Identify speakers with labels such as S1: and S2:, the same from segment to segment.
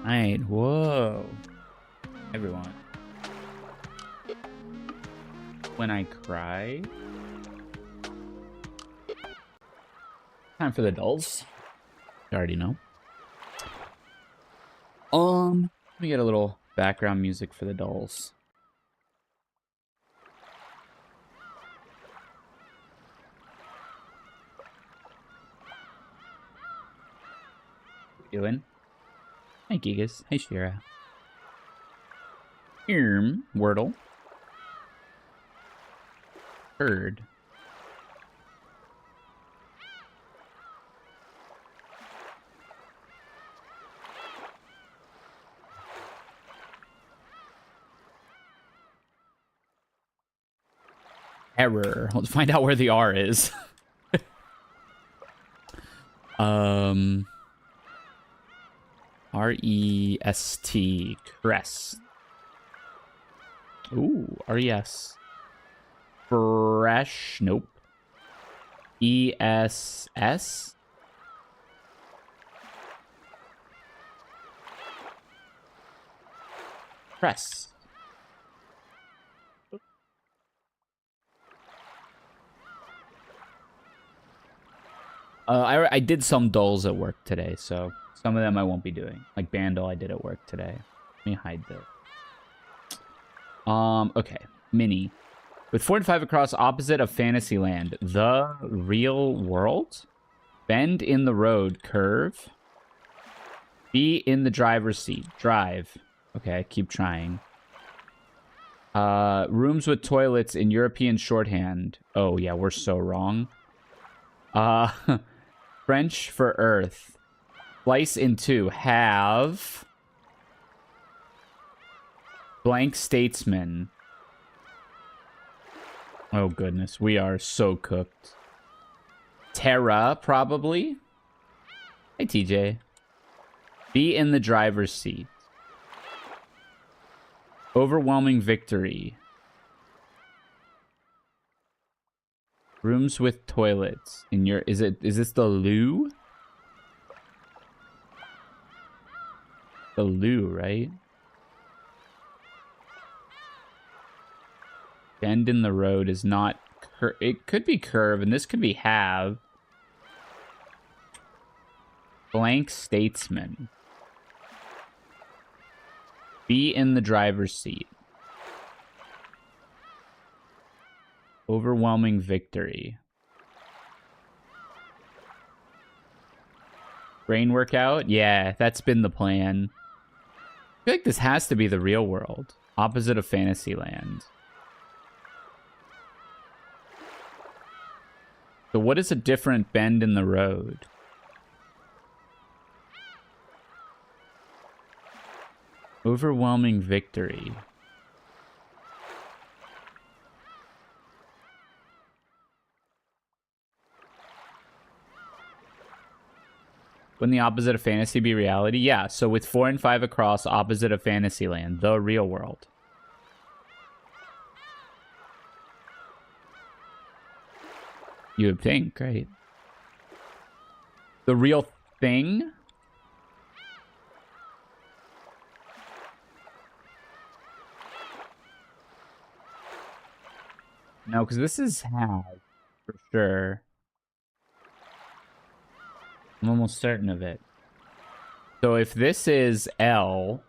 S1: Alright, whoa. Everyone. When I cry. Time for the dolls. You already know. Let me get a little background music for the dolls. What you doing? Hi, Gigas. Hi, Shira. Wordle. Bird. Error. Let's find out where the R is. R-E-S-T. Crest. Ooh, R-E-S. Fresh. Nope. E-S-S. Press. I did some dolls at work today, so some of them I won't be doing. Like Bandle I did at work today. Let me hide this. Okay. Mini. With 4 and 5 across, opposite of Fantasyland. The real world? Bend in the road, curve. Be in the driver's seat. Drive. Okay, keep trying. Rooms with toilets in European shorthand. Oh, yeah, we're so wrong. French for earth. Slice in two. Have. Blank statesman. Oh, goodness. We are so cooked. Terra, probably. Hey, TJ. Be in the driver's seat. Overwhelming victory. Rooms with toilets in your is this the loo? The loo, right? Bend in the road is not it could be curve and this could be have. Blank statesman. Be in the driver's seat. Overwhelming victory. Brain workout? Yeah, that's been the plan. I feel like this has to be the real world. Opposite of Fantasyland. So what is a different bend in the road? Overwhelming victory. Wouldn't the opposite of fantasy be reality? Yeah, so with 4 and 5 across, opposite of Fantasyland, the real world. You would think, right? The real thing? No, because this is have, for sure. I'm almost certain of it. So if this is L...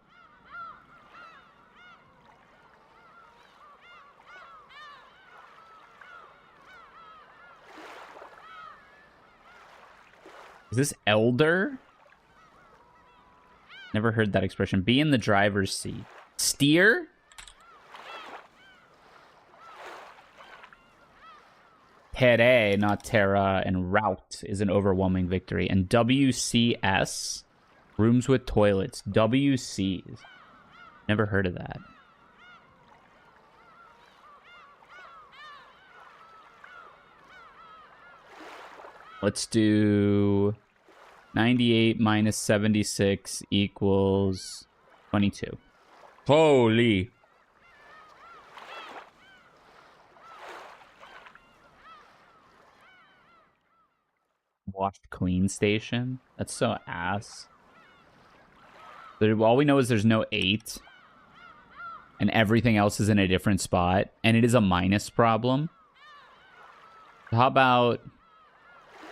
S1: Is this elder? Never heard that expression. Be in the driver's seat. Steer? Terre, not Terra, and route is an overwhelming victory. And WCS, rooms with toilets. WCs. Never heard of that. Let's do 98 minus 76 equals 22. Holy. Washed clean station? That's so ass. All we know is there's no 8. And everything else is in a different spot. And it is a minus problem. How about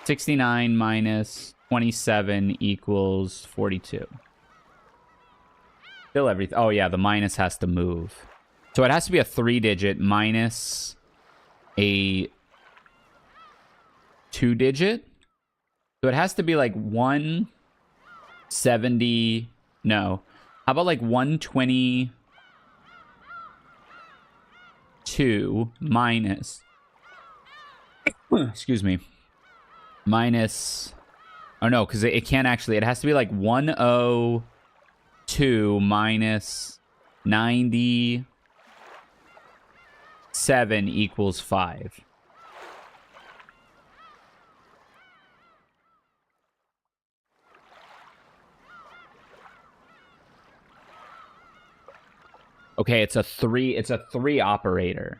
S1: 69 minus 27 equals 42? Still everything. Oh, yeah, the minus has to move. So it has to be a 3-digit minus a 2-digit. So it has to be like 170. No. How about like 122 minus. Excuse me. Minus. Oh, no, because it can't actually. It has to be like 102 minus 97 equals 5. Okay, it's a 3 operator.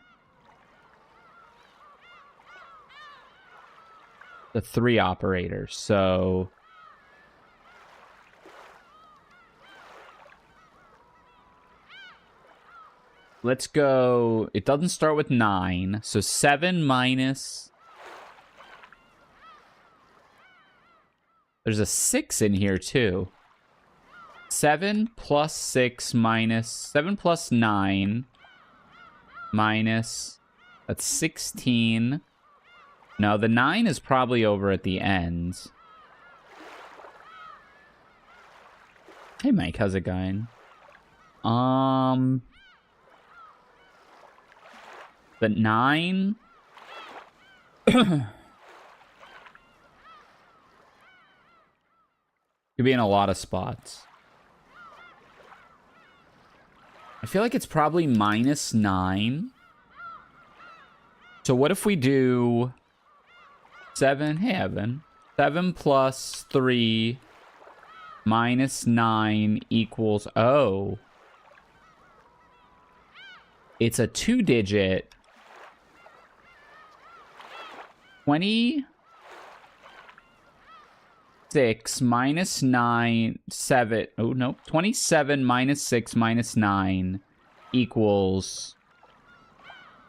S1: The 3 operator, so let's go. It doesn't start with 9, so 7 minus. There's a 6 in here too. 7 plus 6 minus 7 plus 9 minus, that's 16. No, the 9 is probably over at the end. Hey, Mike, how's it going? The 9. Could be in a lot of spots. I feel like it's probably minus 9. So what if we do 7? Hey, Evan. 7 plus 3 minus 9 equals... Oh. It's a 2-digit. 26 minus 9... 7... Oh, no. 27 minus 6 minus 9 equals...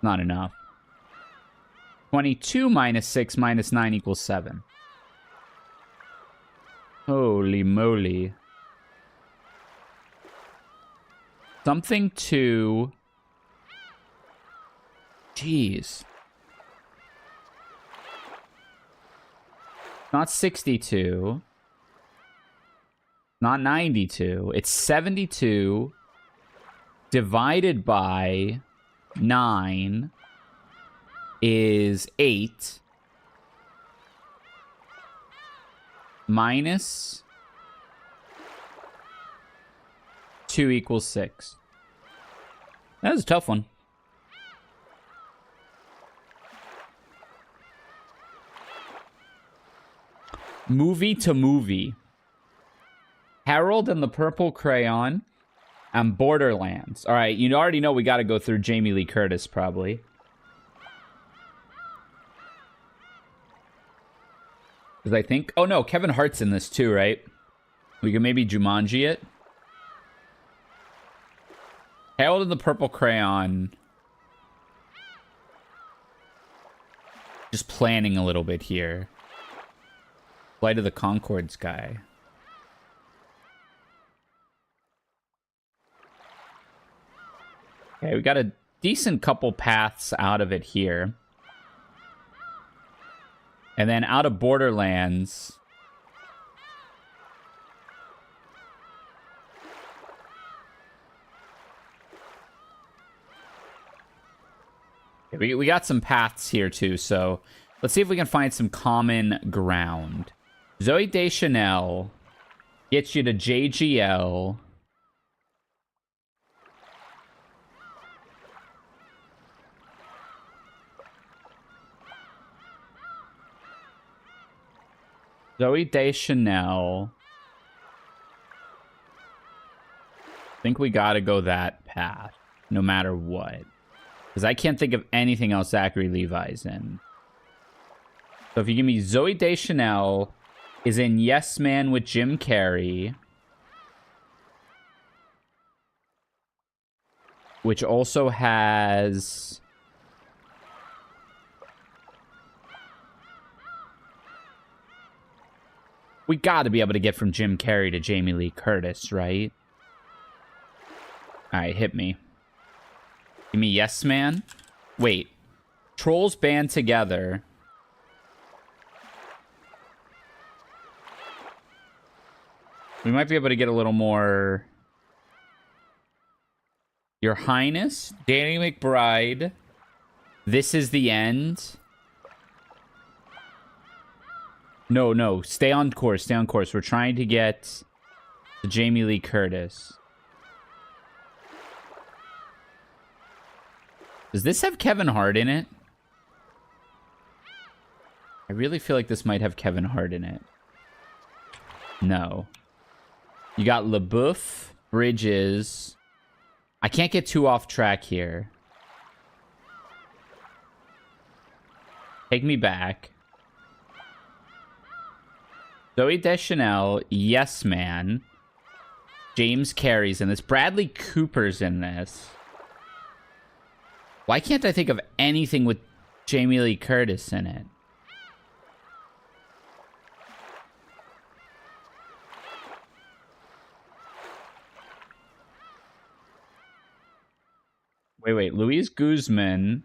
S1: Not enough. 22 minus 6 minus 9 equals 7. Holy moly. Something to... Jeez. Not 62. Not 92. It's 72 divided by 9 is 8 minus 2 equals 6. That was a tough one. Movie to movie. Harold and the Purple Crayon and Borderlands. All right, you already know we got to go through Jamie Lee Curtis, probably. Because I think... Oh, no, Kevin Hart's in this too, right? We can maybe Jumanji it. Harold and the Purple Crayon. Just planning a little bit here. Flight of the Conchords guy. Okay, we got a decent couple paths out of it here. And then out of Borderlands... We got some paths here too, so let's see if we can find some common ground. Zoe Deschanel gets you to JGL. Zoe Deschanel. I think we gotta go that path, no matter what. Because I can't think of anything else Zachary Levi's in. So if you give me Zoe Deschanel is in Yes Man with Jim Carrey. which also has... We got to be able to get from Jim Carrey to Jamie Lee Curtis, right? All right, hit me. Give me Yes Man. Wait. Trolls band together. We might be able to get a little more... Your Highness, Danny McBride, This Is the End. No. Stay on course. Stay on course. We're trying to get to Jamie Lee Curtis. Does this have Kevin Hart in it? I really feel like this might have Kevin Hart in it. No. You got LaBeouf, Bridges. I can't get too off track here. Take Me Back. Zooey Deschanel, Yes Man. James Carrey's in this. Bradley Cooper's in this. Why can't I think of anything with Jamie Lee Curtis in it? Wait. Luis Guzman.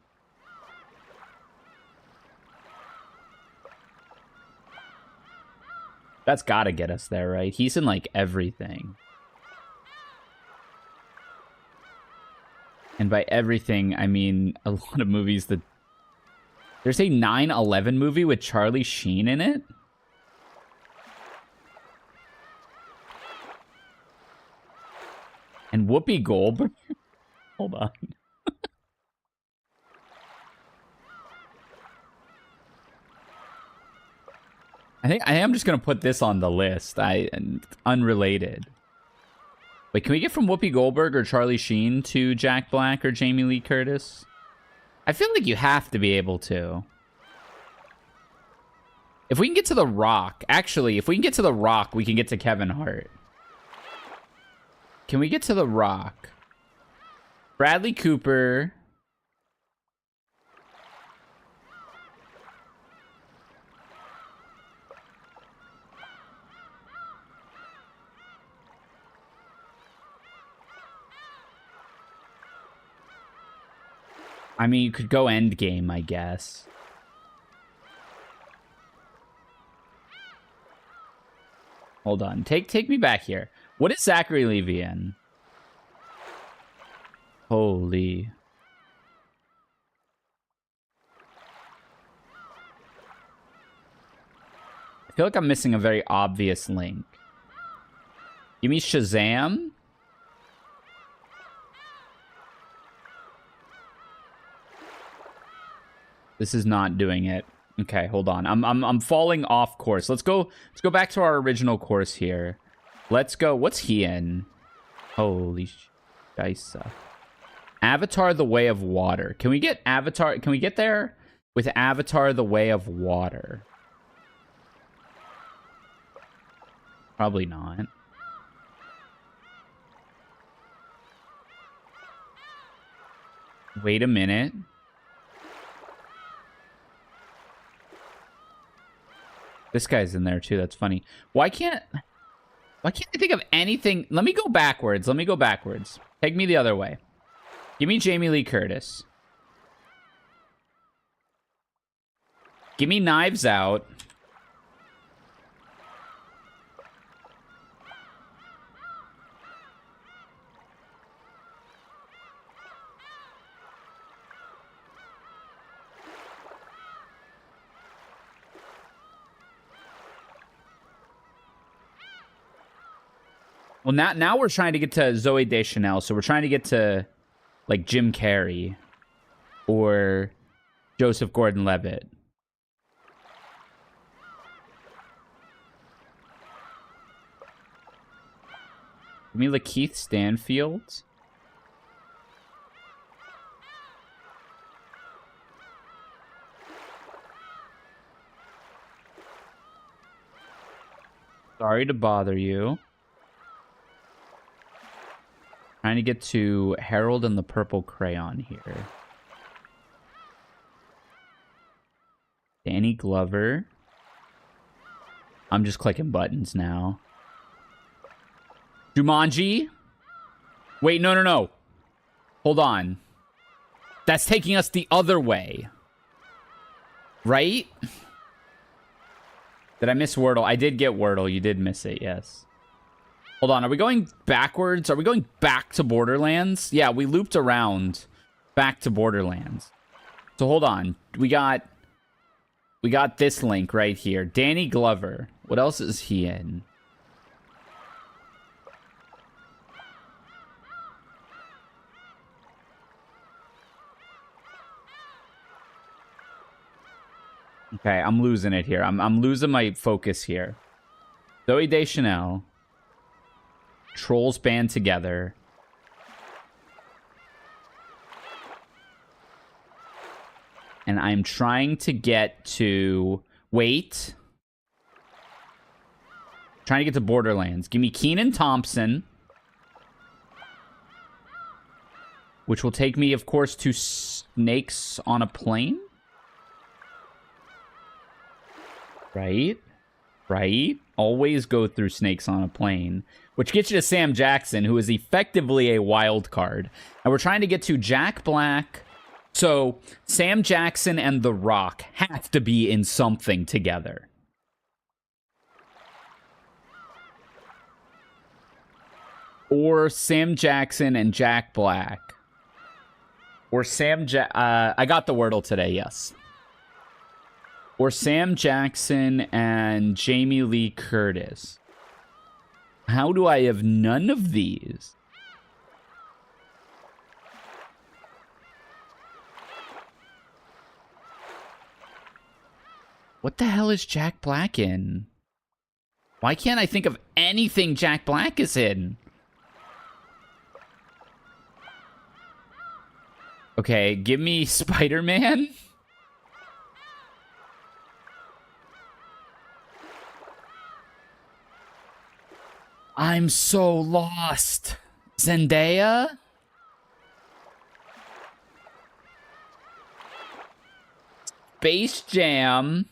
S1: That's gotta get us there, right? He's in, like, everything. And by everything, I mean a lot of movies that... There's a 9/11 movie with Charlie Sheen in it? And Whoopi Goldberg? Hold on. I am just gonna put this on the list. Unrelated. Wait, can we get from Whoopi Goldberg or Charlie Sheen to Jack Black or Jamie Lee Curtis? I feel like you have to be able to. If we can get to The Rock, actually, if we can get to The Rock, we can get to Kevin Hart. Can we get to The Rock? Bradley Cooper. I mean, you could go Endgame, I guess. Hold on. Take me back here. What is Zachary Levi in? Holy. I feel like I'm missing a very obvious link. Give me Shazam? This is not doing it. Okay, hold on. I'm falling off course. Let's go back to our original course here. Let's go. What's he in? Holy dice. Avatar: The Way of Water. Can we get Avatar? Can we get there with Avatar: The Way of Water? Probably not. Wait a minute. This guy's in there too. That's funny. Why can't I think of anything? Let me go backwards. Take me the other way. Give me Jamie Lee Curtis. Give me Knives Out. Well, now we're trying to get to Zooey Deschanel, so we're trying to get to, like, Jim Carrey or Joseph Gordon-Levitt. Give me Lakeith Stanfield. Sorry to bother you. Trying to get to Harold and the Purple Crayon here. Danny Glover. I'm just clicking buttons now. Jumanji. Wait, no. Hold on. That's taking us the other way. Right? Did I miss Wordle? I did get Wordle. You did miss it, yes. Hold on. Are we going backwards? Are we going back to Borderlands? Yeah, we looped around back to Borderlands. So hold on. We got this link right here. Danny Glover. What else is he in? Okay, I'm losing it here. I'm losing my focus here. Zoe Deschanel. Trolls band together. And I'm trying to get to... Wait. Trying to get to Borderlands. Give me Kenan Thompson. Which will take me, of course, to Snakes on a Plane. Right? Always go through Snakes on a Plane. Which gets you to Sam Jackson, who is effectively a wild card. And we're trying to get to Jack Black. So, Sam Jackson and The Rock have to be in something together. Or Sam Jackson and Jack Black. Or I got the Wordle today, yes. Or Sam Jackson and Jamie Lee Curtis. How do I have none of these? What the hell is Jack Black in? Why can't I think of anything Jack Black is in? Okay, give me Spider-Man. I'm so lost. Zendaya? Space Jam.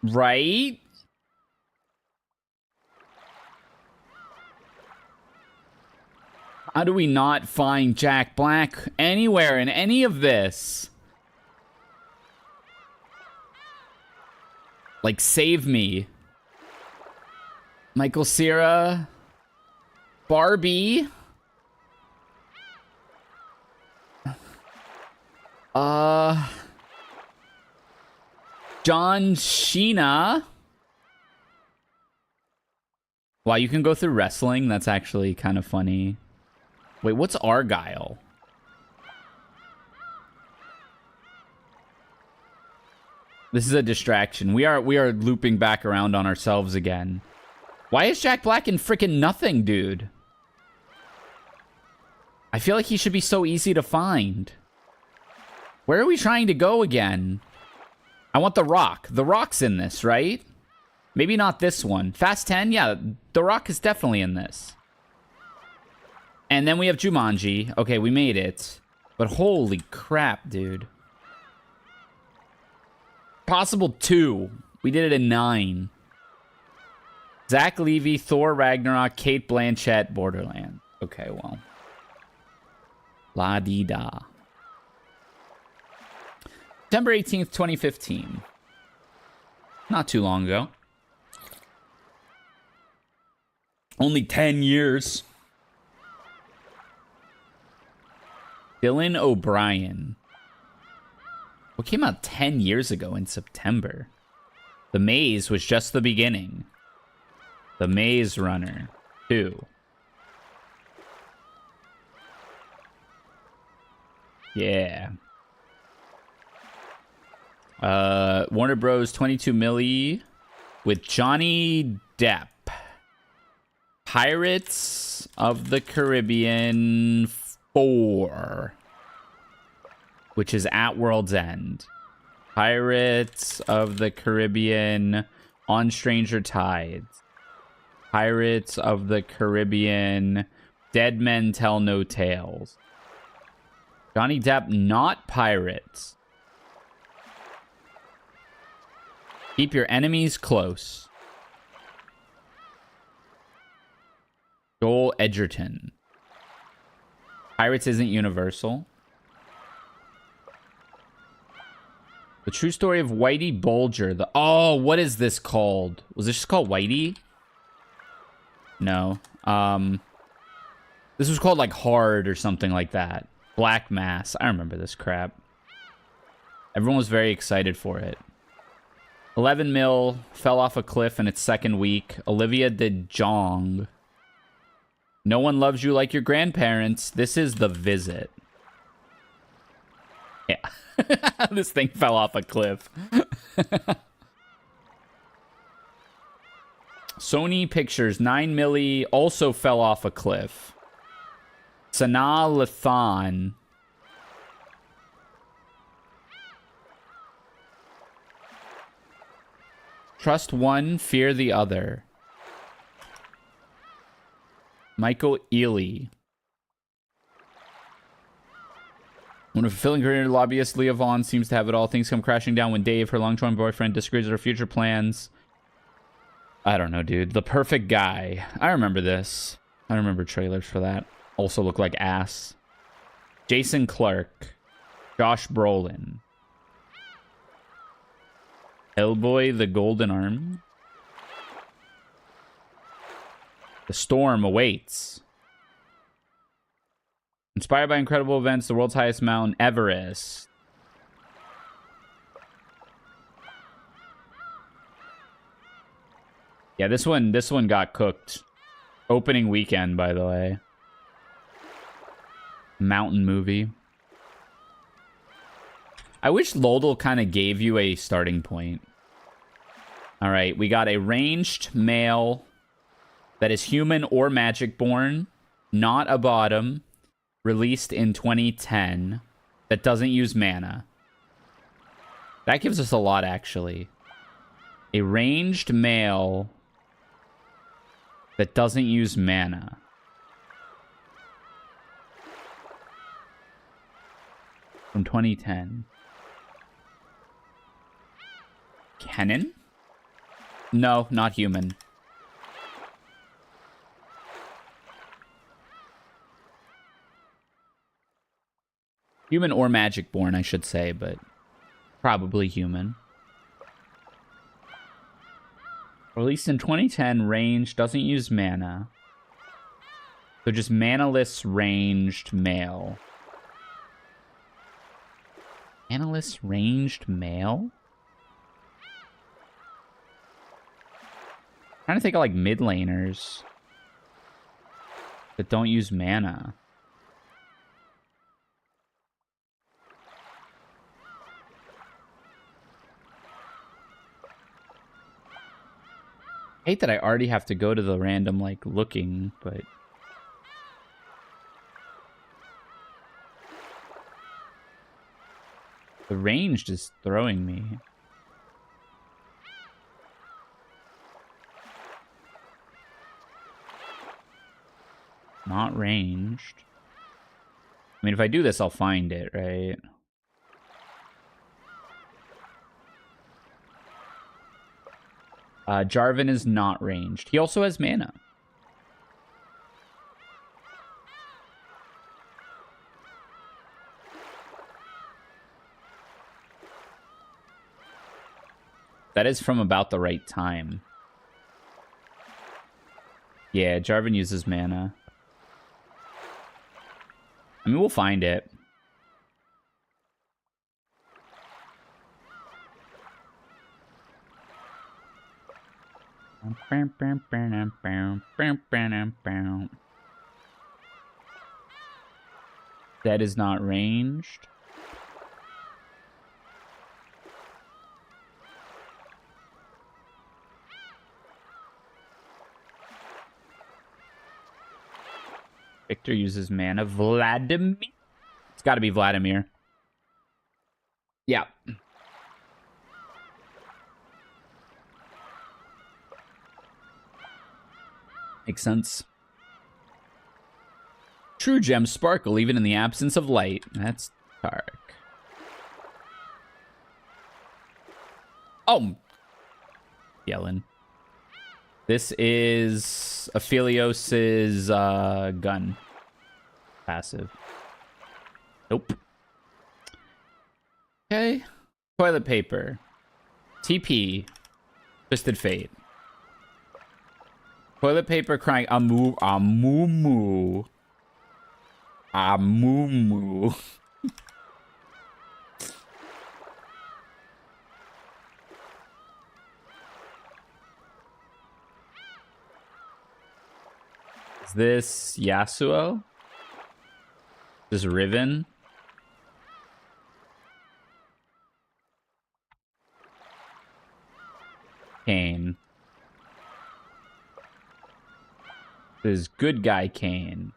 S1: Right? How do we not find Jack Black anywhere in any of this? Like, save me. Michael Cera. Barbie. John Cena. Wow, you can go through wrestling? That's actually kind of funny. Wait, what's Argyle? This is a distraction. We are looping back around on ourselves again. Why is Jack Black in frickin' nothing, dude? I feel like he should be so easy to find. Where are we trying to go again? I want The Rock. The Rock's in this, right? Maybe not this one. Fast 10? Yeah, The Rock is definitely in this. And then we have Jumanji. Okay, we made it. But holy crap, dude. Possible 2. We did it in 9. Zach Levy, Thor Ragnarok, Kate Blanchett, Borderlands. Okay, well. La-dee-da. September 18th, 2015. Not too long ago. Only 10 years. Dylan O'Brien. What came out 10 years ago in September? The Maze was just the beginning. The Maze Runner 2. Yeah. Warner Bros. 22 milli with Johnny Depp. Pirates of the Caribbean 4. Which is at World's End. Pirates of the Caribbean on Stranger Tides. Pirates of the Caribbean Dead men tell no tales. Johnny Depp, not pirates. Keep your enemies close. Joel Edgerton. Pirates isn't universal. The true story of Whitey Bulger. Oh, what is this called? Was this just called Whitey? No. This was called like Hard or something like that. Black Mass. I remember this crap. Everyone was very excited for it. 11 Mil fell off a cliff in its second week. Olivia de Jong. No one loves you like your grandparents. This is The Visit. Yeah. This thing fell off a cliff. Sony Pictures 9 milli also fell off a cliff. Sanaa Lathan. Trust one, fear the other. Michael Ealy. When a fulfilling career lobbyist, Leah Vaughn seems to have it all. Things come crashing down when Dave, her long-term boyfriend, disagrees with her future plans. I don't know, dude. The Perfect Guy. I remember this. I remember trailers for that. Also look like ass. Jason Clarke. Josh Brolin. Hellboy, The Golden Arm. The Storm Awaits. Inspired by incredible events, the world's highest mountain, Everest. Yeah, this one got cooked. Opening weekend, by the way. Mountain movie. I wish Lodal kind of gave you a starting point. All right, we got a ranged male that is human or magic born, not a bottom. Released in 2010 that doesn't use mana. That gives us a lot, actually. A ranged male that doesn't use mana. From 2010. Kennen? No, not human. Human or magic born, I should say, but probably human. Released in 2010, range, doesn't use mana. So just manaless ranged male. Manaless ranged male? I'm trying to think of like mid laners that don't use mana. I hate that I already have to go to the random, like, looking, but... The ranged is throwing me. Not ranged. I mean, if I do this, I'll find it, right? Jarvan is not ranged. He also has mana. That is from about the right time. Yeah, Jarvan uses mana. I mean, we'll find it. That is not ranged. Victor uses mana. Vladimir? It's got to be Vladimir. Yeah. Makes sense. True gems sparkle even in the absence of light. That's dark. Oh! Yellen. This is Aphelios's gun. Passive. Nope. Okay. Toilet paper. TP. Twisted Fate. Toilet paper crying amoo amoo. Amoo. Is this Yasuo? Is this Riven? Kane. This is good guy Kane.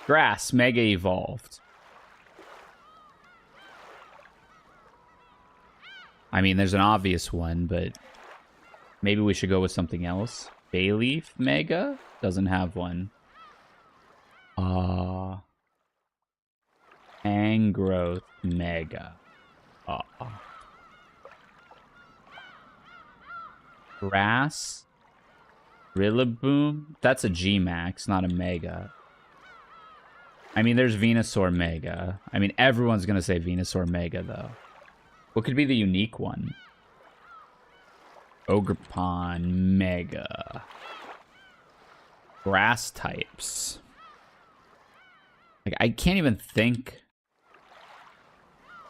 S1: Grass Mega Evolved. I mean, there's an obvious one, but maybe we should go with something else. Bayleaf Mega? Doesn't have one. Angrowth Mega. Grass. Rillaboom. That's a G-Max, not a Mega. I mean, there's Venusaur Mega. I mean, everyone's going to say Venusaur Mega, though. What could be the unique one? Ogerpon Mega. Grass types. Like, I can't even think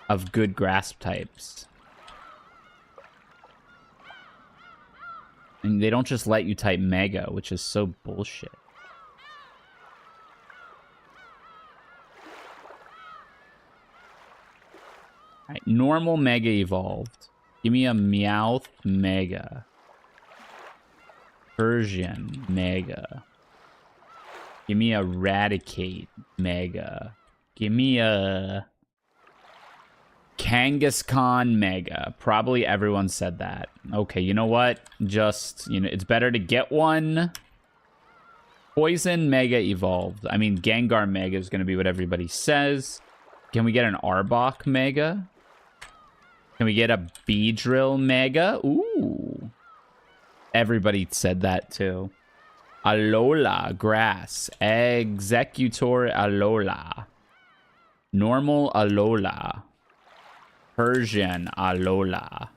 S1: of good grass types. And they don't just let you type Mega, which is so bullshit. Alright, normal Mega Evolved. Give me a Meowth Mega. Persian Mega. Give me a Raticate Mega. Give me a Kangaskhan Mega. Probably everyone said that. Okay, you know what? Just, you know, it's better to get one. Poison Mega Evolved. I mean, Gengar Mega is going to be what everybody says. Can we get an Arbok Mega? Can we get a Beedrill Mega? Ooh. Everybody said that too. Alola Grass. Executor Alola. Normal Alola. Persian Alola.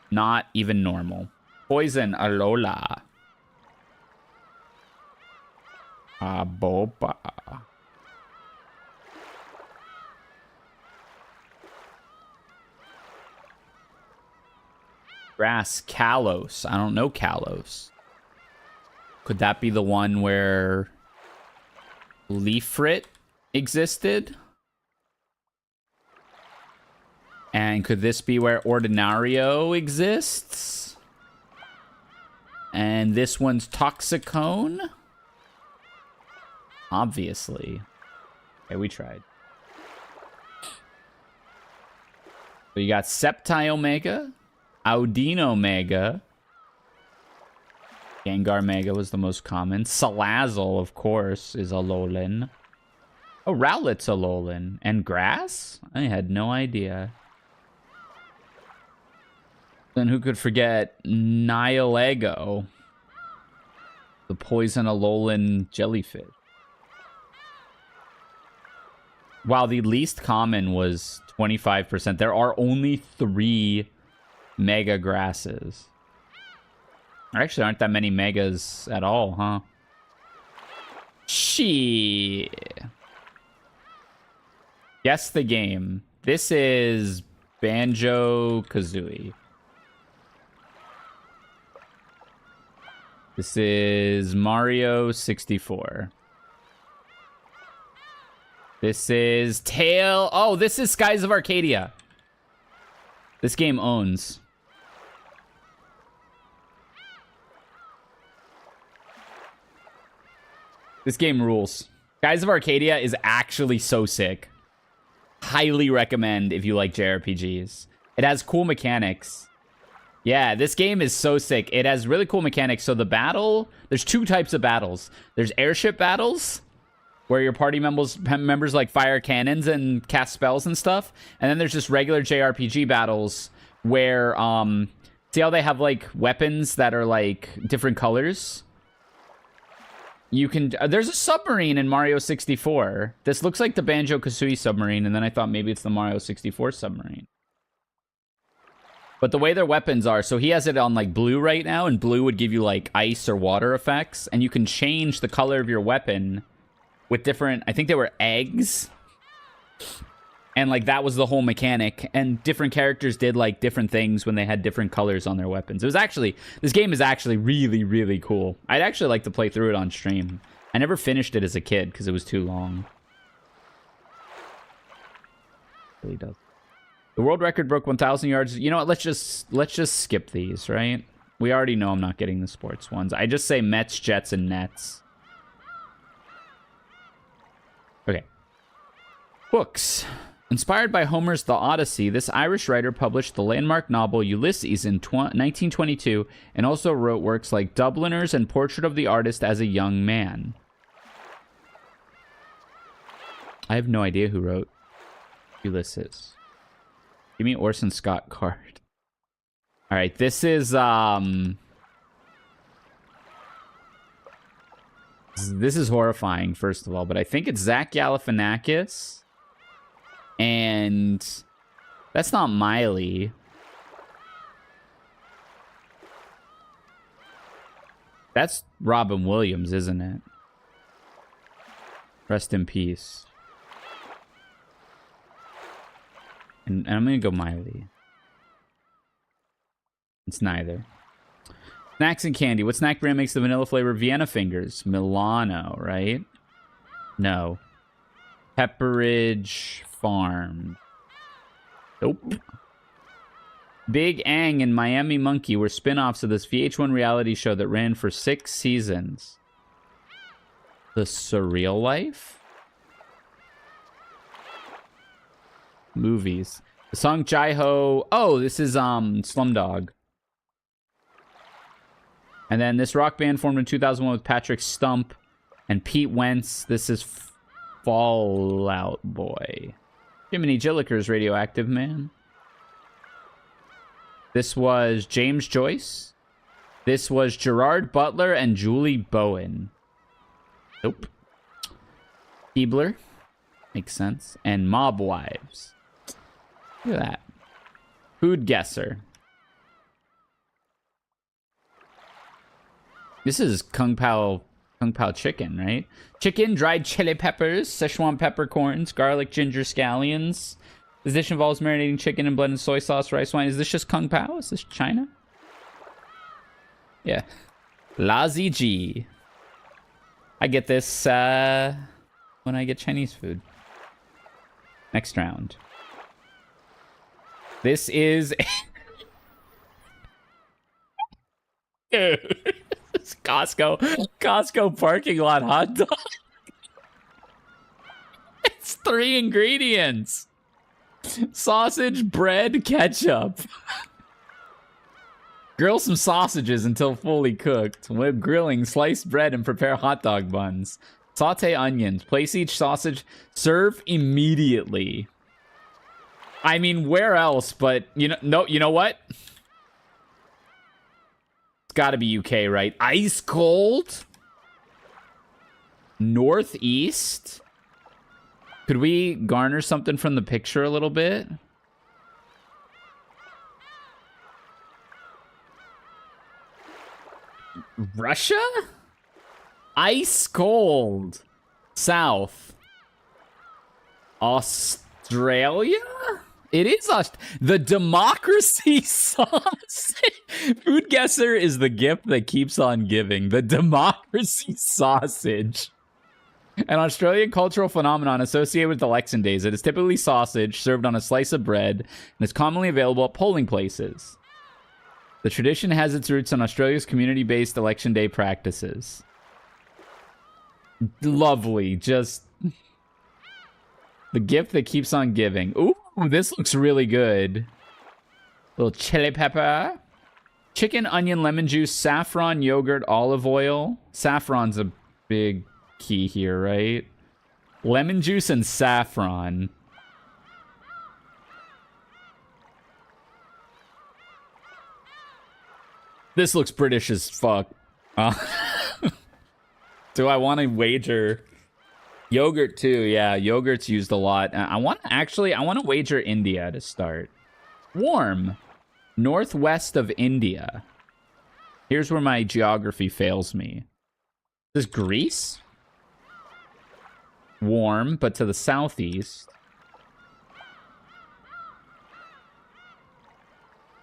S1: Not even normal. Poison Alola. Aboba. Grass Kalos. I don't know Kalos. Could that be the one where Leafrit existed? And could this be where Ordinario exists? And this one's Toxicone? Obviously. Okay, we tried. So you got Sceptile Mega, Audino Mega. Gengar Mega was the most common. Salazzle, of course, is Alolan. Oh, Rowlet's Alolan. And Grass? I had no idea. Then who could forget Nihilego? The poison Alolan jellyfish. While the least common was 25%, there are only 3 Mega Grasses. There actually aren't that many Megas at all, huh? Shit. Guess the game. This is Banjo-Kazooie. This is Mario 64. This is Tail. Oh, this is Skies of Arcadia. This game owns. This game rules. Skies of Arcadia is actually so sick. Highly recommend if you like JRPGs. It has cool mechanics. Yeah, this game is so sick. It has really cool mechanics. So the battle, there's two types of battles. There's airship battles, where your party members like fire cannons and cast spells and stuff. And then there's just regular JRPG battles where, see how they have like weapons that are like different colors? You can, there's a submarine in Mario 64. This looks like the Banjo-Kazooie submarine, and then I thought maybe it's the Mario 64 submarine. But the way their weapons are, so he has it on like blue right now, and blue would give you like ice or water effects, and you can change the color of your weapon with different, I think they were eggs. And like that was the whole mechanic, and different characters did like different things when they had different colors on their weapons. It was actually, this game is actually really, really cool. I'd actually like to play through it on stream. I never finished it as a kid because it was too long. It really does. The world record broke 1,000 yards. You know what? Let's just skip these, right? We already know I'm not getting the sports ones. I just say Mets, Jets, and Nets. Okay. Books. Inspired by Homer's The Odyssey, this Irish writer published the landmark novel Ulysses in 1922 and also wrote works like Dubliners and Portrait of the Artist as a Young Man. I have no idea who wrote Ulysses. Give me Orson Scott Card. All right, this is horrifying, first of all, but I think it's Zach Galifianakis. And that's not Miley. That's Robin Williams, isn't it? Rest in peace. And I'm going to go Miley. It's neither. Snacks and candy. What snack brand makes the vanilla flavor Vienna Fingers? Milano, right? No. Pepperidge Farm. Nope. Big Ang and Miami Monkey were spin-offs of this VH1 reality show that ran for 6 seasons. The Surreal Life? Movies. The song Jai Ho. Oh, this is Slumdog. And then this rock band formed in 2001 with Patrick Stump and Pete Wentz. This is Fallout Boy. Jiminy Jilliker's Radioactive Man. This was James Joyce. This was Gerard Butler and Julie Bowen. Nope. Keebler. Makes sense. And Mob Wives. Look at that. Food Guesser. This is Kung Pao chicken, right? Chicken, dried chili peppers, Szechuan peppercorns, garlic ginger scallions. This dish involves marinating chicken and blended soy sauce, rice wine. Is this just Kung Pao? Is this China? Yeah. Lazi G. I get this when I get Chinese food. Next round. This is... Dude. It's Costco parking lot hot dog. It's 3 ingredients. Sausage, bread, ketchup. Grill some sausages until fully cooked. Whip grilling, slice bread, and prepare hot dog buns. Saute onions. Place each sausage. Serve immediately. I mean, where else? But you know what? Gotta be UK, right? Ice cold? Northeast? Could we garner something from the picture a little bit? Russia? Ice cold. South. Australia? It is the democracy sauce. Food Guesser is the gift that keeps on giving. The democracy sausage. An Australian cultural phenomenon associated with election days. It is typically sausage served on a slice of bread and is commonly available at polling places. The tradition has its roots in Australia's community-based election day practices. Lovely. Just the gift that keeps on giving. Ooh. This looks really good. Little chili pepper. Chicken, onion, lemon juice, saffron, yogurt, olive oil. Saffron's a big key here, right? Lemon juice and saffron. This looks British as fuck. Do I want to wager? Yogurt too, yeah. Yogurt's used a lot. I want to wager India to start. Warm. Northwest of India. Here's where my geography fails me. This is Greece? Warm, but to the southeast.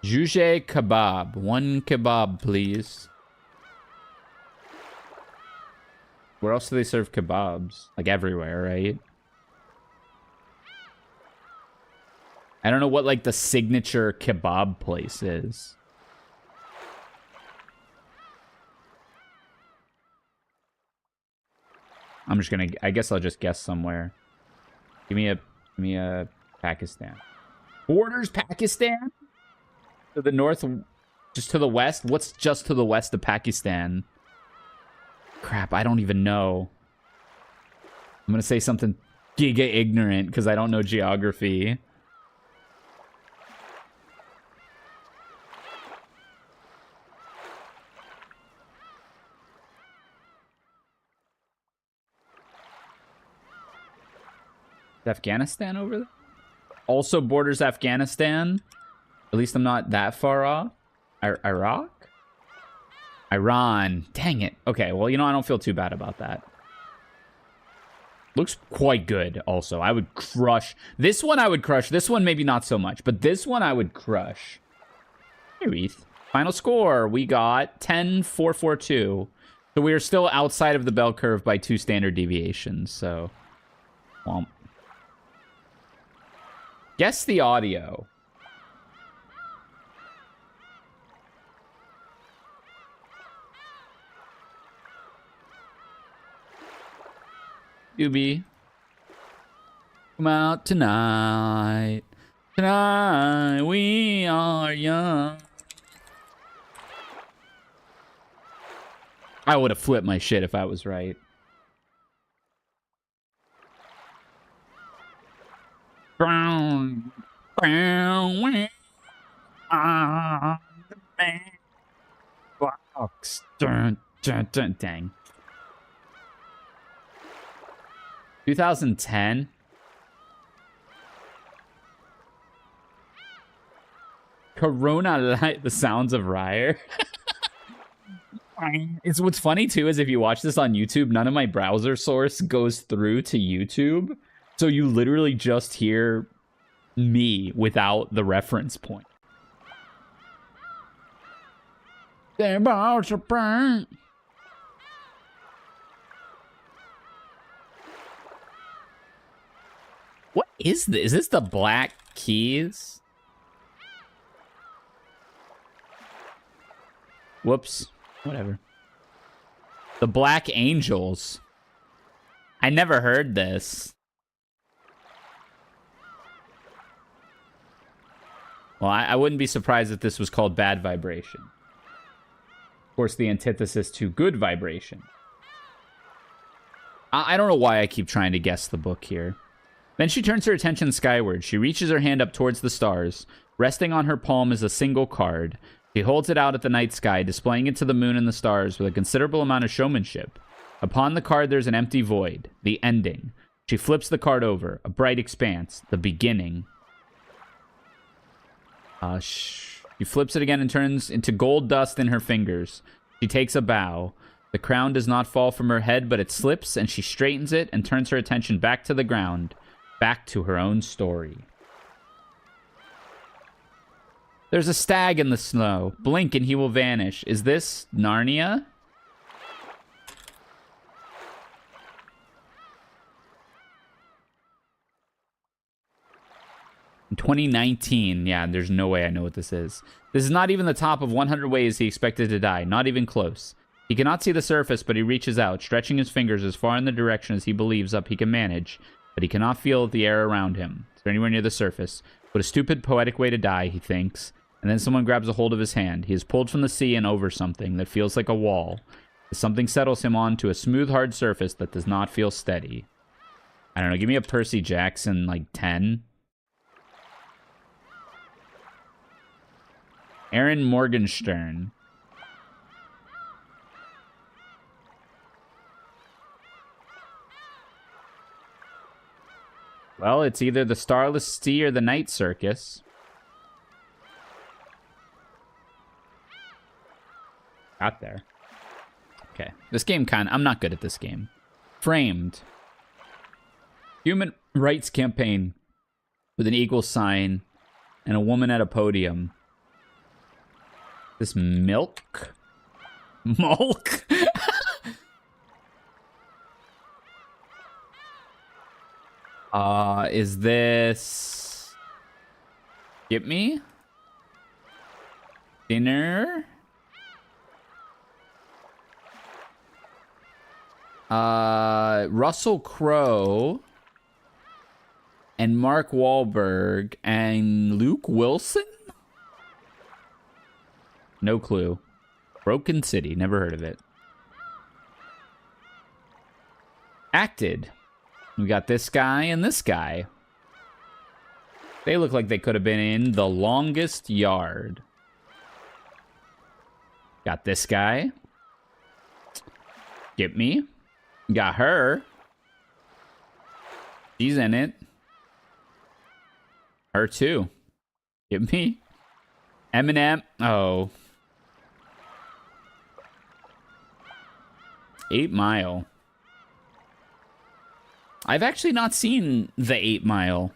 S1: Juge kebab. 1 kebab, please. Where else do they serve kebabs? Like everywhere, right? I don't know what, like, the signature kebab place is. I'm just gonna... I guess I'll just guess somewhere. Give me a Pakistan. Borders Pakistan? To the north... Just to the west? What's just to the west of Pakistan? Crap, I don't even know. I'm gonna say something giga ignorant because I don't know geography. Is Afghanistan over there? Also borders Afghanistan. At least I'm not that far off. Iraq? Iran. Dang it. Okay, well, you know, I don't feel too bad about that. Looks quite good, also. I would crush. This one I would crush. This one maybe not so much, but this one I would crush. Hey, Reith. Final score, we got 10,442. So we are still outside of the bell curve by 2 standard deviations, so... Well, guess the audio. Doobie. Come out tonight. Tonight we are young. I would have flipped my shit if I was right. Brown, brown, box. Dun, dun, dun, dang. 2010. Corona Light, the sounds of Rysair. It's what's funny too is if you watch this on YouTube, none of my browser source goes through to YouTube. So you literally just hear me without the reference point. What is this? Is this the Black Keys? Whoops. Whatever. The Black Angels. I never heard this. Well, I wouldn't be surprised if this was called Bad Vibration. Of course, the antithesis to Good Vibration. I don't know why I keep trying to guess the book here. Then she turns her attention skyward. She reaches her hand up towards the stars. Resting on her palm is a single card. She holds it out at the night sky, displaying it to the moon and the stars with a considerable amount of showmanship. Upon the card, there's an empty void. The ending. She flips the card over. A bright expanse. The beginning. She flips it again and turns into gold dust in her fingers. She takes a bow. The crown does not fall from her head, but it slips, and she straightens it and turns her attention back to the ground. Back to her own story. There's a stag in the snow. Blink and he will vanish. Is this Narnia? In 2019. Yeah, there's no way I know what this is. This is not even the top of 100 ways he expected to die. Not even close. He cannot see the surface, but he reaches out, stretching his fingers as far in the direction as he believes up he can manage. But he cannot feel the air around him. Is there anywhere near the surface? What a stupid, poetic way to die, he thinks. And then someone grabs a hold of his hand. He is pulled from the sea and over something that feels like a wall. Something settles him onto a smooth, hard surface that does not feel steady. I don't know. Give me a Percy Jackson, like, 10. Aaron Morgenstern. Well, it's either the Starless Sea or the Night Circus. Got there. Okay. This game I'm not good at this game. Framed. Human rights campaign with an equal sign and a woman at a podium. This milk? Mulk? Is this... Get me? Dinner? Russell Crowe and Mark Wahlberg and Luke Wilson? No clue. Broken City. Never heard of it. Acted. We got this guy and this guy. They look like they could have been in The Longest Yard. Got this guy. Get me. Got her. She's in it. Her too. Get me. Eminem. Oh. 8 Mile. I've actually not seen The 8 Mile.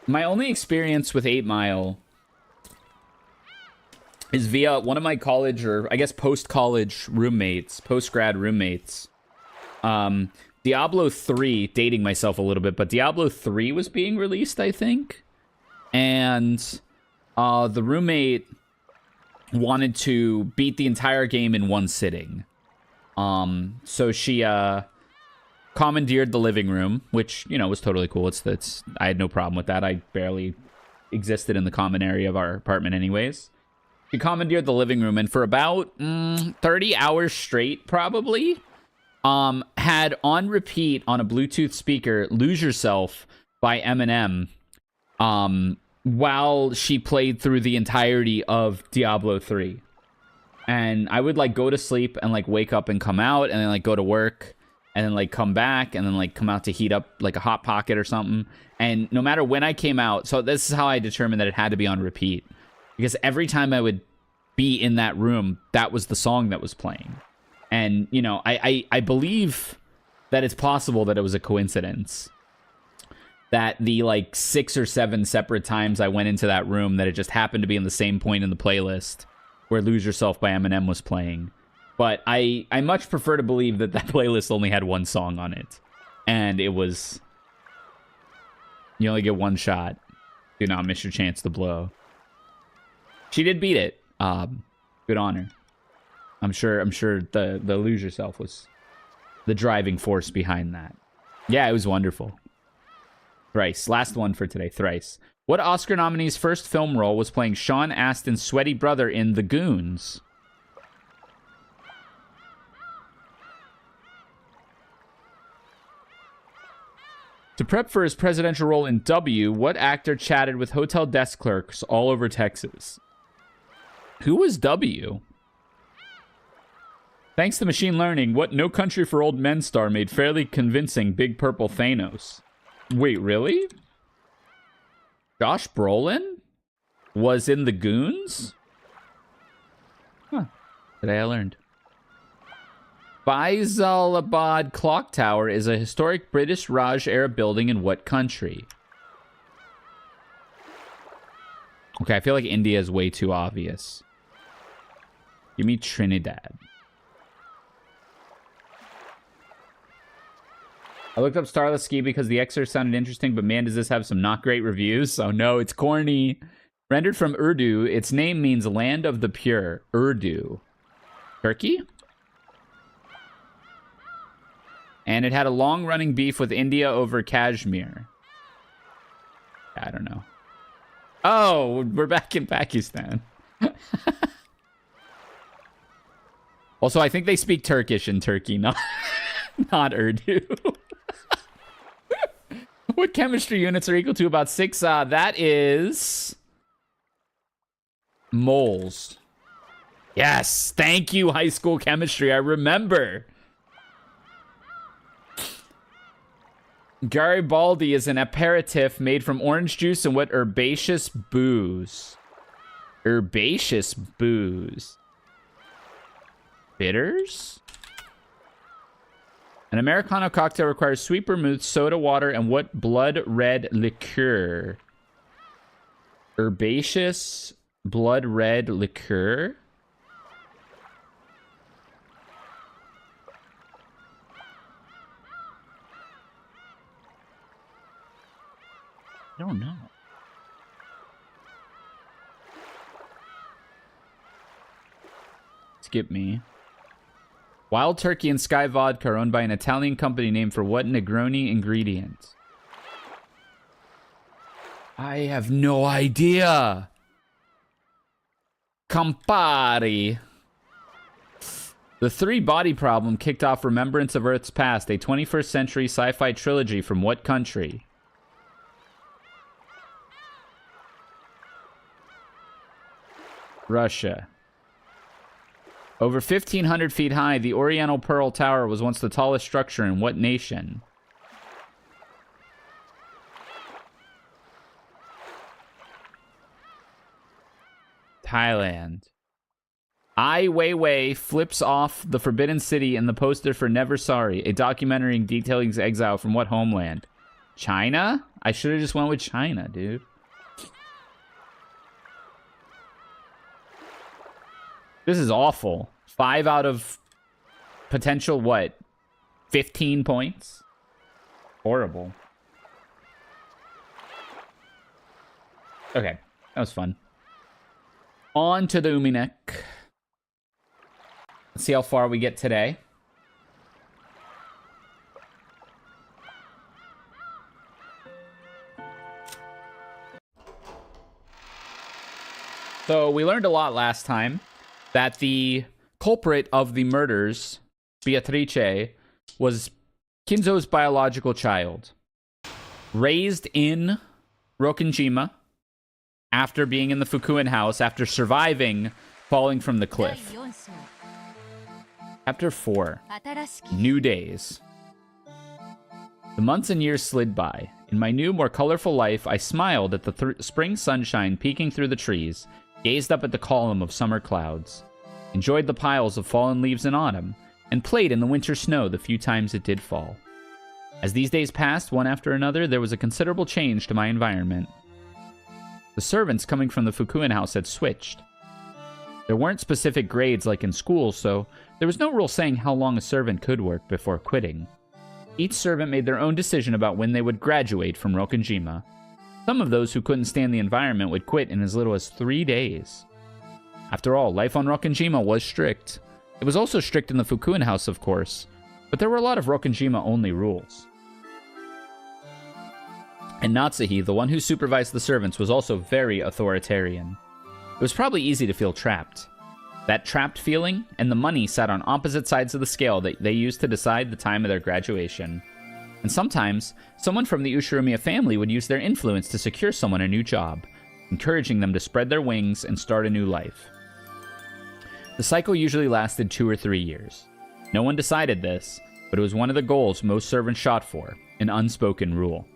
S1: My only experience with 8 Mile is via one of my college, or I guess post-college roommates, post-grad roommates. Diablo 3, dating myself a little bit, but Diablo 3 was being released, I think. And the roommate wanted to beat the entire game in one sitting. So she commandeered the living room, which, you know, was totally cool. I had no problem with that. I barely existed in the common area of our apartment anyways. She commandeered the living room, and for about 30 hours straight, probably, had on repeat on a Bluetooth speaker Lose Yourself by Eminem, while she played through the entirety of Diablo 3. And I would, like, go to sleep and, like, wake up and come out, and then, like, go to work, and then, like, come back, and then, like, come out to heat up, like, a Hot Pocket or something. And no matter when I came out, so this is how I determined that it had to be on repeat. Because every time I would be in that room, that was the song that was playing. And, you know, I believe that it's possible that it was a coincidence. That the, like, 6 or 7 separate times I went into that room, that it just happened to be in the same point in the playlist where Lose Yourself by Eminem was playing. But I much prefer to believe that that playlist only had one song on it. And it was... You only get one shot. Do not miss your chance to blow. She did beat it. Good on her. I'm sure the Lose Yourself was the driving force behind that. Yeah, it was wonderful. Thrice. Last one for today. Thrice. What Oscar nominee's first film role was playing Sean Astin's sweaty brother in The Goons? To prep for his presidential role in W, what actor chatted with hotel desk clerks all over Texas? Who was W? Thanks to machine learning, what No Country for Old Men star made fairly convincing Big Purple Thanos? Wait, really? Josh Brolin was in The Goons? Huh. Today I learned. Faisalabad Clock Tower is a historic British Raj-era building in what country? Okay, I feel like India is way too obvious. Give me Trinidad. I looked up Starless Ski because the excerpt sounded interesting, but man, does this have some not great reviews. Oh no, it's corny. Rendered from Urdu, its name means land of the pure. Urdu. Turkey? And it had a long-running beef with India over Kashmir. I don't know. Oh, we're back in Pakistan. Also, I think they speak Turkish in Turkey, not Urdu. What chemistry units are equal to about 6? That is moles. Yes, thank you, high school chemistry. I remember. Garibaldi is an aperitif made from orange juice and what herbaceous booze? Herbaceous booze. Bitters? An Americano cocktail requires sweet vermouth, soda water, and what blood red liqueur? Herbaceous blood red liqueur? I don't know. Skip me. Wild Turkey and Sky Vodka are owned by an Italian company named for what Negroni ingredient? I have no idea. Campari. The Three Body Problem kicked off Remembrance of Earth's Past, a 21st century sci-fi trilogy from what country? Russia. Over 1,500 feet high, the Oriental Pearl Tower was once the tallest structure in what nation? Thailand. Ai Weiwei flips off the Forbidden City in the poster for Never Sorry, a documentary detailing his exile from what homeland? China? I should have just went with China, dude. This is awful. 5 out of potential, what? 15 points? Horrible. Okay, that was fun. On to the Umineko. Let's see how far we get today. So we learned a lot last time. That the culprit of the murders, Beatrice, was Kinzo's biological child. Raised in Rokkenjima after being in the Fukuen house, after surviving falling from the cliff. Chapter 4. New Days. The months and years slid by. In my new, more colorful life, I smiled at the spring sunshine peeking through the trees, gazed up at the column of summer clouds, enjoyed the piles of fallen leaves in autumn, and played in the winter snow the few times it did fall. As these days passed, one after another, there was a considerable change to my environment. The servants coming from the Fukuen house had switched. There weren't specific grades like in school, so there was no rule saying how long a servant could work before quitting. Each servant made their own decision about when they would graduate from Rokkenjima. Some of those who couldn't stand the environment would quit in as little as 3 days. After all, life on Rokkenjima was strict. It was also strict in the Fukuen house, of course, but there were a lot of Rokkenjima-only rules. And Natsuhi, the one who supervised the servants, was also very authoritarian. It was probably easy to feel trapped. That trapped feeling and the money sat on opposite sides of the scale that they used to decide the time of their graduation. And sometimes, someone from the Ushiromiya family would use their influence to secure someone a new job, encouraging them to spread their wings and start a new life. The cycle usually lasted 2 or 3 years. No one decided this, but it was one of the goals most servants shot for, an unspoken rule.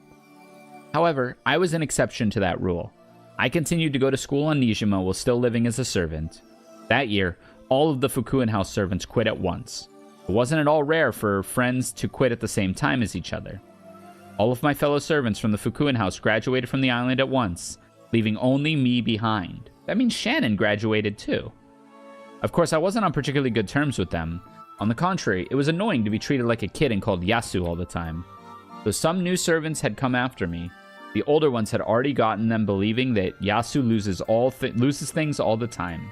S1: However, I was an exception to that rule. I continued to go to school on Nijima while still living as a servant. That year, all of the Fukuen house servants quit at once. It wasn't at all rare for friends to quit at the same time as each other. All of my fellow servants from the Fukuen house graduated from the island at once, leaving only me behind. That means Shannon graduated too. Of course, I wasn't on particularly good terms with them. On the contrary, it was annoying to be treated like a kid and called Yasu all the time. Though some new servants had come after me, the older ones had already gotten them believing that Yasu loses things all the time.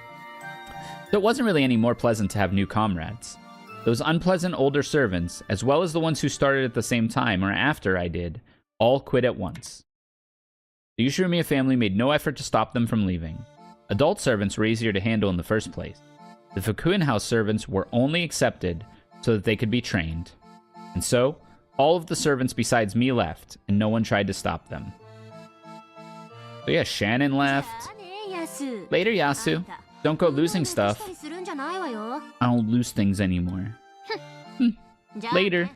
S1: So it wasn't really any more pleasant to have new comrades. Those unpleasant older servants, as well as the ones who started at the same time or after I did, all quit at once. The Ushiromiya family made no effort to stop them from leaving. Adult servants were easier to handle in the first place. The Fukuen house servants were only accepted so that they could be trained. And so, all of the servants besides me left, and no one tried to stop them. So yeah, Shannon left. Later, Yasu. Don't go losing stuff. I don't lose things anymore. Later.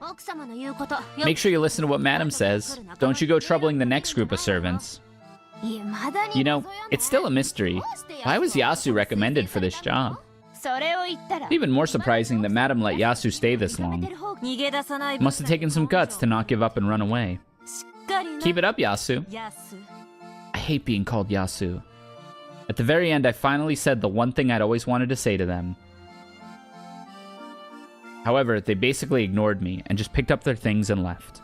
S1: Make sure you listen to what Madam says. Don't you go troubling the next group of servants. You know, it's still a mystery. Why was Yasu recommended for this job? It's even more surprising that Madam let Yasu stay this long. Must have taken some guts to not give up and run away. Keep it up, Yasu. I hate being called Yasu. At the very end, I finally said the one thing I'd always wanted to say to them. However, they basically ignored me and just picked up their things and left.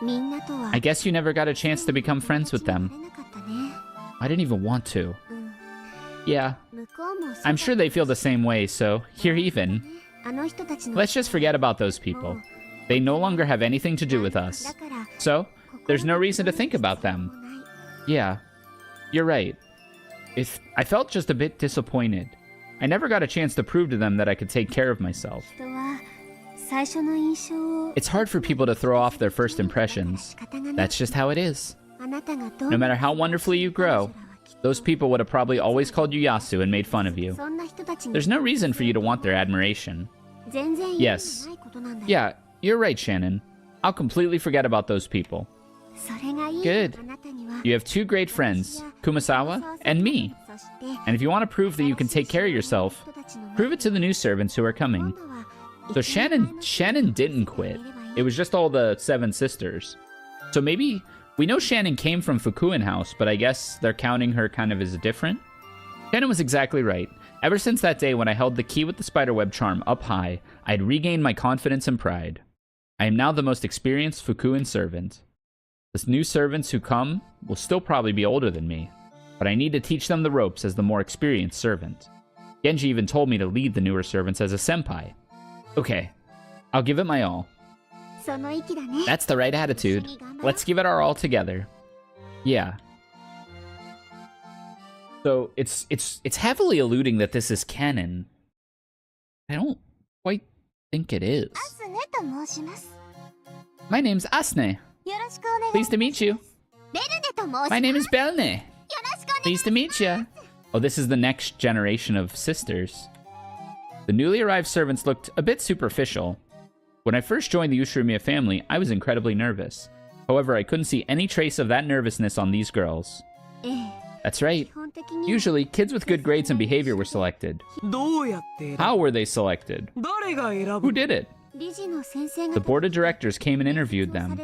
S1: I guess you never got a chance to become friends with them. I didn't even want to. Yeah, I'm sure they feel the same way, so here even. Let's just forget about those people. They no longer have anything to do with us. So, there's no reason to think about them. Yeah, you're right. I felt just a bit disappointed. I never got a chance to prove to them that I could take care of myself. It's hard for people to throw off their first impressions. That's just how it is. No matter how wonderfully you grow, those people would have probably always called you Yasu and made fun of you. There's no reason for you to want their admiration. Yes. Yeah, you're right, Shannon. I'll completely forget about those people. Good. You have two great friends, Kumasawa and me. And if you want to prove that you can take care of yourself, prove it to the new servants who are coming. So Shannon didn't quit. It was just all the 7 sisters. So maybe, we know Shannon came from Fukuen House, but I guess they're counting her kind of as different? Shannon was exactly right. Ever since that day when I held the key with the spiderweb charm up high, I had regained my confidence and pride. I am now the most experienced Fukuen servant. The new servants who come will still probably be older than me, but I need to teach them the ropes as the more experienced servant. Genji even told me to lead the newer servants as a senpai. Okay, I'll give it my all. That's the right attitude. Let's give it our all together. Yeah. So it's heavily alluding that this is canon. I don't quite think it is. My name's Asne. Pleased to meet you. My name is Belne. Pleased to meet you. Oh, this is the next generation of sisters. The newly arrived servants looked a bit superficial. When I first joined the Ushiromiya family, I was incredibly nervous. However, I couldn't see any trace of that nervousness on these girls. That's right. Usually, kids with good grades and behavior were selected. How were they selected? Who did it? The board of directors came and interviewed them.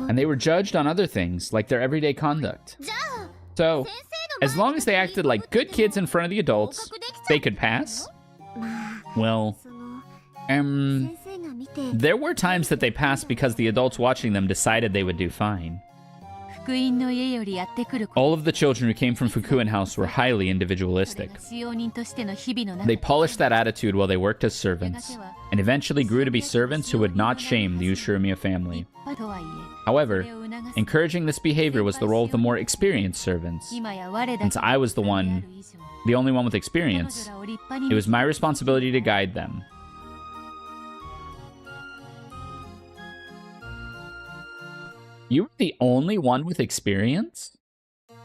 S1: And they were judged on other things, like their everyday conduct. So, as long as they acted like good kids in front of the adults, they could pass? Well, there were times that they passed because the adults watching them decided they would do fine. All of the children who came from Fukuen House were highly individualistic. They polished that attitude while they worked as servants, and eventually grew to be servants who would not shame the Ushiromiya family. However, encouraging this behavior was the role of the more experienced servants. Since I was the only one with experience, it was my responsibility to guide them. You were the only one with experience?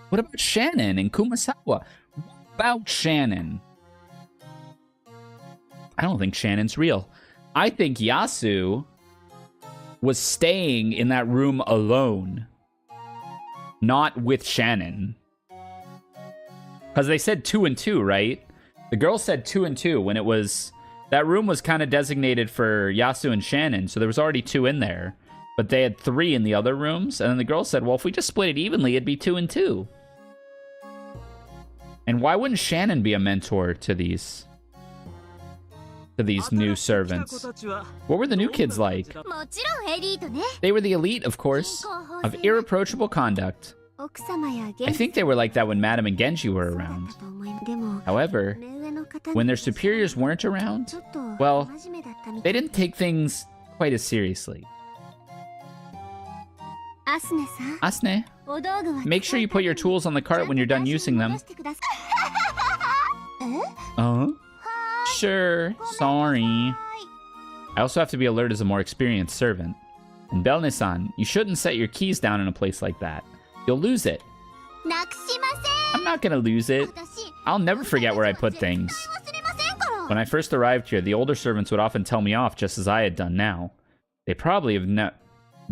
S1: What about Shannon and Kumasawa? What about Shannon? I don't think Shannon's real. I think Yasu was staying in that room alone. Not with Shannon. Because they said 2 and 2, right? The girl said 2 and 2 when it was... That room was kind of designated for Yasu and Shannon, so there was already 2 in there. But they had 3 in the other rooms, and then the girl said, well, if we just split it evenly, it'd be 2 and 2. And why wouldn't Shannon be a mentor to these new servants? What were the new kids like? They were the elite, of course, of irreproachable conduct. I think they were like that when Madam and Genji were around. However, when their superiors weren't around, well, they didn't take things quite as seriously. Asne, make sure you put your tools on the cart when you're done using them. Sure, sorry. I also have to be alert as a more experienced servant. And Belne-san, you shouldn't set your keys down in a place like that. You'll lose it. I'm not gonna lose it. I'll never forget where I put things. When I first arrived here, the older servants would often tell me off just as I had done now. They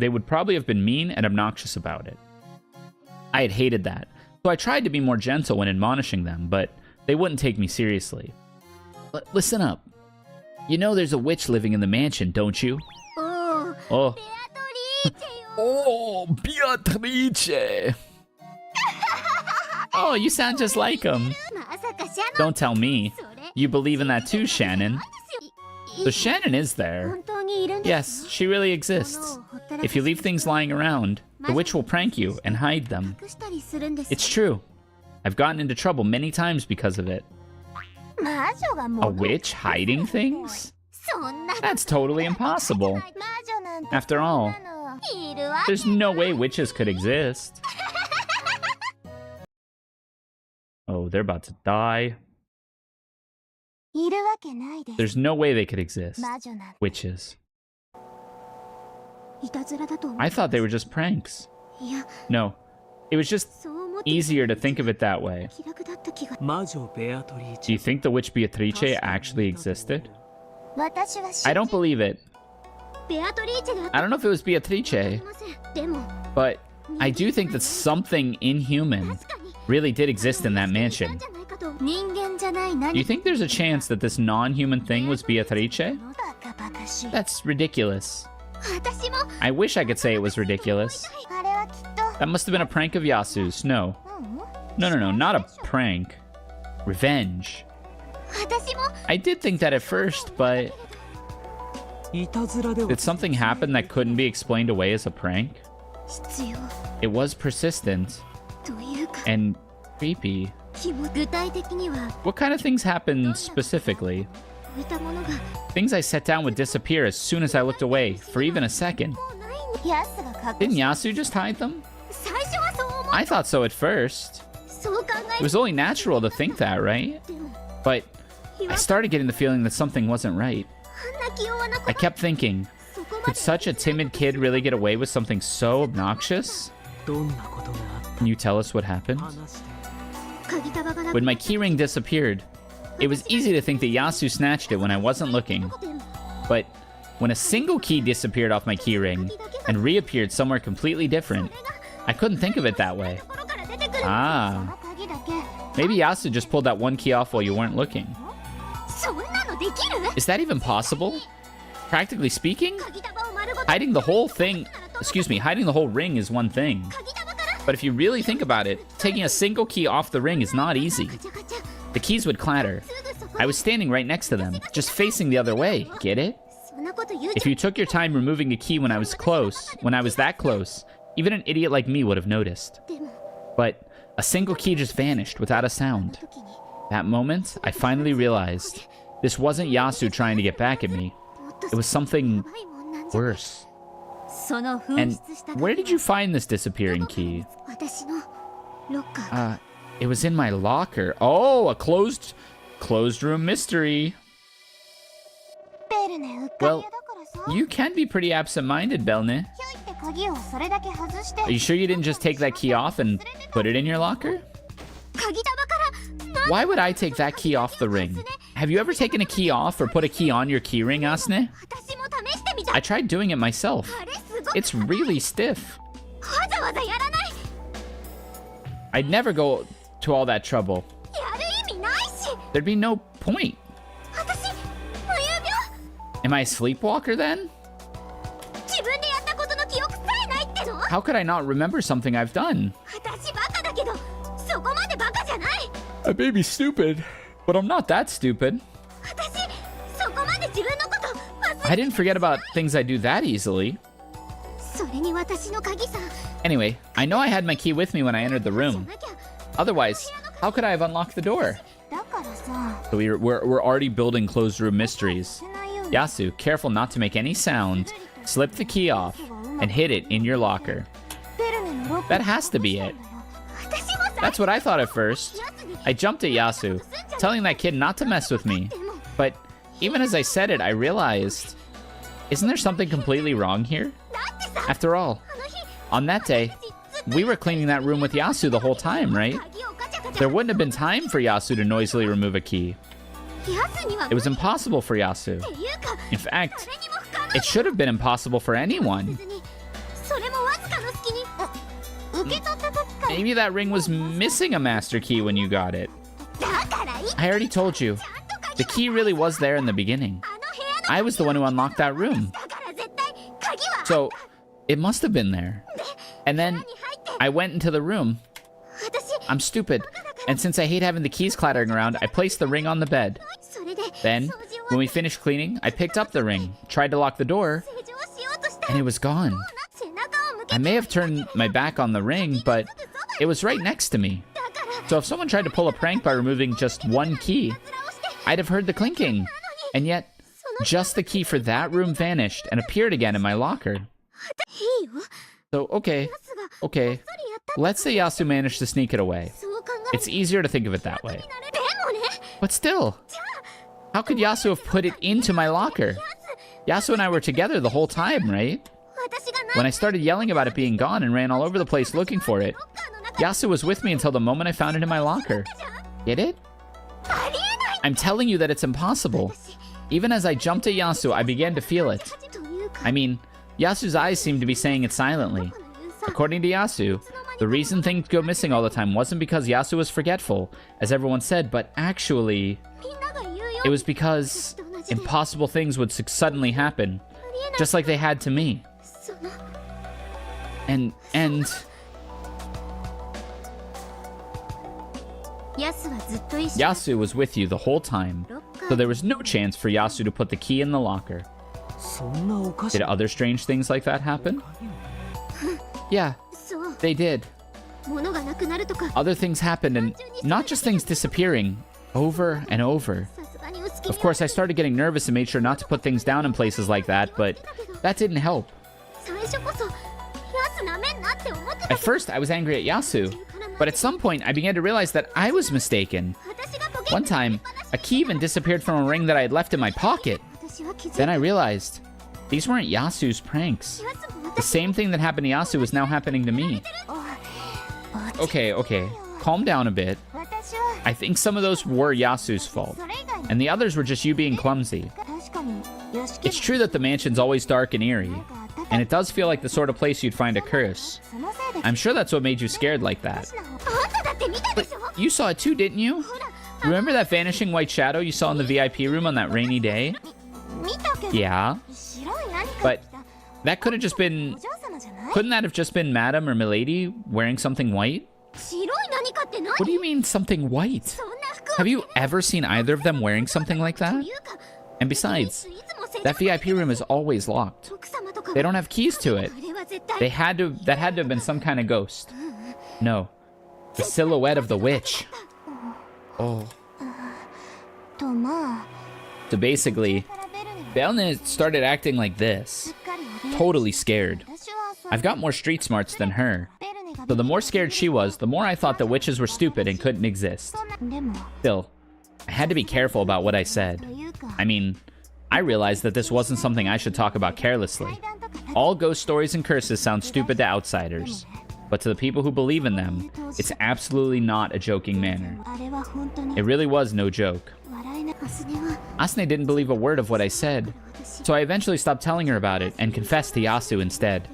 S1: would probably have been mean and obnoxious about it. I had hated that, so I tried to be more gentle when admonishing them, but they wouldn't take me seriously. Listen up. You know there's a witch living in the mansion, don't you? Oh. Oh, Beatrice! Oh, you sound just like him. Don't tell me. You believe in that too, Shannon. So Shannon is there. Yes, she really exists. If you leave things lying around, the witch will prank you and hide them. It's true. I've gotten into trouble many times because of it. A witch hiding things? That's totally impossible. After all, there's no way witches could exist. Oh, they're about to die. There's no way they could exist. Witches. I thought they were just pranks. No, it was just easier to think of it that way. Do you think the witch Beatrice actually existed? I don't believe it. I don't know if it was Beatrice, but I do think that something inhuman really did exist in that mansion. Do you think there's a chance that this non-human thing was Beatrice? That's ridiculous. I wish I could say it was ridiculous. That must have been a prank of Yasu's. No, not a prank. Revenge. I did think that at first, but... Did something happen that couldn't be explained away as a prank? It was persistent. And creepy. What kind of things happened specifically? Things I set down would disappear as soon as I looked away, for even a second. Didn't Yasu just hide them? I thought so at first. It was only natural to think that, right? But I started getting the feeling that something wasn't right. I kept thinking, could such a timid kid really get away with something so obnoxious? Can you tell us what happened? When my keyring disappeared, it was easy to think that Yasu snatched it when I wasn't looking. But when a single key disappeared off my keyring and reappeared somewhere completely different, I couldn't think of it that way. Ah. Maybe Yasu just pulled that one key off while you weren't looking. Is that even possible? Practically speaking, hiding the whole ring is one thing. But if you really think about it, taking a single key off the ring is not easy. The keys would clatter. I was standing right next to them, just facing the other way. Get it? If you took your time removing a key when I was that close, even an idiot like me would have noticed. But a single key just vanished without a sound. That moment, I finally realized this wasn't Yasu trying to get back at me. It was something worse. And where did you find this disappearing key? It was in my locker. Oh, a closed room mystery. Well, you can be pretty absent-minded, Belne. Are you sure you didn't just take that key off and put it in your locker? Why would I take that key off the ring? Have you ever taken a key off or put a key on your keyring, Asne? I tried doing it myself. It's really stiff. I'd never go to all that trouble. There'd be no point. Am I a sleepwalker then? How could I not remember something I've done? I may be stupid, but I'm not that stupid. I didn't forget about things I do that easily. Anyway, I know I had my key with me when I entered the room. Otherwise, how could I have unlocked the door? So we're already building closed room mysteries. Yasu, careful not to make any sound. Slip the key off and hid it in your locker. That has to be it. That's what I thought at first. I jumped at Yasu, telling that kid not to mess with me. But even as I said it, I realized, isn't there something completely wrong here? After all, on that day, we were cleaning that room with Yasu the whole time, right? There wouldn't have been time for Yasu to noisily remove a key. It was impossible for Yasu. In fact, it should have been impossible for anyone. Maybe that ring was missing a master key when you got it. I already told you. The key really was there in the beginning. I was the one who unlocked that room. So, it must have been there. And then, I went into the room. I'm stupid. And since I hate having the keys clattering around, I placed the ring on the bed. Then, when we finished cleaning, I picked up the ring, tried to lock the door, and it was gone. I may have turned my back on the ring, but it was right next to me. So if someone tried to pull a prank by removing just one key, I'd have heard the clinking. And yet, just the key for that room vanished and appeared again in my locker. So, okay. Let's say Yasu managed to sneak it away. It's easier to think of it that way. But still, how could Yasu have put it into my locker? Yasu and I were together the whole time, right? When I started yelling about it being gone and ran all over the place looking for it, Yasu was with me until the moment I found it in my locker. Get it? I'm telling you that it's impossible. Even as I jumped at Yasu, I began to feel it. I mean, Yasu's eyes seemed to be saying it silently. According to Yasu, the reason things go missing all the time wasn't because Yasu was forgetful, as everyone said, but actually, it was because impossible things would suddenly happen, just like they had to me. And Yasu was with you the whole time, so there was no chance for Yasu to put the key in the locker. Did other strange things like that happen? Yeah, they did. Other things happened, and not just things disappearing, over and over. Of course, I started getting nervous and made sure not to put things down in places like that, but that didn't help. At first, I was angry at Yasu, but at some point, I began to realize that I was mistaken. One time, a key even disappeared from a ring that I had left in my pocket. Then I realized, these weren't Yasu's pranks. The same thing that happened to Yasu was now happening to me. Okay, calm down a bit. I think some of those were Yasu's fault, and the others were just you being clumsy. It's true that the mansion's always dark and eerie, and it does feel like the sort of place you'd find a curse. I'm sure that's what made you scared like that. But you saw it too, didn't you? Remember that vanishing white shadow you saw in the VIP room on that rainy day? Yeah. But that could have just been... Couldn't that have just been Madame or Milady wearing something white? What do you mean, something white? Have you ever seen either of them wearing something like that? And besides, that VIP room is always locked. They don't have keys to it. That had to have been some kind of ghost. No. The silhouette of the witch. Oh. So basically, Belna started acting like this. Totally scared. I've got more street smarts than her. So the more scared she was, the more I thought that witches were stupid and couldn't exist. Still, I had to be careful about what I said. I mean, I realized that this wasn't something I should talk about carelessly. All ghost stories and curses sound stupid to outsiders. But to the people who believe in them, it's absolutely not a joking manner. It really was no joke. Asune didn't believe a word of what I said, so I eventually stopped telling her about it and confessed to Yasu instead.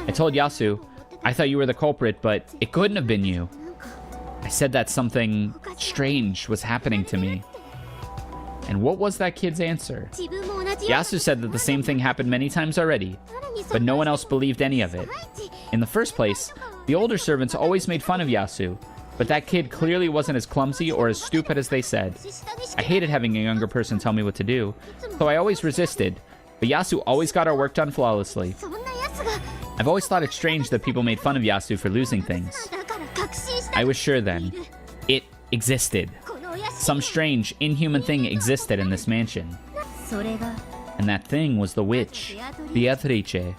S1: I told Yasu, I thought you were the culprit, but it couldn't have been you. I said that something strange was happening to me. And what was that kid's answer? Yasu said that the same thing happened many times already, but no one else believed any of it. In the first place, the older servants always made fun of Yasu, but that kid clearly wasn't as clumsy or as stupid as they said. I hated having a younger person tell me what to do, so I always resisted, but Yasu always got our work done flawlessly. I've always thought it strange that people made fun of Yasu for losing things. I was sure then. It existed. Some strange, inhuman thing existed in this mansion. And that thing was the witch, Beatrice.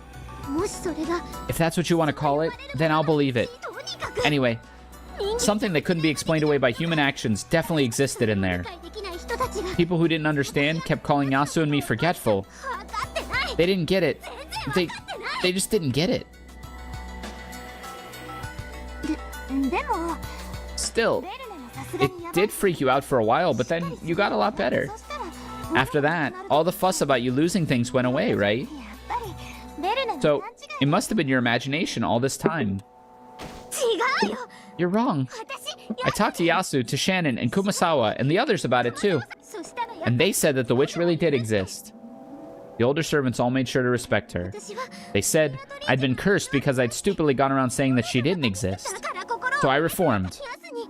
S1: If that's what you want to call it, then I'll believe it. Anyway, something that couldn't be explained away by human actions definitely existed in there. People who didn't understand kept calling Yasu and me forgetful. They didn't get it. They just didn't get it. Still, it did freak you out for a while, but then you got a lot better. After that, all the fuss about you losing things went away, right? So, it must have been your imagination all this time. You're wrong. I talked to Yasu, to Shannon, and Kumasawa, and the others about it too. And they said that the witch really did exist. The older servants all made sure to respect her. They said I'd been cursed because I'd stupidly gone around saying that she didn't exist. So I reformed.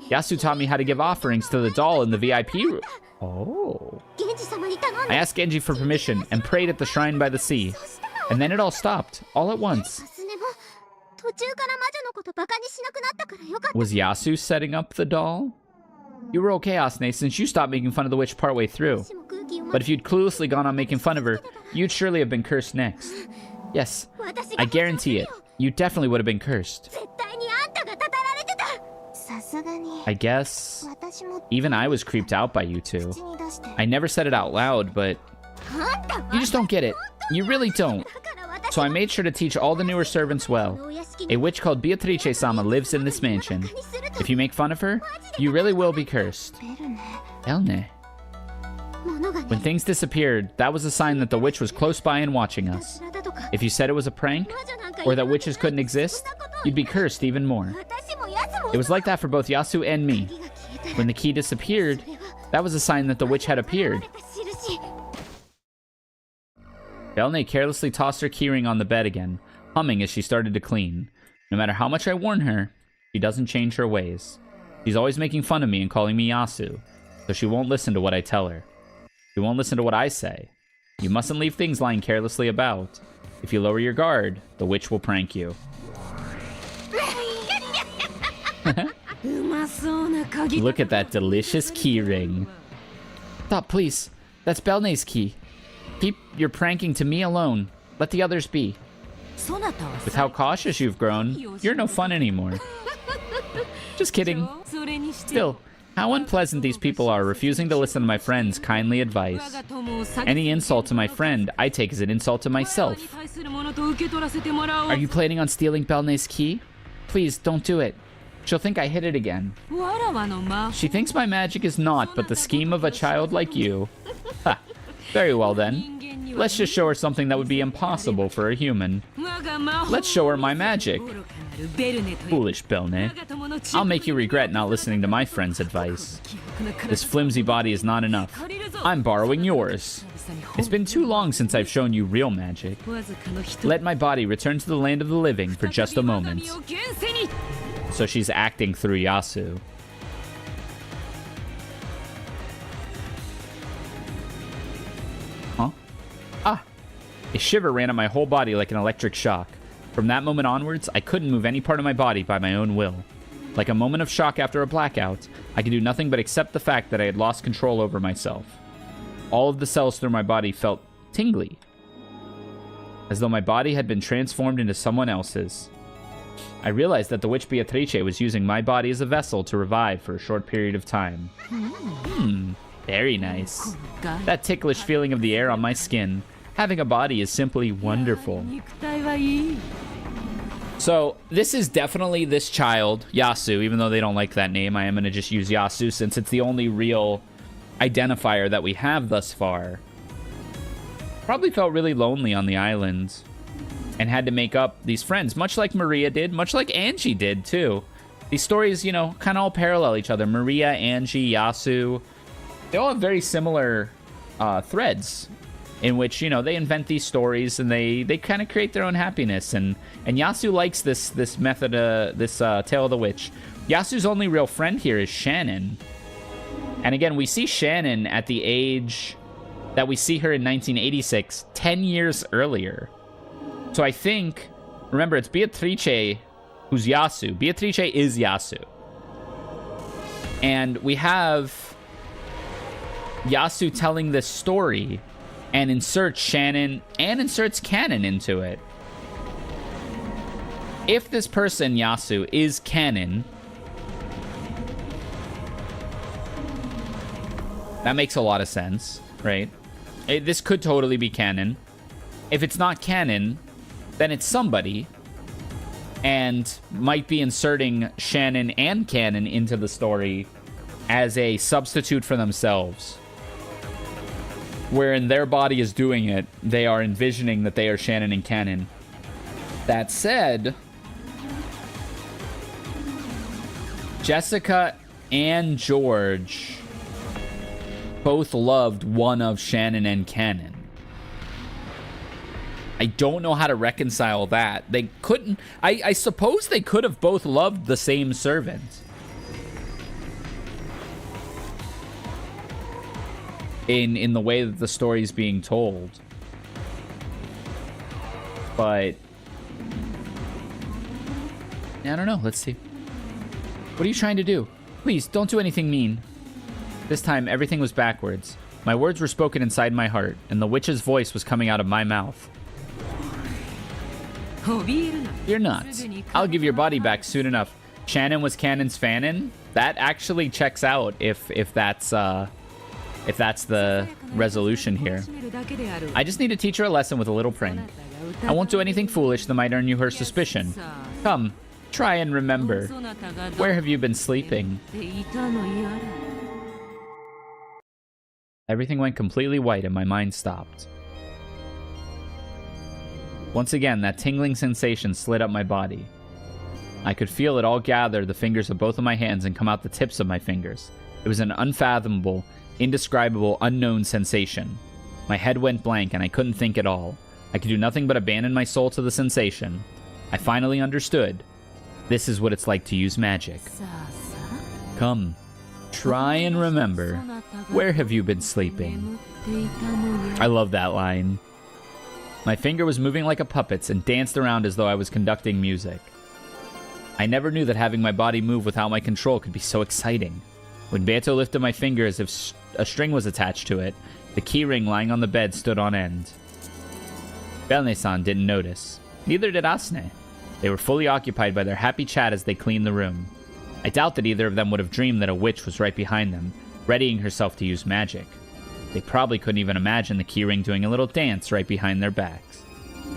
S1: Yasu taught me how to give offerings to the doll in the VIP room. Oh. I asked Genji for permission and prayed at the shrine by the sea. And then it all stopped, all at once. Was Yasu setting up the doll? You were okay, Asune, since you stopped making fun of the witch partway through. But if you'd cluelessly gone on making fun of her, you'd surely have been cursed next. Yes, I guarantee it. You definitely would have been cursed. I guess even I was creeped out by you two. I never said it out loud, but you just don't get it. You really don't. So I made sure to teach all the newer servants well. A witch called Beatrice-sama lives in this mansion. If you make fun of her, you really will be cursed. Elne. When things disappeared, that was a sign that the witch was close by and watching us. If you said it was a prank, or that witches couldn't exist, you'd be cursed even more. It was like that for both Yasu and me. When the key disappeared, that was a sign that the witch had appeared. Belne carelessly tossed her keyring on the bed again, humming as she started to clean. No matter how much I warn her, she doesn't change her ways. She's always making fun of me and calling me Yasu, so she won't listen to what I tell her. She won't listen to what I say. You mustn't leave things lying carelessly about. If you lower your guard, the witch will prank you. Look at that delicious keyring. Stop, please. That's Belne's key. Keep your pranking to me alone. Let the others be. With how cautious you've grown, you're no fun anymore. Just kidding. Still, how unpleasant these people are, refusing to listen to my friend's kindly advice. Any insult to my friend, I take as an insult to myself. Are you planning on stealing Belne's key? Please, don't do it. She'll think I hid it again. She thinks my magic is naught but the scheme of a child like you. Ha. Very well then. Let's just show her something that would be impossible for a human. Let's show her my magic. Foolish Belne. I'll make you regret not listening to my friend's advice. This flimsy body is not enough. I'm borrowing yours. It's been too long since I've shown you real magic. Let my body return to the land of the living for just a moment. So she's acting through Yasu. Huh? Ah! A shiver ran up my whole body like an electric shock. From that moment onwards, I couldn't move any part of my body by my own will. Like a moment of shock after a blackout, I could do nothing but accept the fact that I had lost control over myself. All of the cells through my body felt tingly, as though my body had been transformed into someone else's. I realized that the witch Beatrice was using my body as a vessel to revive for a short period of time. Very nice. That ticklish feeling of the air on my skin. Having a body is simply wonderful. So, this is definitely this child, Yasu, even though they don't like that name. I am going to just use Yasu since it's the only real identifier that we have thus far. Probably felt really lonely on the island and had to make up these friends, much like Maria did, much like Angie did, too. These stories, you know, kind of all parallel each other. Maria, Angie, Yasu, they all have very similar threads in which, you know, they invent these stories and they kind of create their own happiness. And Yasu likes this method, this Tale of the Witch. Yasu's only real friend here is Shannon. And again, we see Shannon at the age that we see her in 1986, 10 years earlier. So I think, remember, it's Beatrice who's Yasu. Beatrice is Yasu. And we have Yasu telling this story and inserts Shannon and inserts canon into it. If this person, Yasu, is canon, that makes a lot of sense, right? This could totally be canon. If it's not canon, then it's somebody and might be inserting Shannon and canon into the story as a substitute for themselves. Wherein their body is doing it, they are envisioning that they are Shannon and canon. That said, Jessica and George both loved one of Shannon and canon. I don't know how to reconcile that. They couldn't... I suppose they could have both loved the same servant. In the way that the story's being told. But... I don't know. Let's see. What are you trying to do? Please, don't do anything mean. This time, everything was backwards. My words were spoken inside my heart, and the witch's voice was coming out of my mouth. You're nuts. I'll give your body back soon enough. Shannon was Canon's fanon? That actually checks out if that's the resolution here. I just need to teach her a lesson with a little praying. I won't do anything foolish that might earn you her suspicion. Come, try and remember. Where have you been sleeping? Everything went completely white and my mind stopped. Once again, that tingling sensation slid up my body. I could feel it all gather the fingers of both of my hands and come out the tips of my fingers. It was an unfathomable, indescribable, unknown sensation. My head went blank and I couldn't think at all. I could do nothing but abandon my soul to the sensation. I finally understood. This is what it's like to use magic. Come, try and remember. Where have you been sleeping? I love that line. My finger was moving like a puppet's and danced around as though I was conducting music. I never knew that having my body move without my control could be so exciting. When Beto lifted my finger as if a string was attached to it, the keyring lying on the bed stood on end. Belne-san didn't notice. Neither did Asne. They were fully occupied by their happy chat as they cleaned the room. I doubt that either of them would have dreamed that a witch was right behind them, readying herself to use magic. They probably couldn't even imagine the keyring doing a little dance right behind their backs.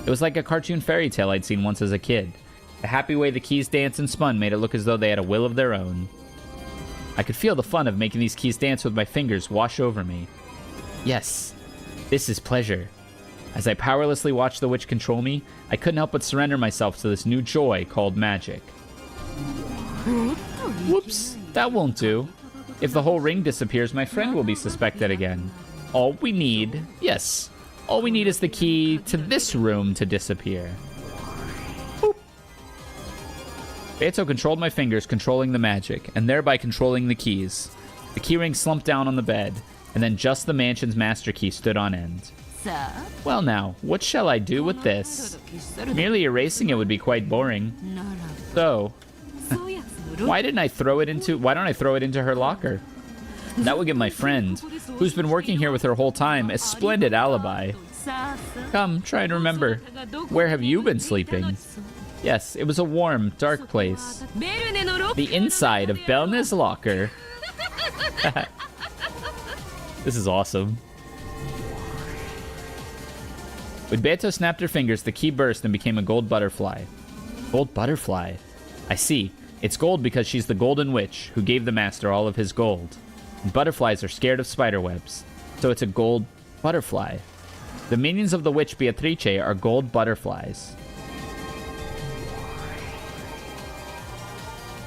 S1: It was like a cartoon fairy tale I'd seen once as a kid. The happy way the keys danced and spun made it look as though they had a will of their own. I could feel the fun of making these keys dance with my fingers wash over me. Yes, this is pleasure. As I powerlessly watched the witch control me, I couldn't help but surrender myself to this new joy called magic. Whoops, that won't do. If the whole ring disappears, my friend will be suspected again. All we need is the key to this room to disappear. Boop. Beto controlled my fingers, controlling the magic, and thereby controlling the keys. The keyring slumped down on the bed, and then just the mansion's master key stood on end. Well now, what shall I do with this? Merely erasing it would be quite boring. So, why don't I throw it into her locker? That would give my friend, who's been working here with her whole time, a splendid alibi. Come, try and remember. Where have you been sleeping? Yes, it was a warm, dark place. The inside of Belne's locker. This is awesome. When Beto snapped her fingers, the key burst and became a gold butterfly. Gold butterfly? I see. It's gold because she's the golden witch who gave the master all of his gold. And butterflies are scared of spider webs, so it's a gold butterfly. The minions of the witch Beatrice are gold butterflies.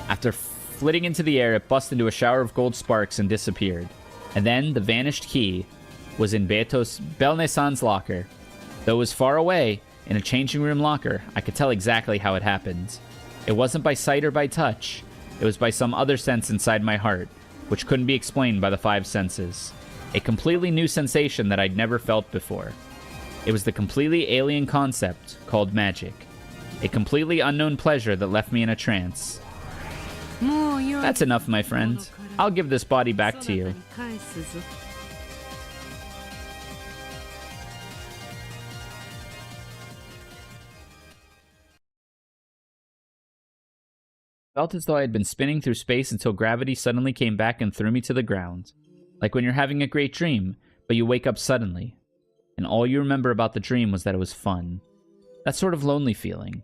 S1: After flitting into the air, it bust into a shower of gold sparks and disappeared. And then the vanished key was in Belne-san's locker. Though it was far away, in a changing room locker, I could tell exactly how it happened. It wasn't by sight or by touch. It was by some other sense inside my heart, which couldn't be explained by the five senses. A completely new sensation that I'd never felt before. It was the completely alien concept called magic. A completely unknown pleasure that left me in a trance. That's enough, my friend. I'll give this body back to you. Felt as though I had been spinning through space until gravity suddenly came back and threw me to the ground. Like when you're having a great dream, but you wake up suddenly, and all you remember about the dream was that it was fun. That sort of lonely feeling.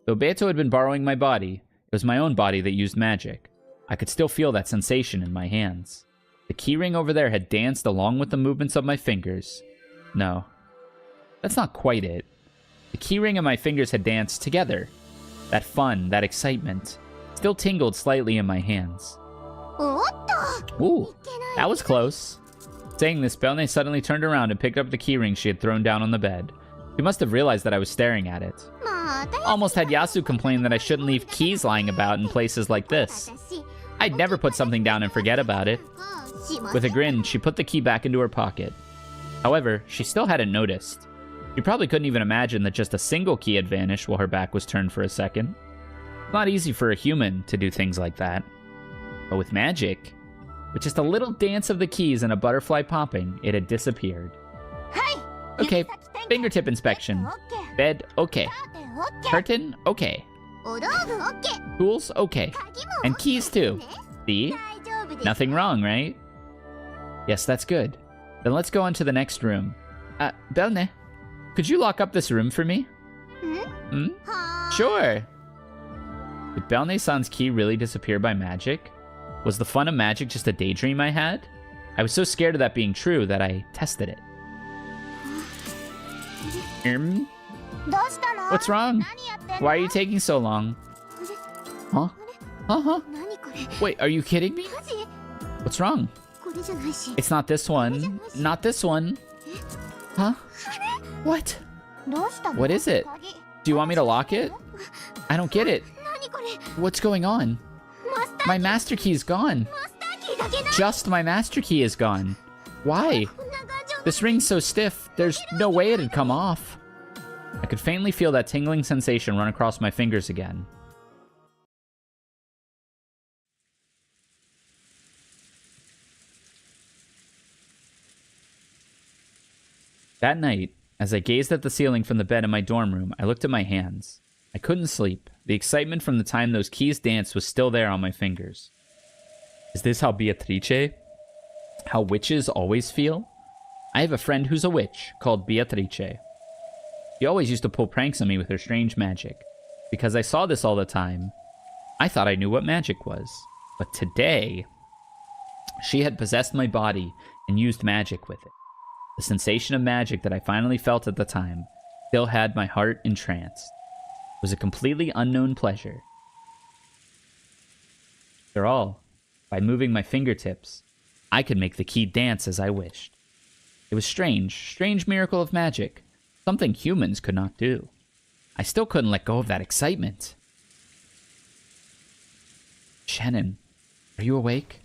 S1: Though Beto had been borrowing my body, it was my own body that used magic. I could still feel that sensation in my hands. The keyring over there had danced along with the movements of my fingers. No, that's not quite it. The keyring and my fingers had danced together. That fun, that excitement, still tingled slightly in my hands. Ooh, that was close. Saying this, Belne suddenly turned around and picked up the keyring she had thrown down on the bed. She must have realized that I was staring at it. Almost had Yasu complain that I shouldn't leave keys lying about in places like this. I'd never put something down and forget about it. With a grin, she put the key back into her pocket. However, she still hadn't noticed. She probably couldn't even imagine that just a single key had vanished while her back was turned for a second. It's not easy for a human to do things like that. But with magic, with just a little dance of the keys and a butterfly popping, it had disappeared. Okay, fingertip inspection. Bed, okay. Curtain, okay. Tools, okay. And keys too. See? Nothing wrong, right? Yes, that's good. Then let's go on to the next room. Belne, could you lock up this room for me? Sure. Did Belne-san's key really disappear by magic? Was the fun of magic just a daydream I had? I was so scared of that being true that I tested it. What's wrong? Why are you taking so long? Huh? Wait, are you kidding me? What's wrong? It's not this one. Not this one. Huh? What? What is it? Do you want me to lock it? I don't get it. What's going on? My master key is gone. Just my master key is gone. Why? This ring's so stiff, there's no way it'd come off. I could faintly feel that tingling sensation run across my fingers again. That night, as I gazed at the ceiling from the bed in my dorm room, I looked at my hands. I couldn't sleep. The excitement from the time those keys danced was still there on my fingers. Is this how Beatrice? How witches always feel? I have a friend who's a witch, called Beatrice. She always used to pull pranks on me with her strange magic. Because I saw this all the time, I thought I knew what magic was. But today, she had possessed my body and used magic with it. The sensation of magic that I finally felt at the time still had my heart entranced. It was a completely unknown pleasure. After all, by moving my fingertips, I could make the key dance as I wished. It was strange miracle of magic, something humans could not do. I still couldn't let go of that excitement. Shannon, are you awake?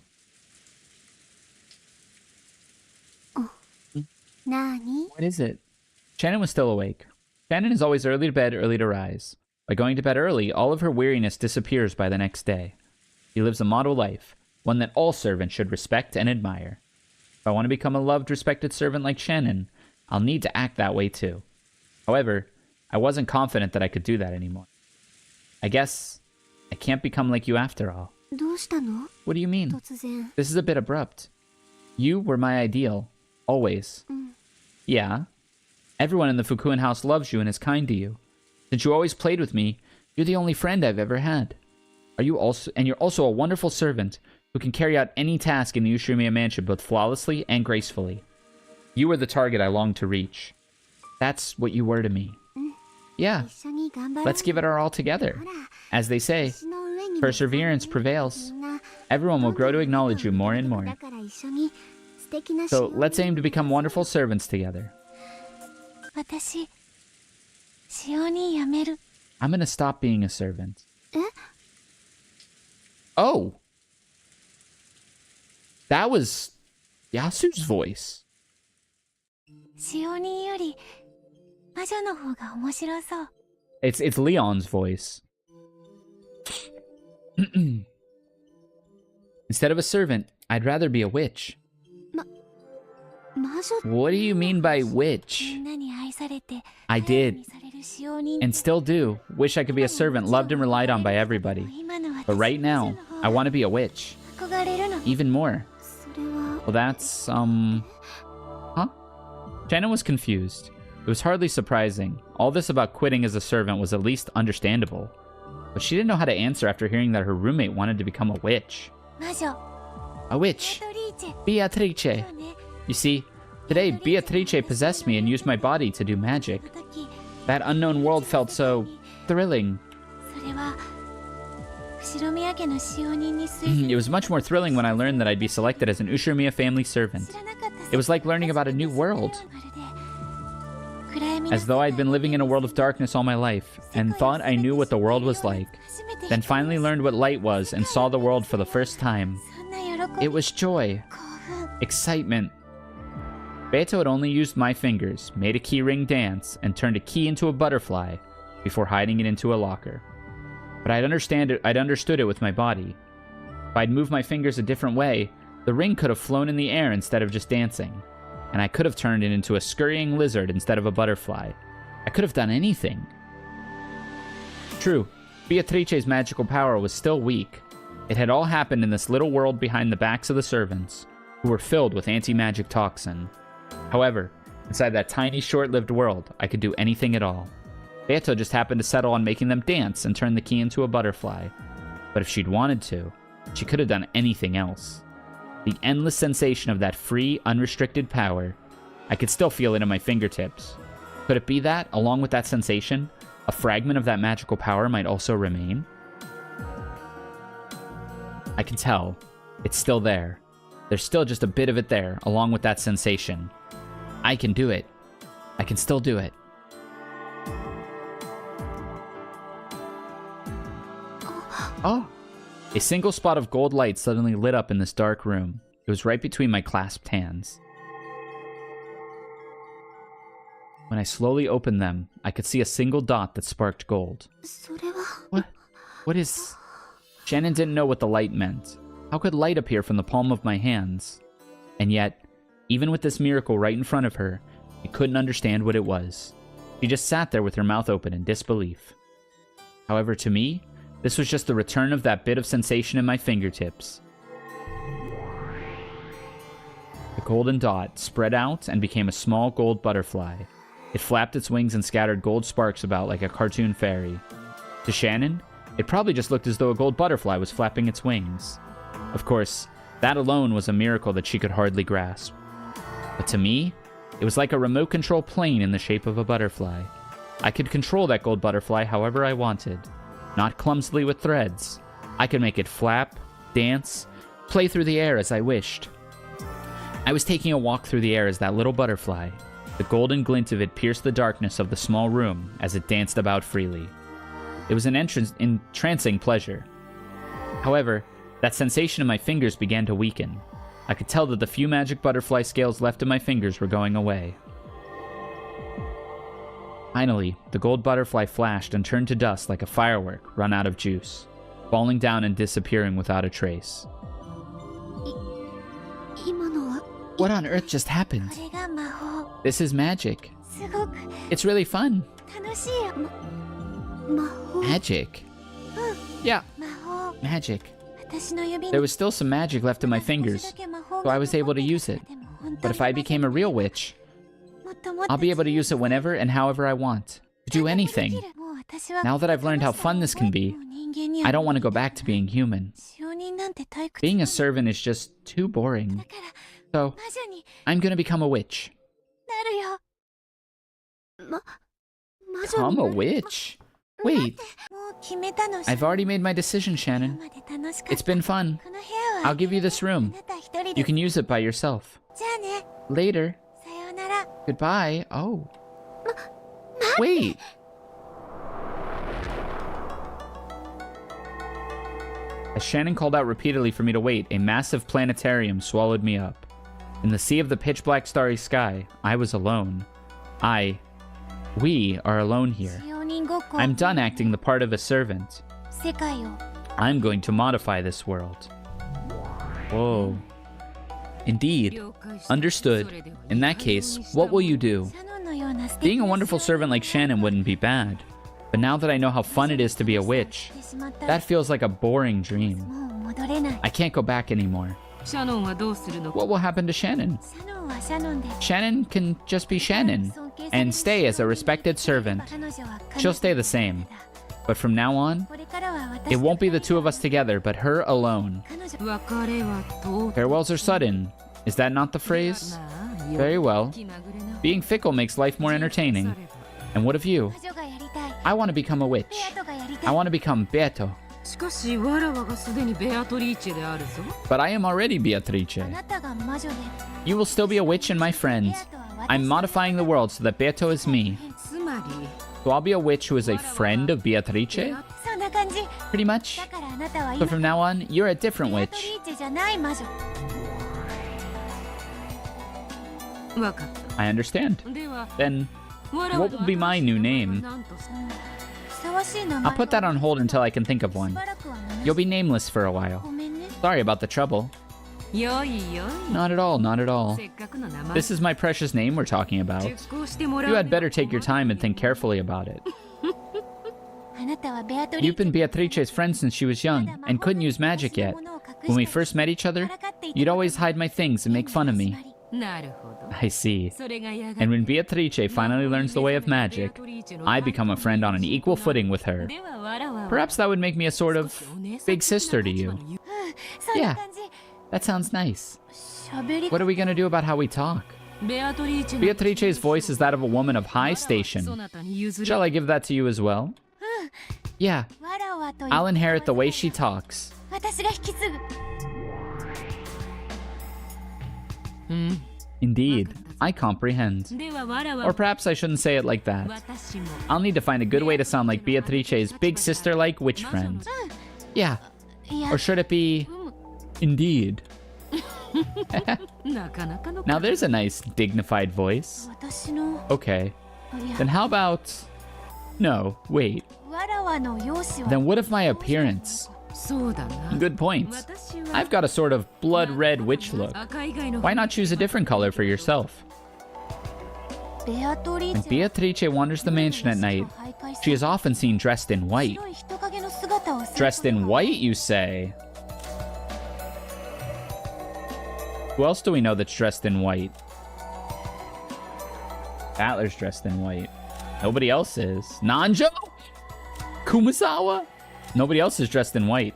S1: What is it? Shannon was still awake. Shannon is always early to bed, early to rise. By going to bed early, all of her weariness disappears by the next day. She lives a model life, one that all servants should respect and admire. If I want to become a loved, respected servant like Shannon, I'll need to act that way too. However, I wasn't confident that I could do that anymore. I guess I can't become like you after all. What do you mean? This is a bit abrupt. You were my ideal. Always. Yeah. Everyone in the Fukuen house loves you and is kind to you. Since you always played with me, you're the only friend I've ever had. You're also a wonderful servant who can carry out any task in the Ushiromiya mansion both flawlessly and gracefully. You were the target I longed to reach. That's what you were to me. Yeah. Let's give it our all together. As they say, perseverance prevails. Everyone will grow to acknowledge you more and more. So let's aim to become wonderful servants together. I'm gonna stop being a servant. Oh! That was Yasu's voice. It's Leon's voice. Instead of a servant, I'd rather be a witch. What do you mean by witch? I did. And still do. Wish I could be a servant loved and relied on by everybody. But right now, I want to be a witch. Even more. Well, that's, Huh? Shannon was confused. It was hardly surprising. All this about quitting as a servant was at least understandable. But she didn't know how to answer after hearing that her roommate wanted to become a witch. A witch. Beatrice. You see, today Beatrice possessed me and used my body to do magic. That unknown world felt so thrilling. It was much more thrilling when I learned that I'd be selected as an Ushiromiya family servant. It was like learning about a new world. As though I'd been living in a world of darkness all my life, and thought I knew what the world was like. Then finally learned what light was and saw the world for the first time. It was joy. Excitement. Beto had only used my fingers, made a keyring dance, and turned a key into a butterfly before hiding it into a locker. But I'd understood it with my body. If I'd moved my fingers a different way, the ring could have flown in the air instead of just dancing. And I could have turned it into a scurrying lizard instead of a butterfly. I could have done anything. True, Beatrice's magical power was still weak. It had all happened in this little world behind the backs of the servants, who were filled with anti-magic toxin. However, inside that tiny, short-lived world, I could do anything at all. Beto just happened to settle on making them dance and turn the key into a butterfly. But if she'd wanted to, she could have done anything else. The endless sensation of that free, unrestricted power, I could still feel it in my fingertips. Could it be that, along with that sensation, a fragment of that magical power might also remain? I can tell. It's still there. There's still just a bit of it there, along with that sensation. I can do it. I can still do it. Oh! A single spot of gold light suddenly lit up in this dark room. It was right between my clasped hands. When I slowly opened them, I could see a single dot that sparked gold. What? What is... Shannon didn't know what the light meant. How could light appear from the palm of my hands? And yet, even with this miracle right in front of her, I couldn't understand what it was. She just sat there with her mouth open in disbelief. However, to me, this was just the return of that bit of sensation in my fingertips. The golden dot spread out and became a small gold butterfly. It flapped its wings and scattered gold sparks about like a cartoon fairy. To Shannon, it probably just looked as though a gold butterfly was flapping its wings. Of course, that alone was a miracle that she could hardly grasp. But to me, it was like a remote control plane in the shape of a butterfly. I could control that gold butterfly however I wanted. Not clumsily with threads. I could make it flap, dance, play through the air as I wished. I was taking a walk through the air as that little butterfly. The golden glint of it pierced the darkness of the small room as it danced about freely. It was an entrancing pleasure. However, that sensation in my fingers began to weaken. I could tell that the few magic butterfly scales left in my fingers were going away. Finally, the gold butterfly flashed and turned to dust like a firework run out of juice, falling down and disappearing without a trace. What on earth just happened? This is magic. It's really fun. Magic? Yeah, magic. There was still some magic left in my fingers, so I was able to use it. But if I became a real witch, I'll be able to use it whenever and however I want. To do anything. Now that I've learned how fun this can be, I don't want to go back to being human. Being a servant is just too boring. So, I'm gonna become a witch. Become a witch? Wait. I've already made my decision, Shannon. It's been fun. I'll give you this room. You can use it by yourself. Later. Goodbye. Oh. Wait. As Shannon called out repeatedly for me to wait, a massive planetarium swallowed me up. In the sea of the pitch-black starry sky, I was alone. We are alone here. I'm done acting the part of a servant. I'm going to modify this world. Whoa. Indeed. Understood. In that case, what will you do? Being a wonderful servant like Shannon wouldn't be bad. But now that I know how fun it is to be a witch, that feels like a boring dream. I can't go back anymore. What will happen to Shannon? Shannon can just be Shannon and stay as a respected servant. She'll stay the same. But from now on, it won't be the two of us together, but her alone. Farewells are sudden. Is that not the phrase? Very well. Being fickle makes life more entertaining. And what of you? I want to become a witch. I want to become Beato. But I am already Beatrice. You will still be a witch and my friend. I'm modifying the world so that Beato is me. So I'll be a witch who is a friend of Beatrice? Pretty much. But from now on, you're a different witch. I understand. Then, what will be my new name? I'll put that on hold until I can think of one. You'll be nameless for a while. Sorry about the trouble. Not at all, not at all. This is my precious name we're talking about. You had better take your time and think carefully about it. You've been Beatrice's friend since she was young, and couldn't use magic yet. When we first met each other, you'd always hide my things and make fun of me. I see. And when Beatrice finally learns the way of magic, I become a friend on an equal footing with her. Perhaps that would make me a sort of big sister to you. Yeah, that sounds nice. What are we going to do about how we talk? Beatrice's voice is that of a woman of high station. Shall I give that to you as well? Yeah, I'll inherit the way she talks. Indeed, I comprehend. Or perhaps I shouldn't say it like that. I'll need to find a good way to sound like Beatrice's big sister-like witch friend. Yeah. Or should it be... Indeed. Now there's a nice, dignified voice. Okay. Then how about... No, wait. Then what of my appearance? Good point. I've got a sort of blood red witch look. Why not choose a different color for yourself? When Beatrice wanders the mansion at night, she is often seen dressed in white. Dressed in white, you say? Who else do we know that's dressed in white? Battler's dressed in white. Nobody else is. Nanjo? Kumasawa? Nobody else is dressed in white.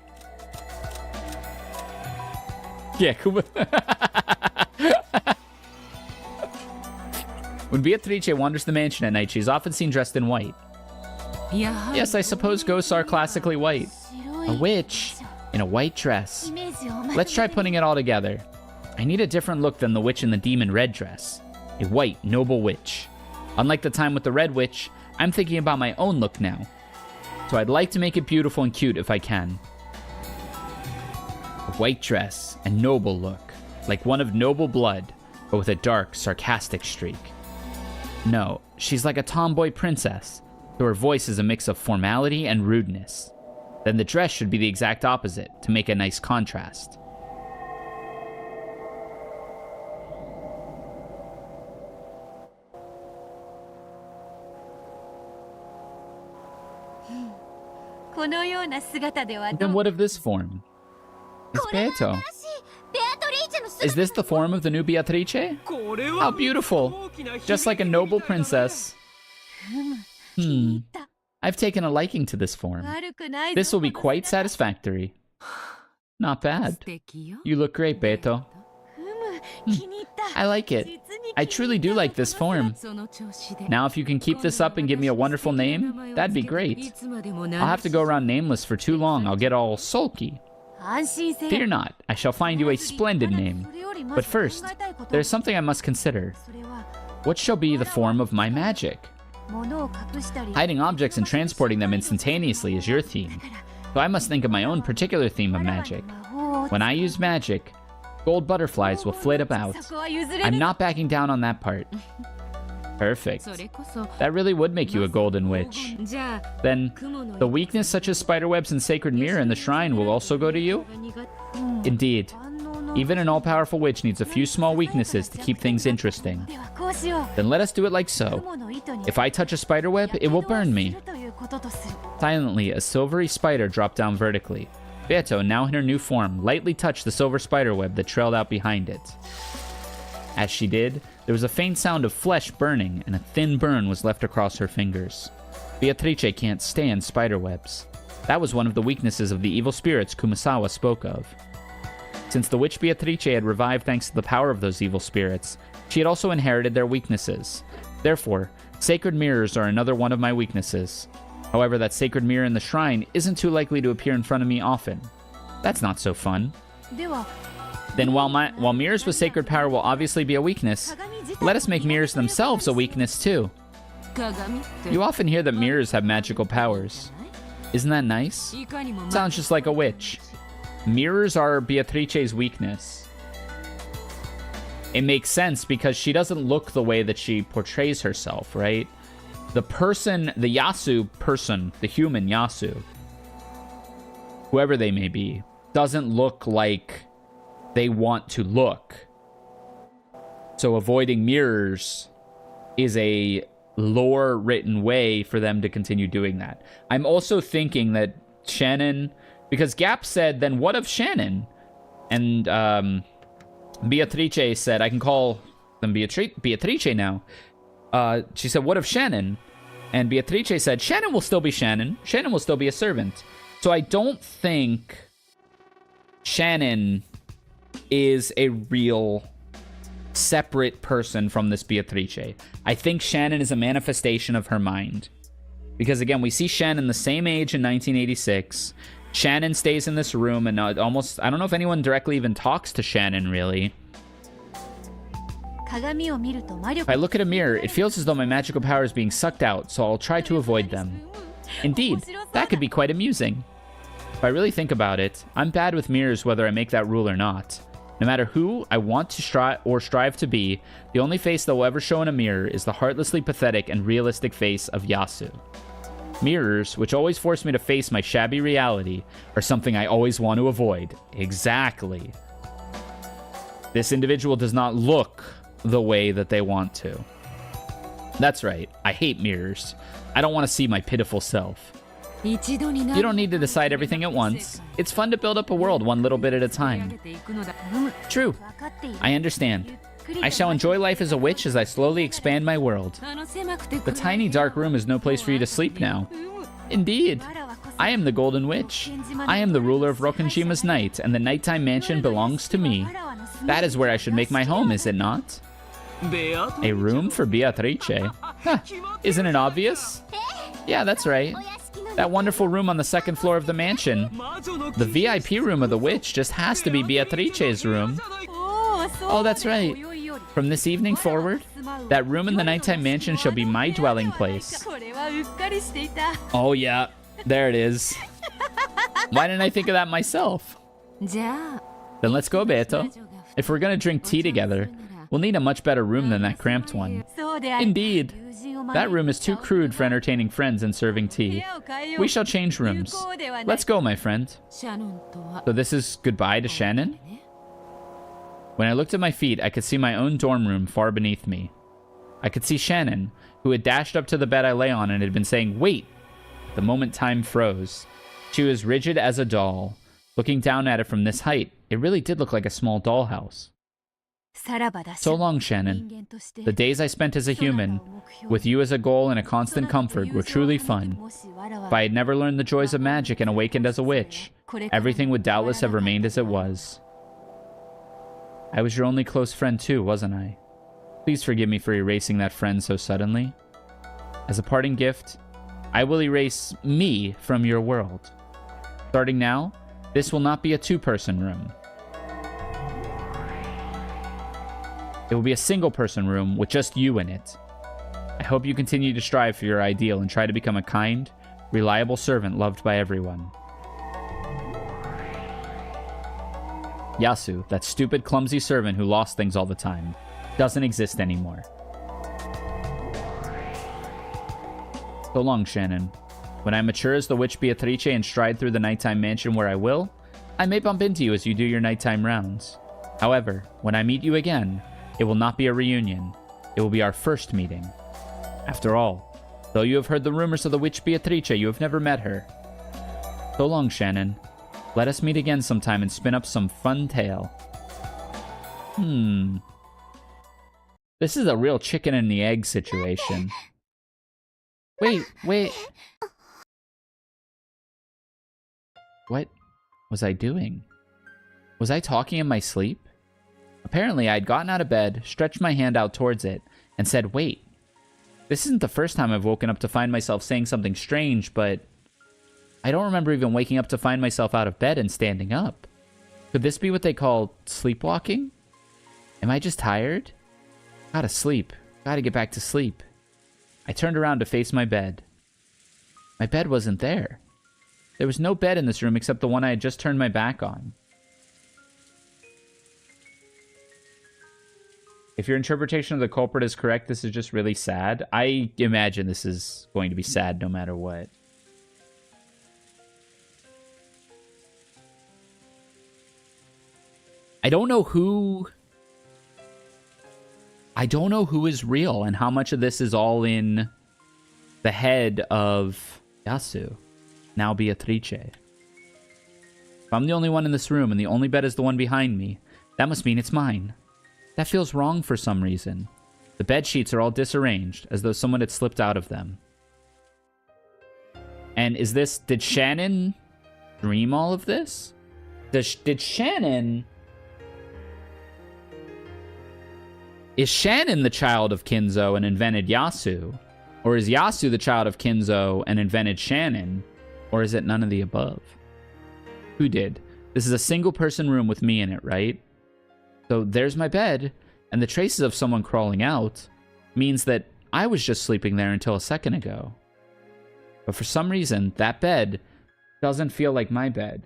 S1: Yeah, When Beatrice wanders the mansion at night, she's often seen dressed in white. Yes, I suppose ghosts are classically white. A witch in a white dress. Let's try putting it all together. I need a different look than the witch in the demon red dress. A white, noble witch. Unlike the time with the red witch, I'm thinking about my own look now. So I'd like to make it beautiful and cute if I can. A white dress and noble look, like one of noble blood, but with a dark, sarcastic streak. No, she's like a tomboy princess, so her voice is a mix of formality and rudeness. Then the dress should be the exact opposite, to make a nice contrast. Then what of this form? It's Beato. Is this the form of the new Beatrice? How beautiful! Just like a noble princess. I've taken a liking to this form. This will be quite satisfactory. Not bad. You look great, Beato. I like it. I truly do like this form. Now if you can keep this up and give me a wonderful name, that'd be great. I'll have to go around nameless for too long. I'll get all sulky. Fear not, I shall find you a splendid name. But first, there's something I must consider. What shall be the form of my magic? Hiding objects and transporting them instantaneously is your theme. So I must think of my own particular theme of magic. When I use magic, gold butterflies will flit about. I'm not backing down on that part. Perfect. That really would make you a golden witch. Then, the weakness such as spiderwebs and sacred mirror in the shrine will also go to you? Indeed. Even an all-powerful witch needs a few small weaknesses to keep things interesting. Then let us do it like so. If I touch a spiderweb, it will burn me. Silently, a silvery spider dropped down vertically. Beato, now in her new form, lightly touched the silver spiderweb that trailed out behind it. As she did, there was a faint sound of flesh burning, and a thin burn was left across her fingers. Beatrice can't stand spiderwebs. That was one of the weaknesses of the evil spirits Kumasawa spoke of. Since the witch Beatrice had revived thanks to the power of those evil spirits, she had also inherited their weaknesses. Therefore, sacred mirrors are another one of my weaknesses. However, that sacred mirror in the shrine isn't too likely to appear in front of me often. That's not so fun. Then while mirrors with sacred power will obviously be a weakness, let us make mirrors themselves a weakness too. You often hear that mirrors have magical powers. Isn't that nice? Sounds just like a witch. Mirrors are Beatrice's weakness. It makes sense because she doesn't look the way that she portrays herself, right? The person, the Yasu person, the human Yasu, whoever they may be, doesn't look like they want to look. So avoiding mirrors is a lore-written way for them to continue doing that. I'm also thinking that Shannon, because Gap said, then what of Shannon? And Beatrice said, I can call them Beatrice now. She said, what of Shannon? And Beatrice said, Shannon will still be Shannon. Shannon will still be a servant. So I don't think Shannon is a real separate person from this Beatrice. I think Shannon is a manifestation of her mind. Because again, we see Shannon the same age in 1986. Shannon stays in this room and almost, I don't know if anyone directly even talks to Shannon, really. If I look at a mirror, it feels as though my magical power is being sucked out, so I'll try to avoid them. Indeed, that could be quite amusing. If I really think about it, I'm bad with mirrors whether I make that rule or not. No matter who I want to strive to be, the only face that will ever show in a mirror is the heartlessly pathetic and realistic face of Yasu. Mirrors, which always force me to face my shabby reality, are something I always want to avoid. Exactly. This individual does not look the way that they want to. That's right. I hate mirrors. I don't want to see my pitiful self. You don't need to decide everything at once. It's fun to build up a world one little bit at a time. True. I understand. I shall enjoy life as a witch as I slowly expand my world. The tiny dark room is no place for you to sleep now. Indeed. I am the Golden Witch. I am the ruler of Rokenshima's night, and the nighttime mansion belongs to me. That is where I should make my home, is it not? A room for Beatrice? Huh. Isn't it obvious? Yeah, that's right. That wonderful room on the second floor of the mansion. The VIP room of the witch just has to be Beatrice's room. Oh, that's right. From this evening forward, that room in the nighttime mansion shall be my dwelling place. Oh yeah, there it is. Why didn't I think of that myself? Then let's go, Beto. If we're gonna drink tea together, we'll need a much better room than that cramped one. Indeed. That room is too crude for entertaining friends and serving tea. We shall change rooms. Let's go, my friend. So this is goodbye to Shannon? When I looked at my feet, I could see my own dorm room far beneath me. I could see Shannon, who had dashed up to the bed I lay on and had been saying, "Wait!" The moment time froze. She was rigid as a doll. Looking down at it from this height, it really did look like a small dollhouse. So long, Shannon. The days I spent as a human, with you as a goal and a constant comfort, were truly fun. If I had never learned the joys of magic and awakened as a witch, everything would doubtless have remained as it was. I was your only close friend too, wasn't I? Please forgive me for erasing that friend so suddenly. As a parting gift, I will erase me from your world. Starting now, this will not be a two-person room. It will be a single-person room with just you in it. I hope you continue to strive for your ideal and try to become a kind, reliable servant loved by everyone. Yasu, that stupid, clumsy servant who lost things all the time, doesn't exist anymore. So long, Shannon. When I mature as the witch Beatrice and stride through the nighttime mansion where I will, I may bump into you as you do your nighttime rounds. However, when I meet you again, it will not be a reunion. It will be our first meeting. After all, though you have heard the rumors of the witch Beatrice, you have never met her. So long, Shannon. Let us meet again sometime and spin up some fun tale. This is a real chicken and the egg situation. Wait. What was I doing? Was I talking in my sleep? Apparently, I had gotten out of bed, stretched my hand out towards it, and said, wait. This isn't the first time I've woken up to find myself saying something strange, but I don't remember even waking up to find myself out of bed and standing up. Could this be what they call sleepwalking? Am I just tired? Gotta sleep. Gotta get back to sleep. I turned around to face my bed. My bed wasn't there. There was no bed in this room except the one I had just turned my back on. If your interpretation of the culprit is correct, this is just really sad. I imagine this is going to be sad no matter what. I don't know who is real and how much of this is all in the head of Yasu, now Beatrice. If I'm the only one in this room and the only bed is the one behind me, that must mean it's mine. That feels wrong for some reason. The bed sheets are all disarranged, as though someone had slipped out of them. And did Shannon dream all of this? Did Shannon... Is Shannon the child of Kinzo and invented Yasu? Or is Yasu the child of Kinzo and invented Shannon? Or is it none of the above? Who did? This is a single-person room with me in it, right? So there's my bed, and the traces of someone crawling out means that I was just sleeping there until a second ago. But for some reason, that bed doesn't feel like my bed.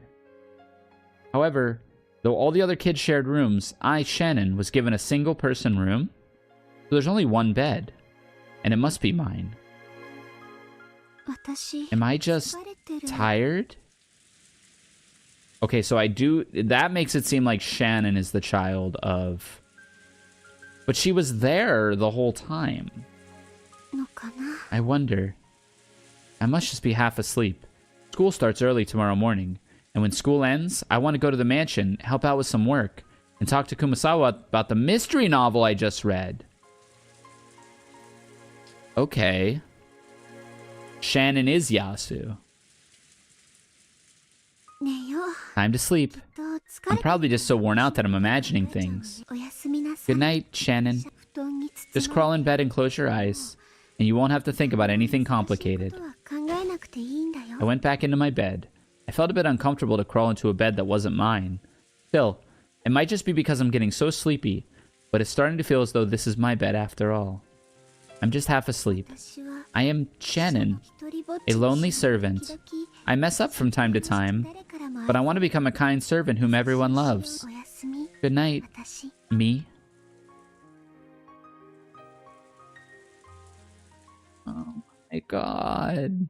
S1: However, though all the other kids shared rooms, I, Shannon, was given a single-person room. So there's only one bed, and it must be mine. Am I just tired? Okay, so that makes it seem like Shannon is the child of... But she was there the whole time. I wonder. I must just be half asleep. School starts early tomorrow morning, and when school ends, I want to go to the mansion, help out with some work, and talk to Kumasawa about the mystery novel I just read. Okay. Shannon is Yasu. Time to sleep. I'm probably just so worn out that I'm imagining things. Good night, Shannon. Just crawl in bed and close your eyes, and you won't have to think about anything complicated. I went back into my bed. I felt a bit uncomfortable to crawl into a bed that wasn't mine. Still, it might just be because I'm getting so sleepy, but it's starting to feel as though this is my bed after all. I'm just half asleep. I am Shannon, a lonely servant. I mess up from time to time, but I want to become a kind servant whom everyone loves. Good night, me. Oh my god.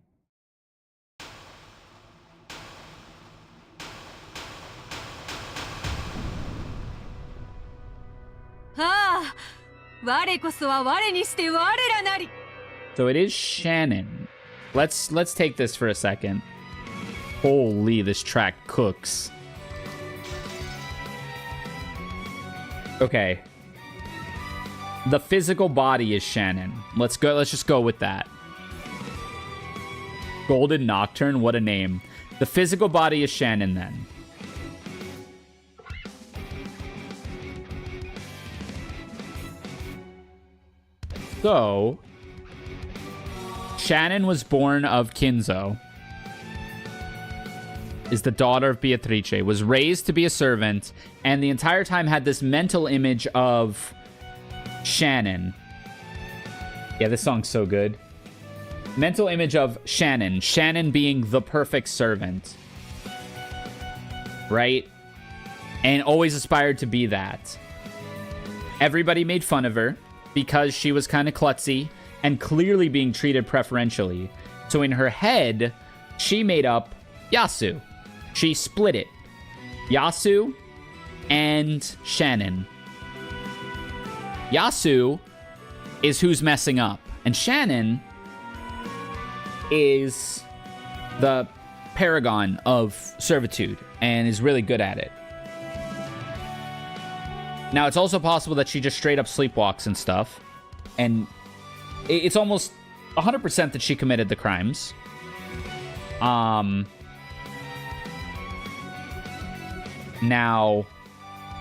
S1: So it is Shannon. Let's take this for a second. Holy, this track cooks. Okay. The physical body is Shannon. Let's just go with that. Golden Nocturne, what a name. The physical body is Shannon then. So, Shannon was born of Kinzo, is the daughter of Beatrice, was raised to be a servant, and the entire time had this mental image of Shannon. Yeah, this song's so good. Mental image of Shannon. Shannon being the perfect servant. Right? And always aspired to be that. Everybody made fun of her because she was kind of klutzy and clearly being treated preferentially. So in her head, she made up Yasu. She split it. Yasu and Shannon. Yasu is who's messing up, and Shannon is the paragon of servitude and is really good at it. Now, it's also possible that she just straight up sleepwalks and stuff, and it's almost 100% that she committed the crimes. Now,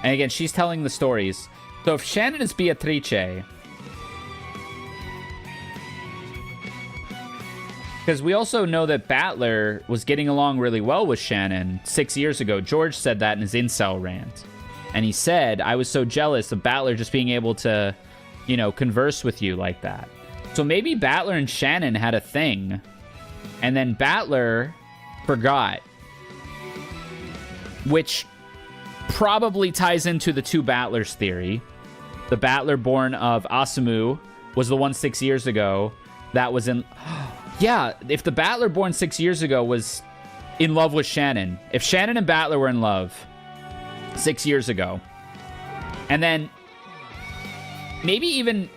S1: and again, she's telling the stories. So if Shannon is Beatrice, because we also know that Battler was getting along really well with Shannon 6 years ago. George said that in his incel rant. And he said, I was so jealous of Battler just being able to, you know, converse with you like that. So maybe Battler and Shannon had a thing. And then Battler forgot. Which probably ties into the two Battlers theory. The Battler born of Asumu was the one 6 years ago that was in... Yeah, if the Battler born 6 years ago was in love with Shannon. If Shannon and Battler were in love 6 years ago. And then maybe even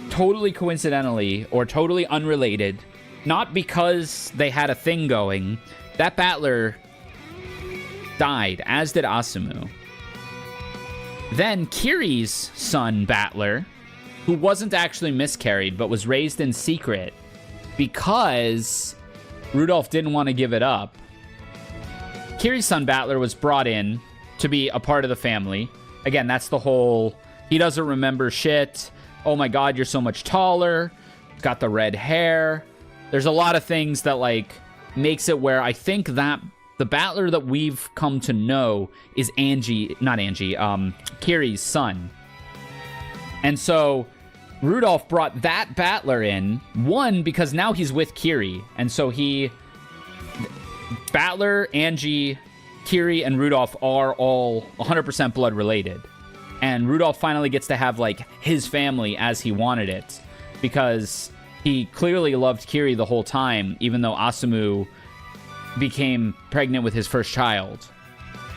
S1: totally coincidentally or totally unrelated, not because they had a thing going, that Battler died, as did Asumu. Then Kiri's son, Battler, who wasn't actually miscarried but was raised in secret because Rudolph didn't want to give it up. Kiri's son, Battler, was brought in to be a part of the family. Again, that's the whole, he doesn't remember shit. Oh my god, you're so much taller. Got the red hair. There's a lot of things that, like, makes it where I think that the Battler that we've come to know is Kiri's son. And so Rudolph brought that Battler in, one, because now he's with Kiri. And so Battler, Angie, Kiri, and Rudolph are all 100% blood related. And Rudolph finally gets to have, like, his family as he wanted it. Because he clearly loved Kiri the whole time, even though Asumu became pregnant with his first child.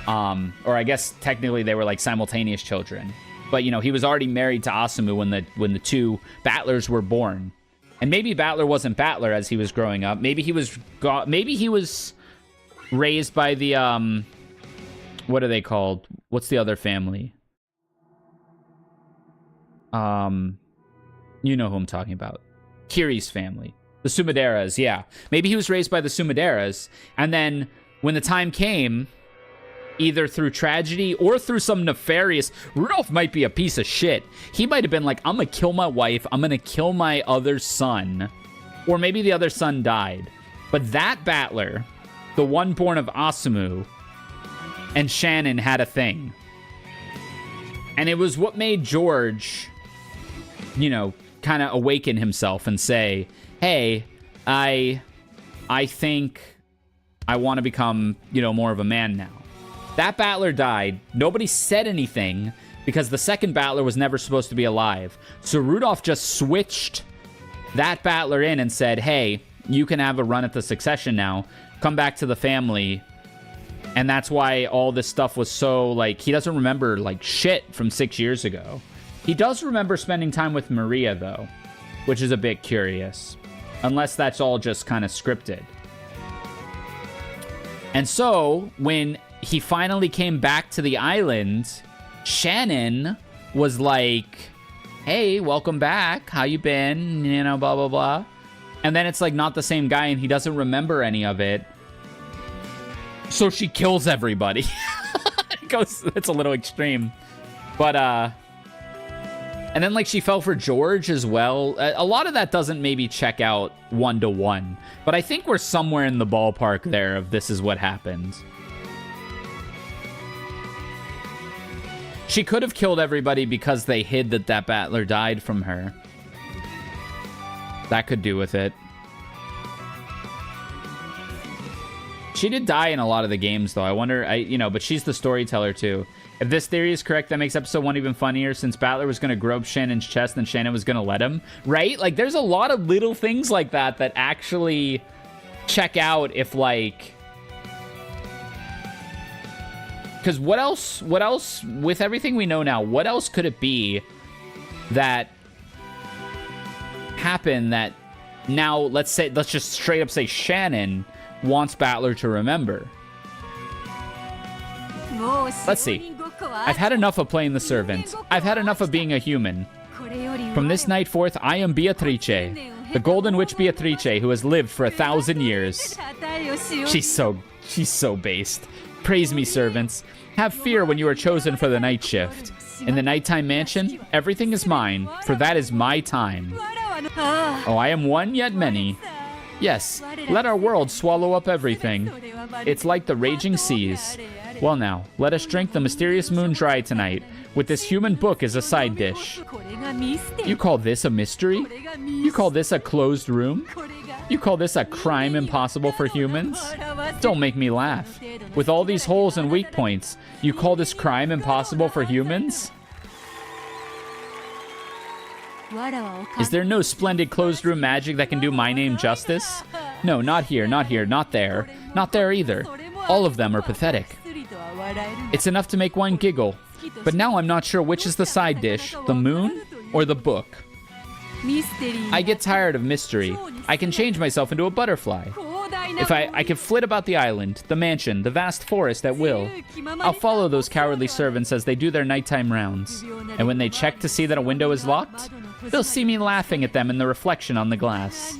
S1: Or I guess technically they were, like, simultaneous children. But, you know, he was already married to Asumu when the two Battlers were born. And maybe Battler wasn't Battler as he was growing up. Maybe he was raised by the, what are they called? What's the other family? You know who I'm talking about. Kiri's family. The Sumaderas, yeah. Maybe he was raised by the Sumaderas, and then when the time came, either through tragedy or through some nefarious... Rudolph might be a piece of shit. He might have been like, I'm gonna kill my wife, I'm gonna kill my other son. Or maybe the other son died. But that Battler, the one born of Asumu, and Shannon had a thing. And it was what made George, you know, kind of awaken himself and say, hey, I think I want to become, you know, more of a man now. That Battler died. Nobody said anything because the second Battler was never supposed to be alive. So Rudolph just switched that Battler in and said, hey, you can have a run at the succession now. Come back to the family. And that's why all this stuff was so, like, he doesn't remember, like, shit from 6 years ago. He does remember spending time with Maria, though, which is a bit curious. Unless that's all just kind of scripted. And so, when he finally came back to the island, Shannon was like, hey, welcome back. How you been? You know, blah, blah, blah. And then it's, like, not the same guy, and he doesn't remember any of it. So she kills everybody. It's a little extreme. But, and then, like, she fell for George as well. A lot of that doesn't maybe check out one-to-one. But I think we're somewhere in the ballpark there of this is what happened. She could have killed everybody because they hid that Battler died from her. That could do with it. She did die in a lot of the games, though. I wonder, but she's the storyteller, too. If this theory is correct, that makes episode 1 even funnier, since Battler was going to grope Shannon's chest and Shannon was going to let him. Right? Like, there's a lot of little things like that that actually check out if, like... Because what else, with everything we know now, what else could it be that happened that now, let's just straight up say Shannon wants Battler to remember? Let's see. I've had enough of playing the servant. I've had enough of being a human. From this night forth, I am Beatrice, the golden witch Beatrice, who has lived for 1,000 years. She's so based. Praise me, servants. Have fear when you are chosen for the night shift. In the nighttime mansion, everything is mine, for that is my time. Oh, I am one yet many. Yes, let our world swallow up everything. It's like the raging seas. Well now, let us drink the mysterious moon dry tonight, with this human book as a side dish. You call this a mystery? You call this a closed room? You call this a crime impossible for humans? Don't make me laugh. With all these holes and weak points, you call this crime impossible for humans? Is there no splendid closed room magic that can do my name justice? No, not here, not here, not there. Not there either. All of them are pathetic. It's enough to make one giggle. But now I'm not sure which is the side dish, the moon or the book. I get tired of mystery. I can change myself into a butterfly. If I can flit about the island, the mansion, the vast forest at will. I'll follow those cowardly servants as they do their nighttime rounds. And when they check to see that a window is locked, they'll see me laughing at them in the reflection on the glass.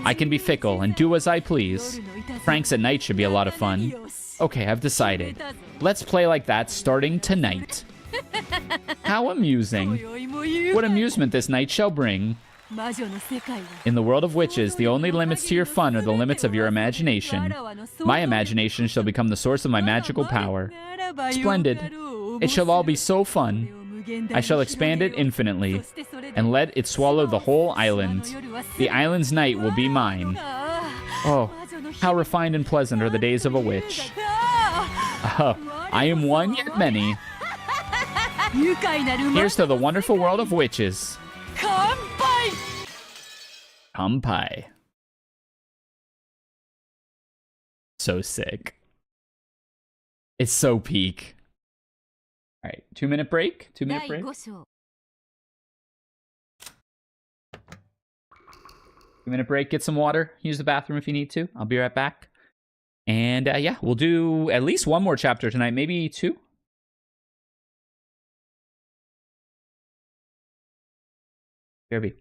S1: I can be fickle and do as I please. Pranks at night should be a lot of fun. Okay, I've decided. Let's play like that starting tonight. How amusing. What amusement this night shall bring. In the world of witches, the only limits to your fun are the limits of your imagination. My imagination shall become the source of my magical power. Splendid. It shall all be so fun. I shall expand it infinitely, and let it swallow the whole island. The island's night will be mine. Oh, how refined and pleasant are the days of a witch. I am one yet many. Here's to the wonderful world of witches. Kampai. So sick. It's so peak. All right, 2-minute break. 2-minute break. 2-minute break. Get some water. Use the bathroom if you need to. I'll be right back. And yeah, we'll do at least one more chapter tonight. Maybe 2. BRB.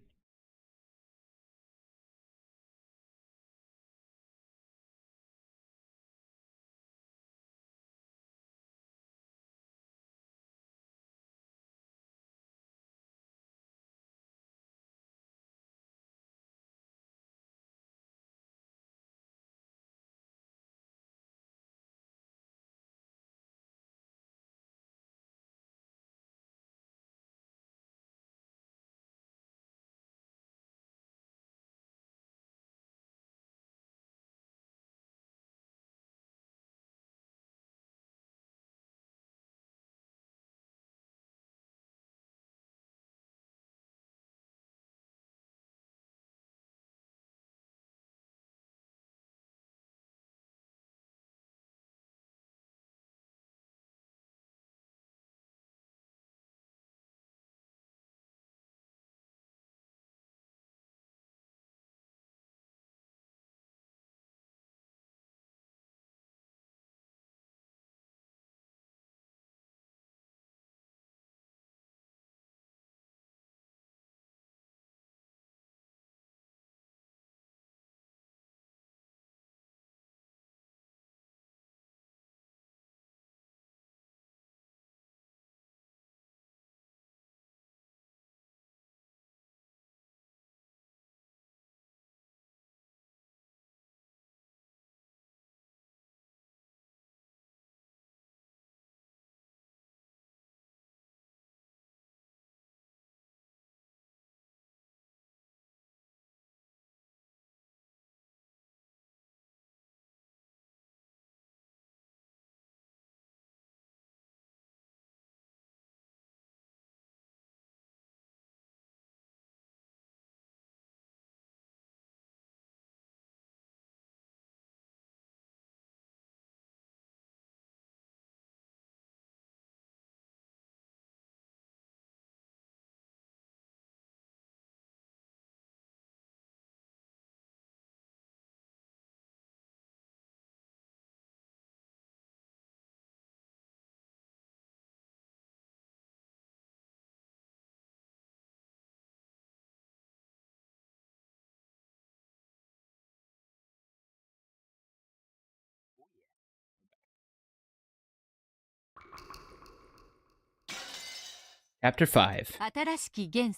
S1: Chapter 5.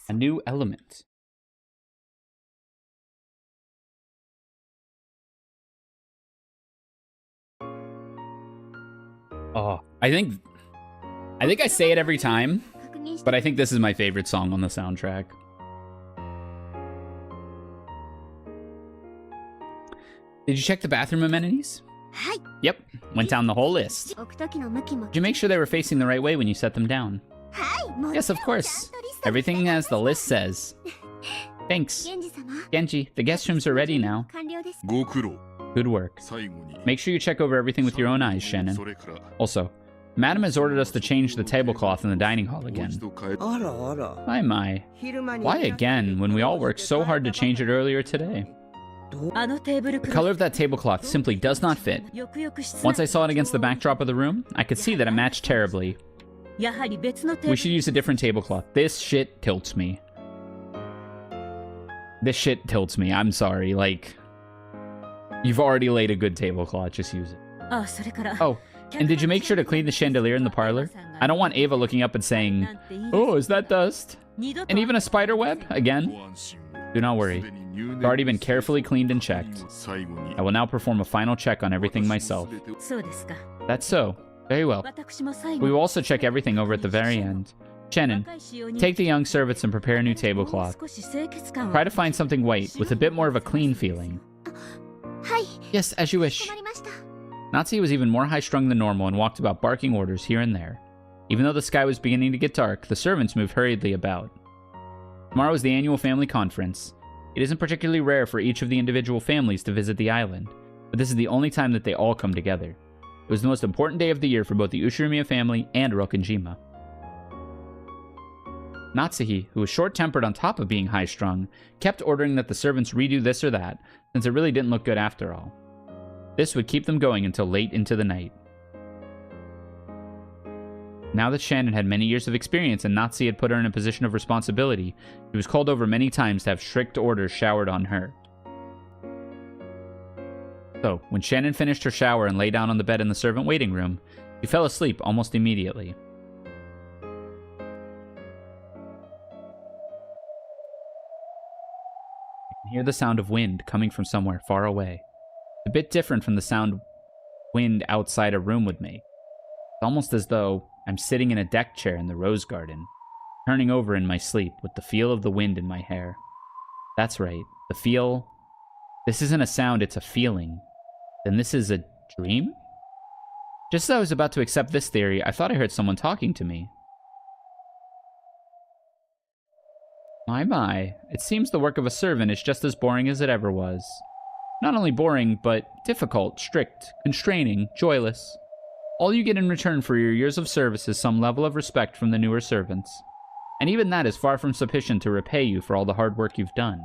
S1: A new element. Oh, I think I say it every time, but I think this is my favorite song on the soundtrack. Did you check the bathroom amenities? Yep, went down the whole list. Did you make sure they were facing the right way when you set them down? Yes, of course. Everything as the list says. Thanks. Genji, the guest rooms are ready now. Good work. Make sure you check over everything with your own eyes, Shannon. Also, Madam has ordered us to change the tablecloth in the dining hall again. My. Why again, when we all worked so hard to change it earlier today? The color of that tablecloth simply does not fit. Once I saw it against the backdrop of the room, I could see that it matched terribly. We should use a different tablecloth. This shit tilts me. This shit tilts me. I'm sorry. Like, you've already laid a good tablecloth. Just use it. Oh, and did you make sure to clean the chandelier in the parlor? I don't want Ava looking up and saying, "Oh, is that dust?" And even a spider web? Again? Do not worry. It's already been carefully cleaned and checked. I will now perform a final check on everything myself. That's so. Very well. We will also check everything over at the very end. Shannon, take the young servants and prepare a new tablecloth. Try to find something white with a bit more of a clean feeling. Yes, as you wish. Natsuki was even more high-strung than normal and walked about barking orders here and there. Even though the sky was beginning to get dark, the servants moved hurriedly about. Tomorrow is the annual family conference. It isn't particularly rare for each of the individual families to visit the island, but this is the only time that they all come together. It was the most important day of the year for both the Ushiromiya family and Rokkenjima. Natsuki, who was short-tempered on top of being high-strung, kept ordering that the servants redo this or that, since it really didn't look good after all. This would keep them going until late into the night. Now that Shannon had many years of experience and Natsuki had put her in a position of responsibility, she was called over many times to have strict orders showered on her. So, when Shannon finished her shower and lay down on the bed in the servant waiting room, she fell asleep almost immediately. I can hear the sound of wind coming from somewhere far away. It's a bit different from the sound wind outside a room would make. It's almost as though I'm sitting in a deck chair in the rose garden, turning over in my sleep with the feel of the wind in my hair. That's right, the feel. This isn't a sound, it's a feeling. Then this is a dream? Just as I was about to accept this theory, I thought I heard someone talking to me. My. It seems the work of a servant is just as boring as it ever was. Not only boring, but difficult, strict, constraining, joyless. All you get in return for your years of service is some level of respect from the newer servants. And even that is far from sufficient to repay you for all the hard work you've done.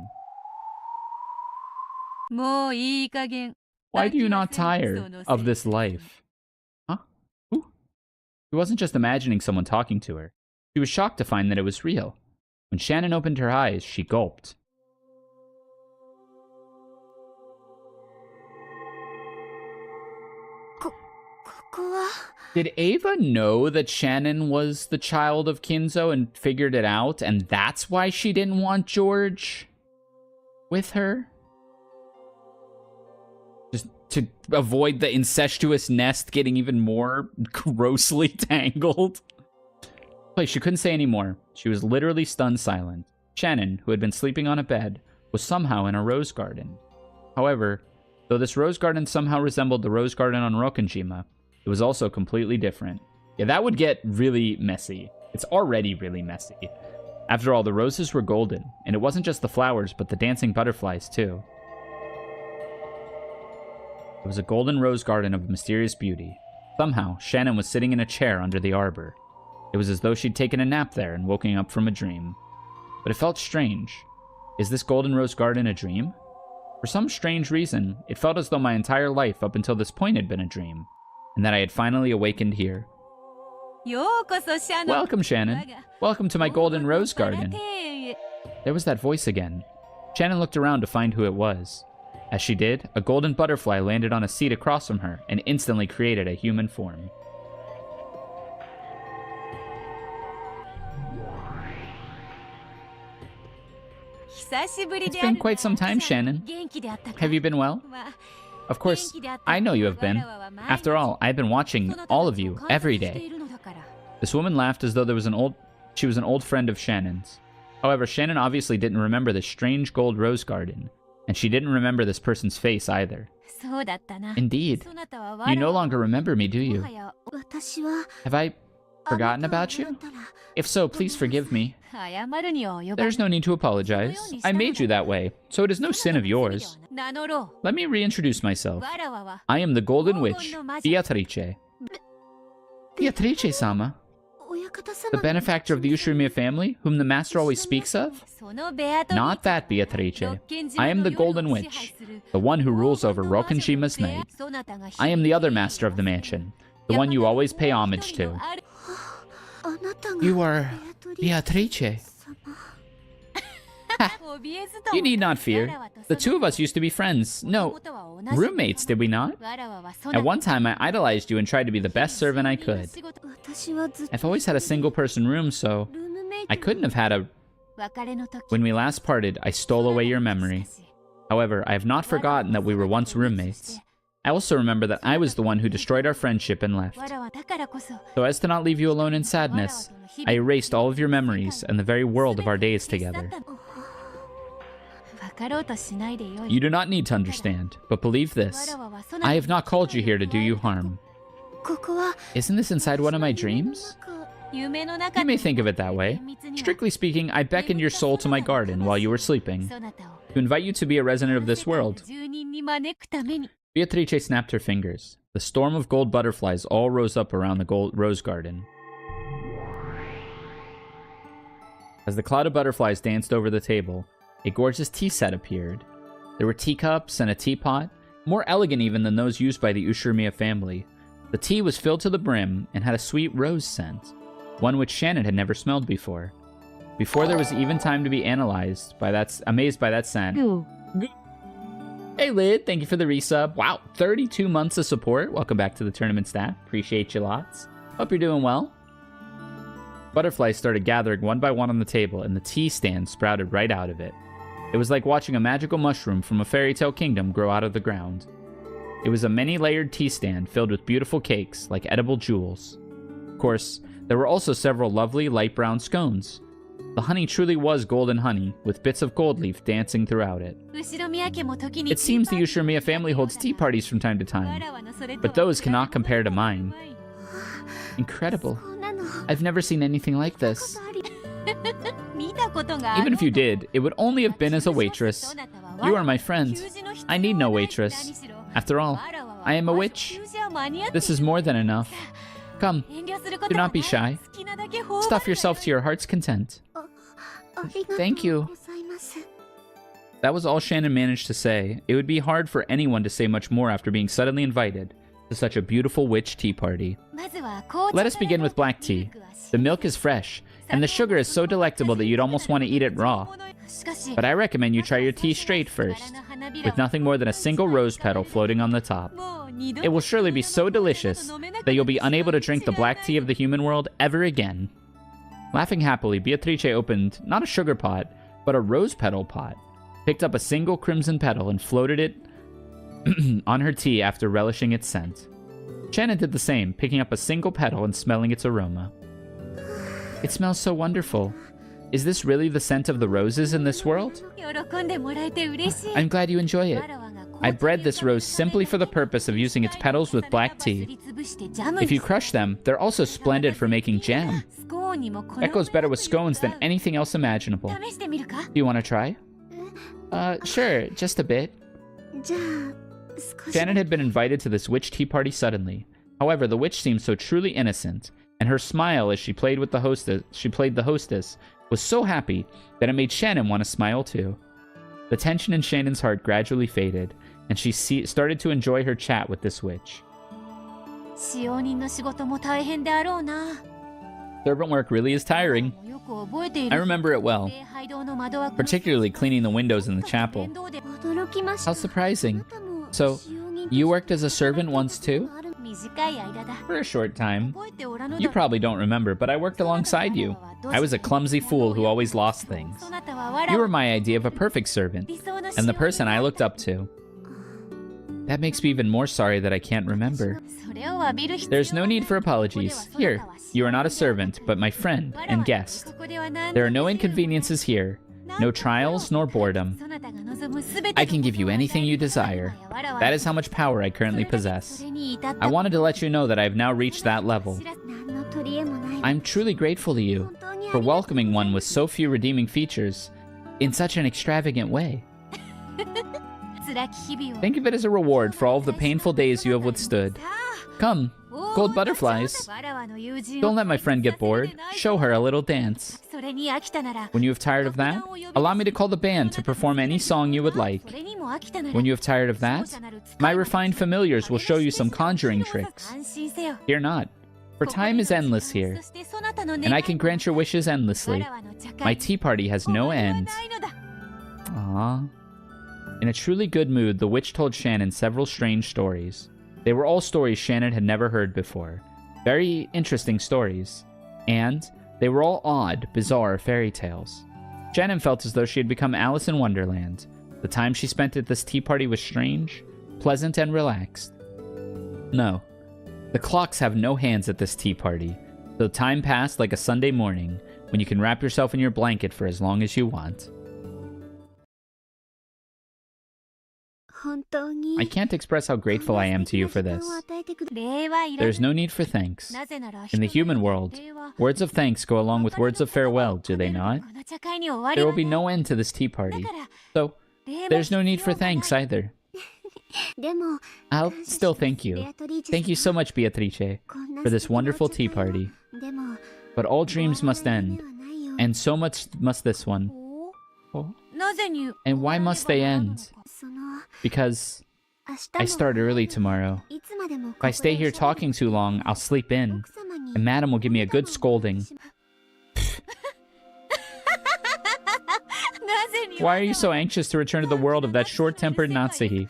S1: Why do you not tire of this life? Huh? Who? She wasn't just imagining someone talking to her. She was shocked to find that it was real. When Shannon opened her eyes, she gulped. Did Ava know that Shannon was the child of Kinzo and figured it out, and that's why she didn't want George with her? Just to avoid the incestuous nest getting even more grossly tangled? Like, she couldn't say any more. She was literally stunned silent. Shannon, who had been sleeping on a bed, was somehow in a rose garden. However, though this rose garden somehow resembled the rose garden on Rokkenjima, it was also completely different. Yeah, that would get really messy. It's already really messy. After all, the roses were golden, and it wasn't just the flowers, but the dancing butterflies, too. It was a golden rose garden of mysterious beauty. Somehow, Shannon was sitting in a chair under the arbor. It was as though she'd taken a nap there and woken up from a dream. But it felt strange. Is this golden rose garden a dream? For some strange reason, it felt as though my entire life up until this point had been a dream, and that I had finally awakened here. Welcome, Shannon. Welcome to my golden rose garden. There was that voice again. Shannon looked around to find who it was. As she did, a golden butterfly landed on a seat across from her and instantly created a human form. It's been quite some time, Shannon. Have you been well? Of course, I know you have been. After all, I've been watching all of you every day. This woman laughed as though she was an old friend of Shannon's. However, Shannon obviously didn't remember the strange gold rose garden, and she didn't remember this person's face either. Indeed. You no longer remember me, do you? Have I forgotten about you? If so, please forgive me. There's no need to apologize. I made you that way, so it is no sin of yours. Let me reintroduce myself. I am the Golden Witch, Beatrice. Beatrice-sama? The benefactor of the Ushirimiya family, whom the master always speaks of? Not that, Beatrice. I am the Golden Witch, the one who rules over Rokkenjima's night. I am the other master of the mansion, the one you always pay homage to. You are Beatrice. You need not fear. The two of us used to be friends. No, roommates, did we not? At one time, I idolized you and tried to be the best servant I could. I've always had a single-person room, so I couldn't have had a... When we last parted, I stole away your memory. However, I have not forgotten that we were once roommates. I also remember that I was the one who destroyed our friendship and left. So as to not leave you alone in sadness, I erased all of your memories and the very world of our days together. You do not need to understand, but believe this. I have not called you here to do you harm. Isn't this inside one of my dreams? You may think of it that way. Strictly speaking, I beckoned your soul to my garden while you were sleeping, to invite you to be a resident of this world. Beatrice snapped her fingers. The storm of gold butterflies all rose up around the rose garden. As the cloud of butterflies danced over the table, a gorgeous tea set appeared. There were teacups and a teapot, more elegant even than those used by the Ushirimiya family. The tea was filled to the brim and had a sweet rose scent, one which Shannon had never smelled before. Before there was even time to be amazed by that scent. Hey Lid, thank you for the resub. Wow, 32 months of support. Welcome back to the tournament staff. Appreciate you lots. Hope you're doing well. Butterflies started gathering one by one on the table, and the tea stand sprouted right out of it. It was like watching a magical mushroom from a fairy tale kingdom grow out of the ground. It was a many-layered tea stand filled with beautiful cakes, like edible jewels. Of course, there were also several lovely light brown scones. The honey truly was golden honey, with bits of gold leaf dancing throughout it. It seems the Ushirimiya family holds tea parties from time to time, but those cannot compare to mine. Incredible. I've never seen anything like this. Even if you did, it would only have been as a waitress. You are my friend. I need no waitress. After all, I am a witch. This is more than enough. Come, do not be shy. Stuff yourself to your heart's content. Thank you. That was all Shannon managed to say. It would be hard for anyone to say much more after being suddenly invited to such a beautiful witch tea party. Let us begin with black tea. The milk is fresh, and the sugar is so delectable that you'd almost want to eat it raw. But I recommend you try your tea straight first, with nothing more than a single rose petal floating on the top. It will surely be so delicious that you'll be unable to drink the black tea of the human world ever again. Laughing happily, Beatrice opened not a sugar pot, but a rose petal pot, picked up a single crimson petal and floated it on her tea after relishing its scent. Shannon did the same, picking up a single petal and smelling its aroma. It smells so wonderful. Is this really the scent of the roses in this world? I'm glad you enjoy it. I bred this rose simply for the purpose of using its petals with black tea. If you crush them, they're also splendid for making jam. That goes better with scones than anything else imaginable. Do you want to try? Sure, just a bit. Shannon had been invited to this witch tea party suddenly. However, the witch seemed so truly innocent, and her smile as she played the hostess was so happy that it made Shannon want to smile too. The tension in Shannon's heart gradually faded, and she started to enjoy her chat with this witch. Servant work really is tiring. I remember it well, particularly cleaning the windows in the chapel. How surprising. So, you worked as a servant once too? For a short time. You probably don't remember, but I worked alongside you. I was a clumsy fool who always lost things. You were my idea of a perfect servant, and the person I looked up to. That makes me even more sorry that I can't remember. There's no need for apologies. Here, you are not a servant, but my friend and guest. There are no inconveniences here, no trials nor boredom. I can give you anything you desire. That is how much power I currently possess. I wanted to let you know that I have now reached that level. I'm truly grateful to you for welcoming one with so few redeeming features in such an extravagant way. Think of it as a reward for all of the painful days you have withstood. Come, gold butterflies. Don't let my friend get bored. Show her a little dance. When you have tired of that, allow me to call the band to perform any song you would like. When you have tired of that, my refined familiars will show you some conjuring tricks. Fear not, for time is endless here, and I can grant your wishes endlessly. My tea party has no end. Aww. In a truly good mood, the witch told Shannon several strange stories. They were all stories Shannon had never heard before. Very interesting stories. And they were all odd, bizarre fairy tales. Shannon felt as though she had become Alice in Wonderland. The time she spent at this tea party was strange, pleasant, and relaxed. No. The clocks have no hands at this tea party, so time passed like a Sunday morning, when you can wrap yourself in your blanket for as long as you want. I can't express how grateful I am to you for this. There's no need for thanks. In the human world, words of thanks go along with words of farewell, do they not? There will be no end to this tea party, so there's no need for thanks either. I'll still thank you. Thank you so much, Beatrice, for this wonderful tea party. But all dreams must end, and so much must this one. Oh. And why must they end? Because I start early tomorrow. If I stay here talking too long, I'll sleep in, and Madam will give me a good scolding. Why are you so anxious to return to the world of that short-tempered Natsuhi?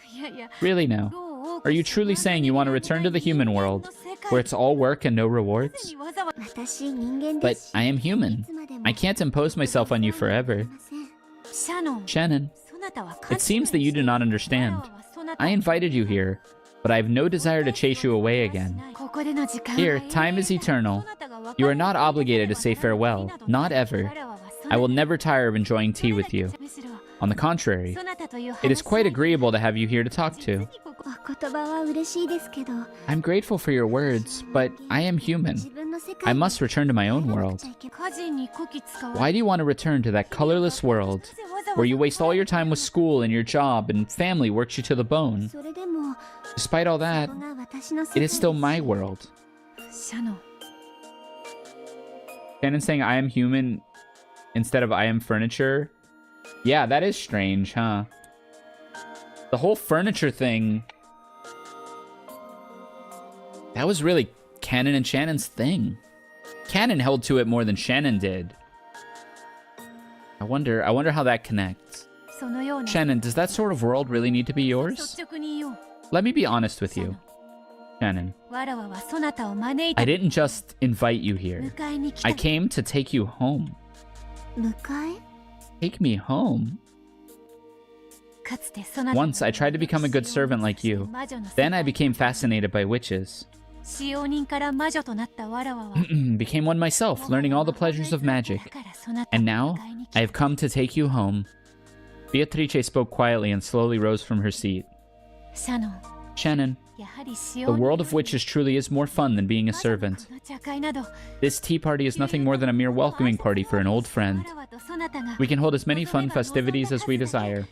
S1: Really now, are you truly saying you want to return to the human world, where it's all work and no rewards? But I am human. I can't impose myself on you forever. Shannon, it seems that you do not understand. I invited you here, but I have no desire to chase you away again. Here, time is eternal. You are not obligated to say farewell, not ever. I will never tire of enjoying tea with you. On the contrary, it is quite agreeable to have you here to talk to. I'm grateful for your words, but I am human. I must return to my own world. Why do you want to return to that colorless world, where you waste all your time with school and your job and family works you to the bone? Despite all that, it is still my world. Shannon's saying I am human instead of I am furniture. Yeah, that is strange, huh? The whole furniture thing, that was really Canon and Shannon's thing. Canon held to it more than Shannon did. I wonder how that connects. Shannon, does that sort of world really need to be yours? Let me be honest with you, Shannon. I didn't just invite you here. I came to take you home. Take me home? Once, I tried to become a good servant like you. Then I became fascinated by witches. Became one myself, learning all the pleasures of magic. And now, I have come to take you home. Beatrice spoke quietly and slowly rose from her seat. Shannon, the world of witches truly is more fun than being a servant. This tea party is nothing more than a mere welcoming party for an old friend. We can hold as many fun festivities as we desire.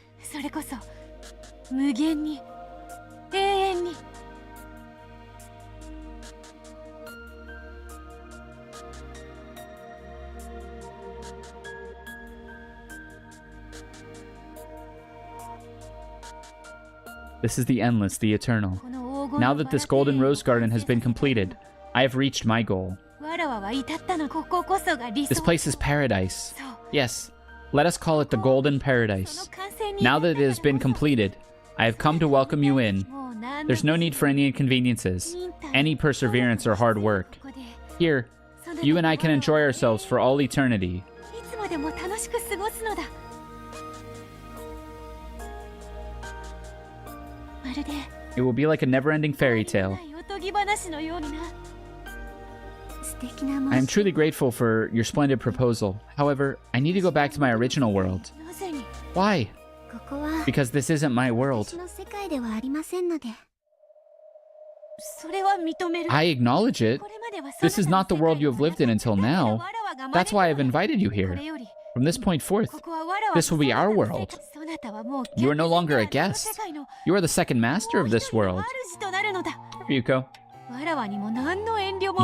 S1: This is the endless, the eternal. Now that this golden rose garden has been completed, I have reached my goal. This place is paradise. Yes, let us call it the Golden Paradise. Now that it has been completed, I have come to welcome you in. There's no need for any inconveniences, any perseverance or hard work. Here, You and I can enjoy ourselves for all eternity. It will be like a never-ending fairy tale. I am truly grateful for your splendid proposal. However, I need to go back to my original world. Why? Because this isn't my world. I acknowledge it. This is not the world you have lived in until now. That's why I've invited you here. From this point forth, this will be our world. You are no longer a guest. You are the second master of this world. Ryuko.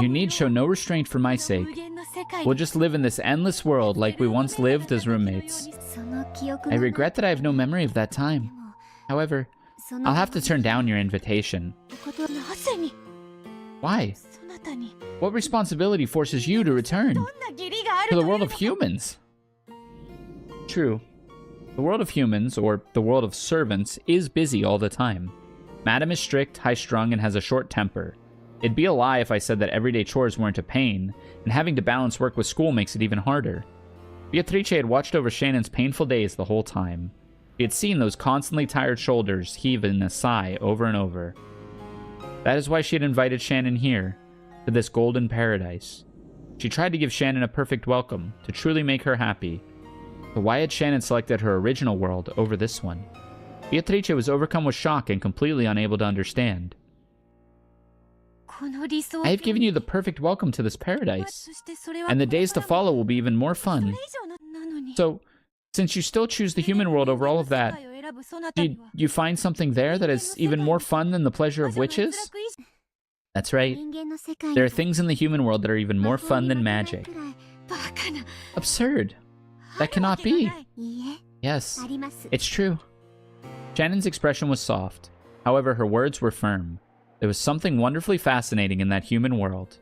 S1: You need show no restraint for my sake. We'll just live in this endless world like we once lived as roommates. I regret that I have no memory of that time. However, I'll have to turn down your invitation. Why? What responsibility forces you to return to the world of humans? True. The world of humans, or the world of servants, is busy all the time. Madam is strict, high-strung, and has a short temper. It'd be a lie if I said that everyday chores weren't a pain, and having to balance work with school makes it even harder. Beatrice had watched over Shannon's painful days the whole time. She had seen those constantly tired shoulders heave in a sigh over and over. That is why she had invited Shannon here, to this golden paradise. She tried to give Shannon a perfect welcome, to truly make her happy. But why had Shannon selected her original world over this one? Beatrice was overcome with shock and completely unable to understand. I have given you the perfect welcome to this paradise, and the days to follow will be even more fun. So, since you still choose the human world over all of that, did you find something there that is even more fun than the pleasure of witches? That's right. There are things in the human world that are even more fun than magic. Absurd. That cannot be. Yes, it's true. Shannon's expression was soft. However, her words were firm. There was something wonderfully fascinating in that human world.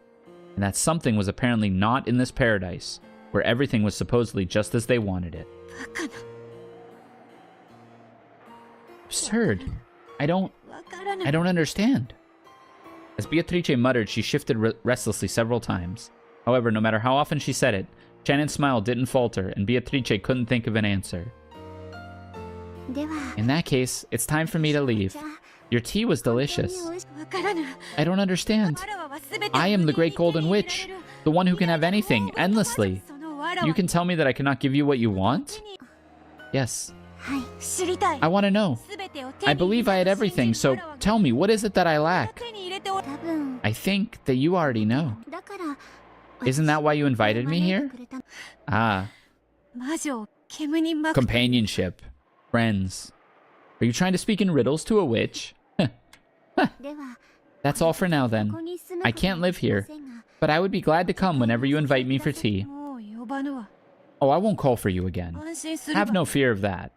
S1: And that something was apparently not in this paradise, where everything was supposedly just as they wanted it. Absurd. I don't understand. As Beatrice muttered, she shifted restlessly several times. However, no matter how often she said it, Shannon's smile didn't falter, and Beatrice couldn't think of an answer. In that case, it's time for me to leave. Your tea was delicious. I don't understand. I am the Great Golden Witch, the one who can have anything, endlessly. You can tell me that I cannot give you what you want? Yes. I want to know. I believe I had everything, so tell me, what is it that I lack? I think that you already know. Isn't that why you invited me here? Ah. Companionship. Friends. Are you trying to speak in riddles to a witch? That's all for now, then. I can't live here, but I would be glad to come whenever you invite me for tea. Oh, I won't call for you again. Have no fear of that.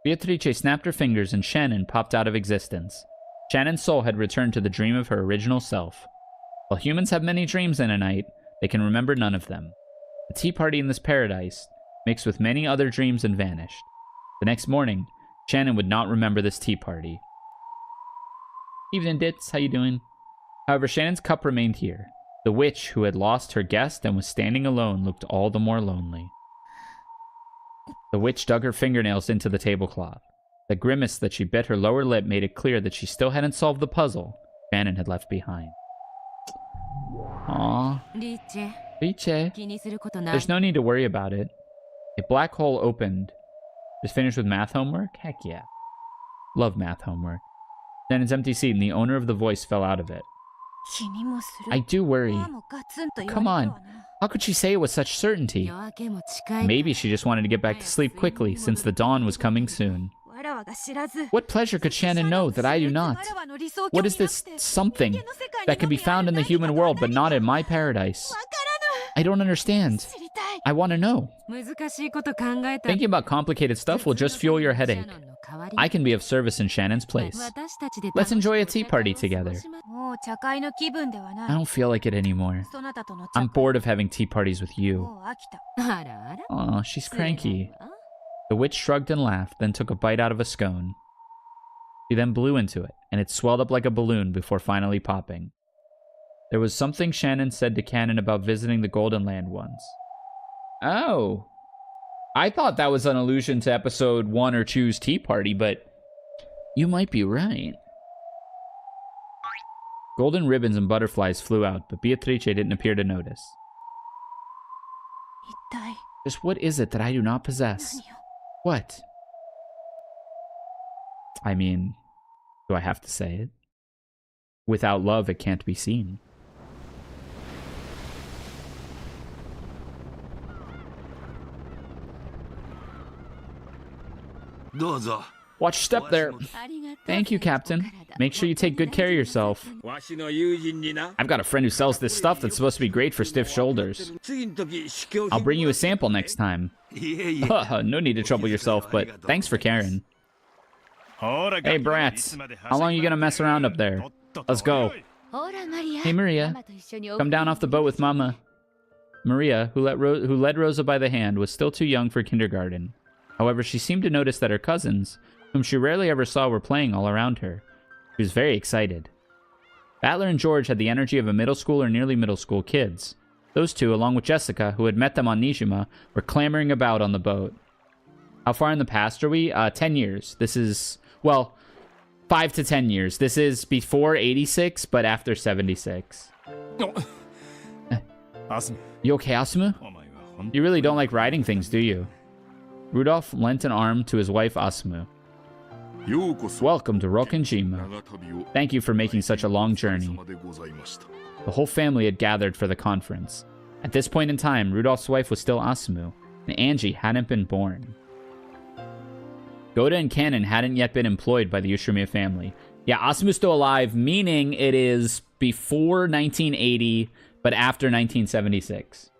S1: Beatrice snapped her fingers and Shannon popped out of existence. Shannon's soul had returned to the dream of her original self. While humans have many dreams in a night, they can remember none of them. The tea party in this paradise mixed with many other dreams and vanished. The next morning, Shannon would not remember this tea party. Evening, Ditz. How you doing? However, Shannon's cup remained here. The witch, who had lost her guest and was standing alone, looked all the more lonely. The witch dug her fingernails into the tablecloth. The grimace that she bit her lower lip made it clear that she still hadn't solved the puzzle Shannon had left behind. Aww. Riche. There's no need to worry about it. A black hole opened. Just finished with math homework? Heck yeah. Love math homework. Shannon's empty seat and the owner of the voice fell out of it. I do worry. Come on. How could she say it with such certainty? Maybe she just wanted to get back to sleep quickly, since the dawn was coming soon. What pleasure could Shannon know that I do not? What is this something that can be found in the human world but not in my paradise? I don't understand. I want to know. Thinking about complicated stuff will just fuel your headache. I can be of service in Shannon's place. Let's enjoy a tea party together. I don't feel like it anymore. I'm bored of having tea parties with you. Aw, she's cranky. The witch shrugged and laughed, then took a bite out of a scone. She then blew into it, and it swelled up like a balloon before finally popping. There was something Shannon said to Cannon about visiting the Golden Land once. Oh. I thought that was an allusion to episode 1 or 2's tea party, but you might be right. Golden ribbons and butterflies flew out, but Beatrice didn't appear to notice. Just what is it that I do not possess? What? I mean, do I have to say it? Without love, it can't be seen. Watch your step there. Thank you, Captain. Make sure you take good care of yourself. I've got a friend who sells this stuff that's supposed to be great for stiff shoulders. I'll bring you a sample next time. No need to trouble yourself, but thanks for caring. Hey, brats. How long are you gonna mess around up there? Let's go. Hey, Maria. Come down off the boat with Mama. Maria, who led Rosa by the hand, was still too young for kindergarten. However, she seemed to notice that her cousins, whom she rarely ever saw, were playing all around her. She was very excited. Battler and George had the energy of a middle school or nearly middle school kids. Those two, along with Jessica, who had met them on Nijima, were clamoring about on the boat. How far in the past are we? 10 years. This is, well, 5 to 10 years. This is before 86, but after 76.
S2: Awesome.
S1: You okay, Asumu? You really don't like riding things, do you? Rudolph lent an arm to his wife Asumu. Welcome to Rokkenjima. Thank you for making such a long journey. The whole family had gathered for the conference. At this point in time, Rudolph's wife was still Asumu, and Angie hadn't been born. Goda and Cannon hadn't yet been employed by the Ushiromiya family. Yeah, Asumu's still alive, meaning it is before 1980, but after 1976.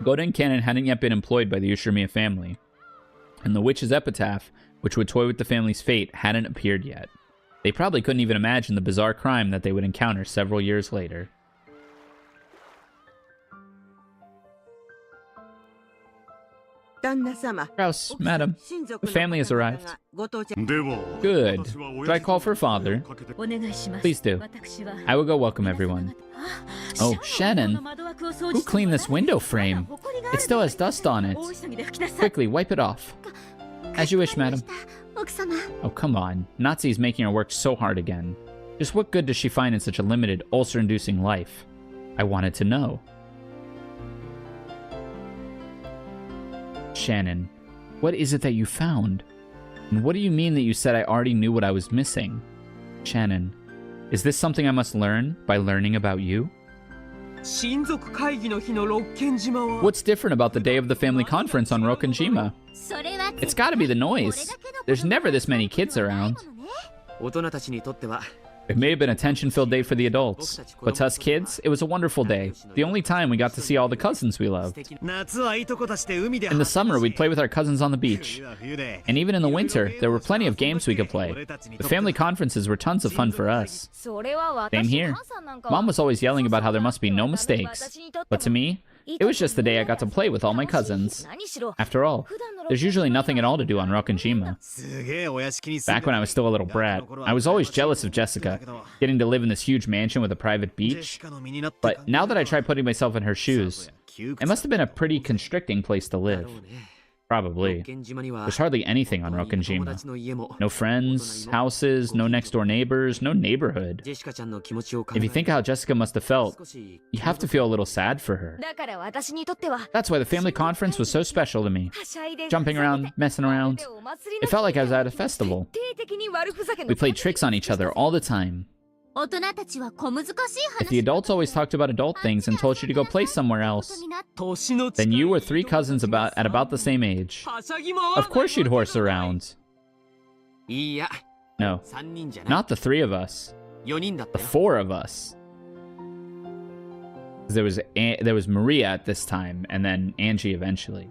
S1: Goda and Cannon hadn't yet been employed by the Ushiromiya family, and the witch's epitaph, which would toy with the family's fate, hadn't appeared yet. They probably couldn't even imagine the bizarre crime that they would encounter several years later. Kraus, madam, the family has arrived. Good. Should I call for father? Please do. I will go welcome everyone. Oh, Shannon. Who cleaned this window frame? It still has dust on it. Quickly, wipe it off. As you wish, madam. Oh, come on. Natsu's making her work so hard again. Just what good does she find in such a limited, ulcer-inducing life? I wanted to know. Shannon, what is it that you found? And what do you mean that you said I already knew what I was missing? Shannon, is this something I must learn by learning about you? What's different about the day of the family conference on Rokkenjima? It's gotta be the noise. There's never this many kids around. It may have been a tension-filled day for the adults, but to us kids, it was a wonderful day. The only time we got to see all the cousins we loved. In the summer, we'd play with our cousins on the beach. And even in the winter, there were plenty of games we could play. The family conferences were tons of fun for us. Same here. Mom was always yelling about how there must be no mistakes. But to me, it was just the day I got to play with all my cousins. After all, there's usually nothing at all to do on Rokkenjima. Back when I was still a little brat, I was always jealous of Jessica, getting to live in this huge mansion with a private beach. But now that I try putting myself in her shoes, it must have been a pretty constricting place to live. Probably. There's hardly anything on Rokkenjima. No friends, houses, no next-door neighbors, no neighborhood. If you think how Jessica must have felt, you have to feel a little sad for her. That's why the family conference was so special to me. Jumping around, messing around. It felt like I was at a festival. We played tricks on each other all the time. If the adults always talked about adult things and told you to go play somewhere else, then you were 3 cousins at about the same age. Of course you'd horse around. No, not the 3 of us. The 4 of us. There was Maria at this time, and then Angie eventually.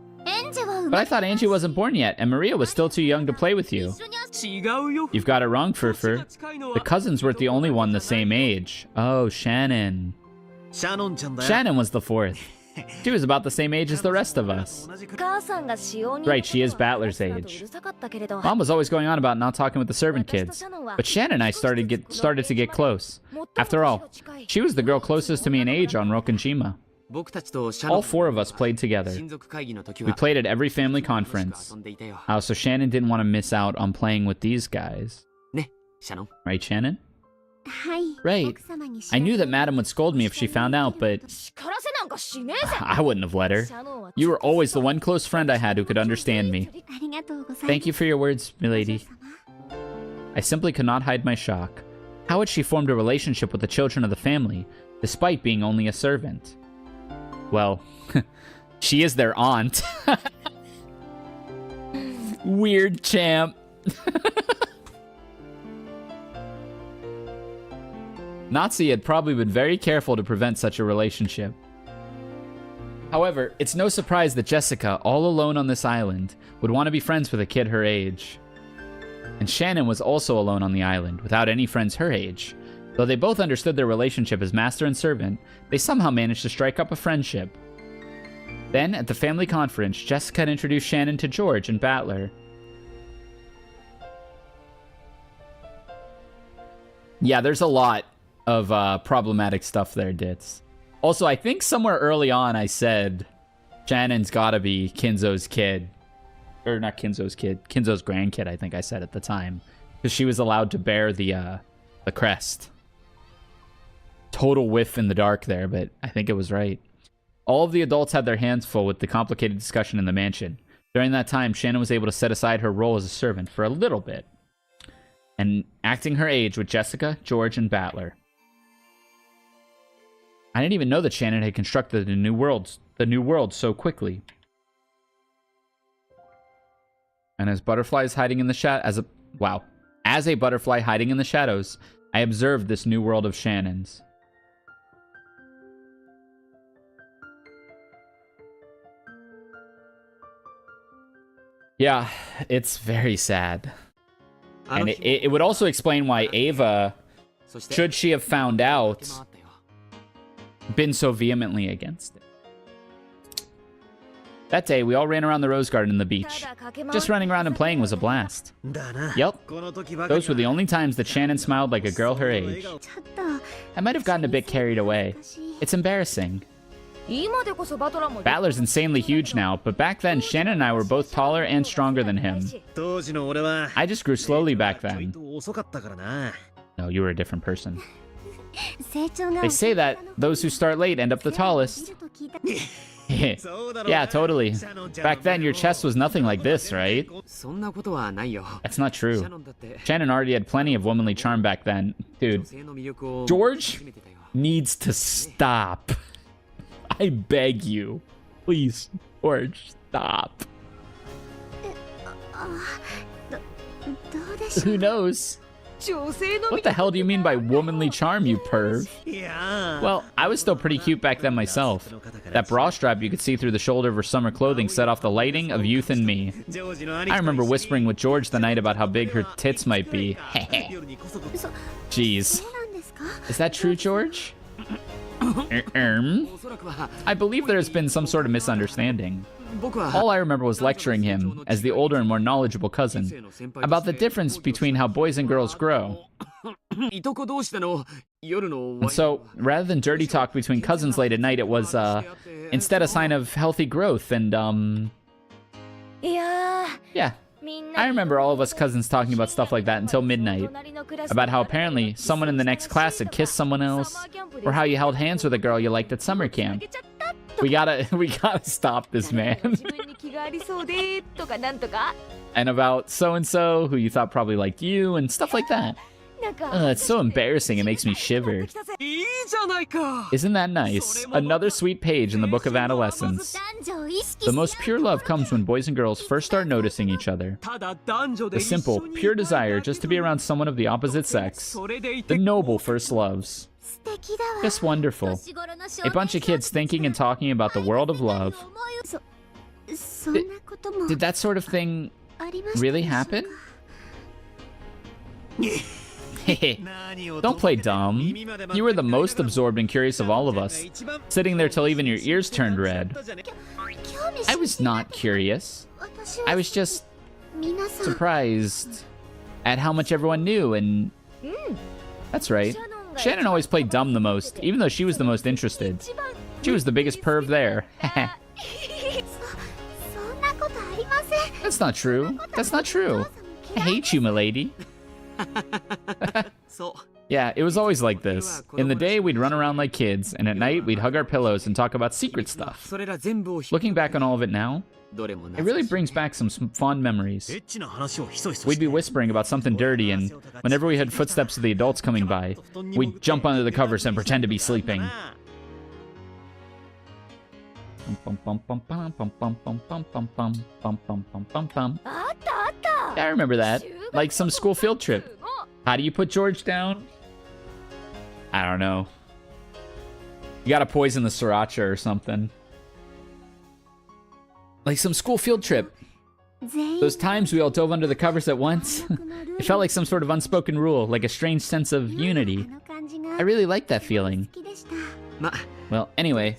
S1: But I thought Angie wasn't born yet, and Maria was still too young to play with you. You've got it wrong, Furfur. The cousins weren't the only one the same age. Oh, Shannon. Shannon was the 4th. She was about the same age as the rest of us. Right, she is Battler's age. Mom was always going on about not talking with the servant kids, but Shannon and I started to get close. After all, she was the girl closest to me in age on Rokkenshima. All four of us played together. We played at every family conference. So Shannon didn't want to miss out on playing with these guys. Right, Shannon? Right. I knew that Madam would scold me if she found out, but I wouldn't have let her. You were always the one close friend I had who could understand me. Thank you for your words, milady. I simply could not hide my shock. How had she formed a relationship with the children of the family, despite being only a servant? Well, she is their aunt. Weird champ. Nazi had probably been very careful to prevent such a relationship. However, it's no surprise that Jessica, all alone on this island, would want to be friends with a kid her age. And Shannon was also alone on the island, without any friends her age. Though they both understood their relationship as master and servant, they somehow managed to strike up a friendship. Then, at the family conference, Jessica had introduced Shannon to George and Battler. Yeah, there's a lot of problematic stuff there, Ditz. Also, I think somewhere early on I said Shannon's gotta be Kinzo's kid. Or not Kinzo's kid, Kinzo's grandkid, I think I said at the time. Because she was allowed to bear the crest. Total whiff in the dark there, but I think it was right. All of the adults had their hands full with the complicated discussion in the mansion. During that time, Shannon was able to set aside her role as a servant for a little bit. And acting her age with Jessica, George, and Battler. I didn't even know that Shannon had constructed the new world so quickly. And as butterflies hiding in the as a butterfly hiding in the shadows, I observed this new world of Shannon's. Yeah, it's very sad. And it would also explain why Ava, should she have found out, been so vehemently against it. That day, we all ran around the rose garden and the beach. Just running around and playing was a blast. Yep, those were the only times that Shannon smiled like a girl her age. I might have gotten a bit carried away. It's embarrassing. Battler's insanely huge now, but back then, Shannon and I were both taller and stronger than him. I just grew slowly back then. No, you were a different person. They say that those who start late end up the tallest. Yeah, totally. Back then, your chest was nothing like this, right? That's not true. Shannon already had plenty of womanly charm back then. Dude, George needs to stop. I beg you. Please, George, stop. Who knows? What the hell do you mean by womanly charm, you perv? Well, I was still pretty cute back then myself. That bra strap you could see through the shoulder of her summer clothing set off the lighting of youth in me. I remember whispering with George the night about how big her tits might be. Jeez. Is that true, George? I believe there has been some sort of misunderstanding. All I remember was lecturing him, as the older and more knowledgeable cousin, about the difference between how boys and girls grow. And so, rather than dirty talk between cousins late at night, it was, instead a sign of healthy growth and, yeah. I remember all of us cousins talking about stuff like that until midnight. About how apparently someone in the next class had kissed someone else, or how you held hands with a girl you liked at summer camp. We gotta stop this, man. And about so-and-so, who you thought probably liked you, and stuff like that. It's so embarrassing, it makes me shiver. Isn't that nice? Another sweet page in the book of adolescence. The most pure love comes when boys and girls first start noticing each other. The simple, pure desire just to be around someone of the opposite sex. The noble first loves. Just wonderful. A bunch of kids thinking and talking about the world of love. Did that sort of thing really happen? Don't play dumb. You were the most absorbed and curious of all of us, sitting there till even your ears turned red. I was not curious. I was just surprised at how much everyone knew, and that's right. Shannon always played dumb the most, even though she was the most interested. She was the biggest perv there. That's not true. That's not true. I hate you, milady. Yeah, it was always like this. In the day, we'd run around like kids, and at night, we'd hug our pillows and talk about secret stuff. Looking back on all of it now, it really brings back some fond memories. We'd be whispering about something dirty, and whenever we heard footsteps of the adults coming by, we'd jump under the covers and pretend to be sleeping. Yeah, I remember that. Like some school field trip. How do you put George down? I don't know. You gotta poison the sriracha or something. Like some school field trip. Those times we all dove under the covers at once. It felt like some sort of unspoken rule, like a strange sense of unity. I really liked that feeling. Well, anyway,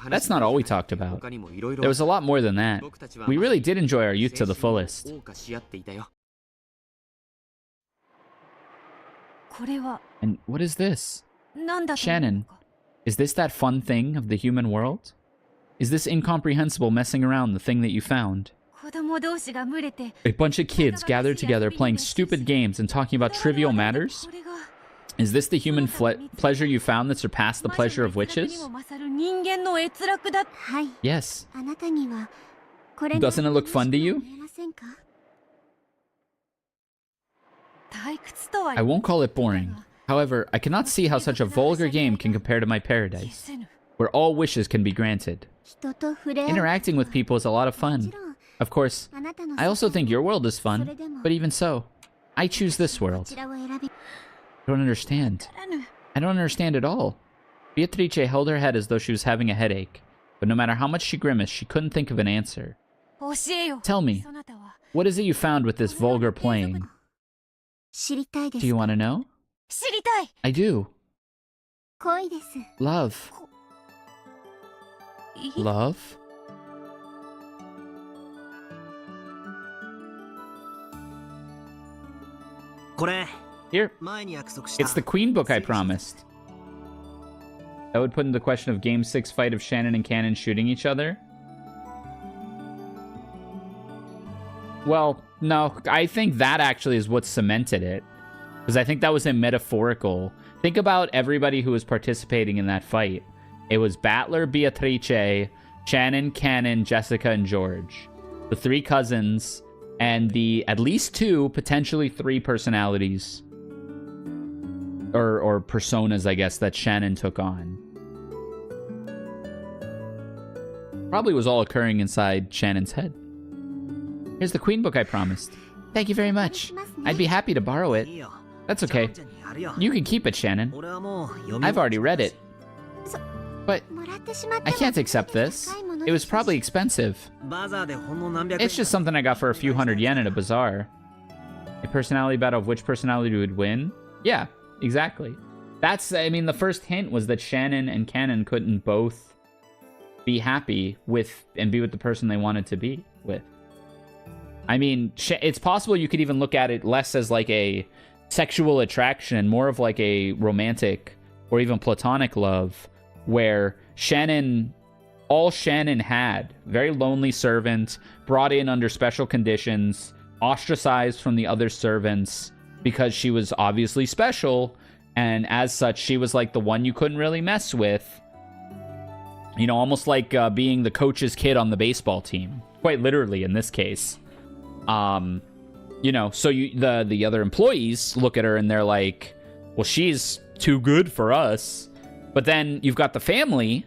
S1: that's not all we talked about. There was a lot more than that. We really did enjoy our youth to the fullest. And what is this? Shannon, is this that fun thing of the human world? Is this incomprehensible messing around the thing that you found? A bunch of kids gathered together playing stupid games and talking about trivial matters? Is this the human pleasure you found that surpassed the pleasure of witches? Yes. Doesn't it look fun to you? I won't call it boring. However, I cannot see how such a vulgar game can compare to my paradise, where all wishes can be granted. Interacting with people is a lot of fun. Of course, I also think your world is fun, but even so, I choose this world. I don't understand. I don't understand at all. Beatrice held her head as though she was having a headache, but no matter how much she grimaced, she couldn't think of an answer. Tell me, what is it you found with this vulgar playing? Do you want to know? I do. Love. Love? Here. It's the Queen book I promised. That would put into question of Game 6 fight of Shannon and Cannon shooting each other. Well, no, I think that actually is what cemented it. Because I think that was a metaphorical. Think about everybody who was participating in that fight. It was Battler, Beatrice, Shannon, Cannon, Jessica, and George. The three cousins, and the at least two, potentially three personalities. Or personas, I guess, that Shannon took on. Probably was all occurring inside Shannon's head. Here's the Queen book I promised. Thank you very much. I'd be happy to borrow it. That's okay. You can keep it, Shannon. I've already read it. But I can't accept this. It was probably expensive. It's just something I got for a few hundred yen at a bazaar. A personality battle of which personality would win? Yeah, exactly. That's, I mean, the first hint was that Shannon and Cannon couldn't both be happy with and be with the person they wanted to be with. I mean, it's possible you could even look at it less as like a sexual attraction, more of like a romantic or even platonic love, where Shannon, all Shannon had, very lonely servant, brought in under special conditions, ostracized from the other servants because she was obviously special, and as such, she was like the one you couldn't really mess with. You know, almost like being the coach's kid on the baseball team, quite literally in this case. You know, so the other employees look at her and they're like, well, she's too good for us. But then you've got the family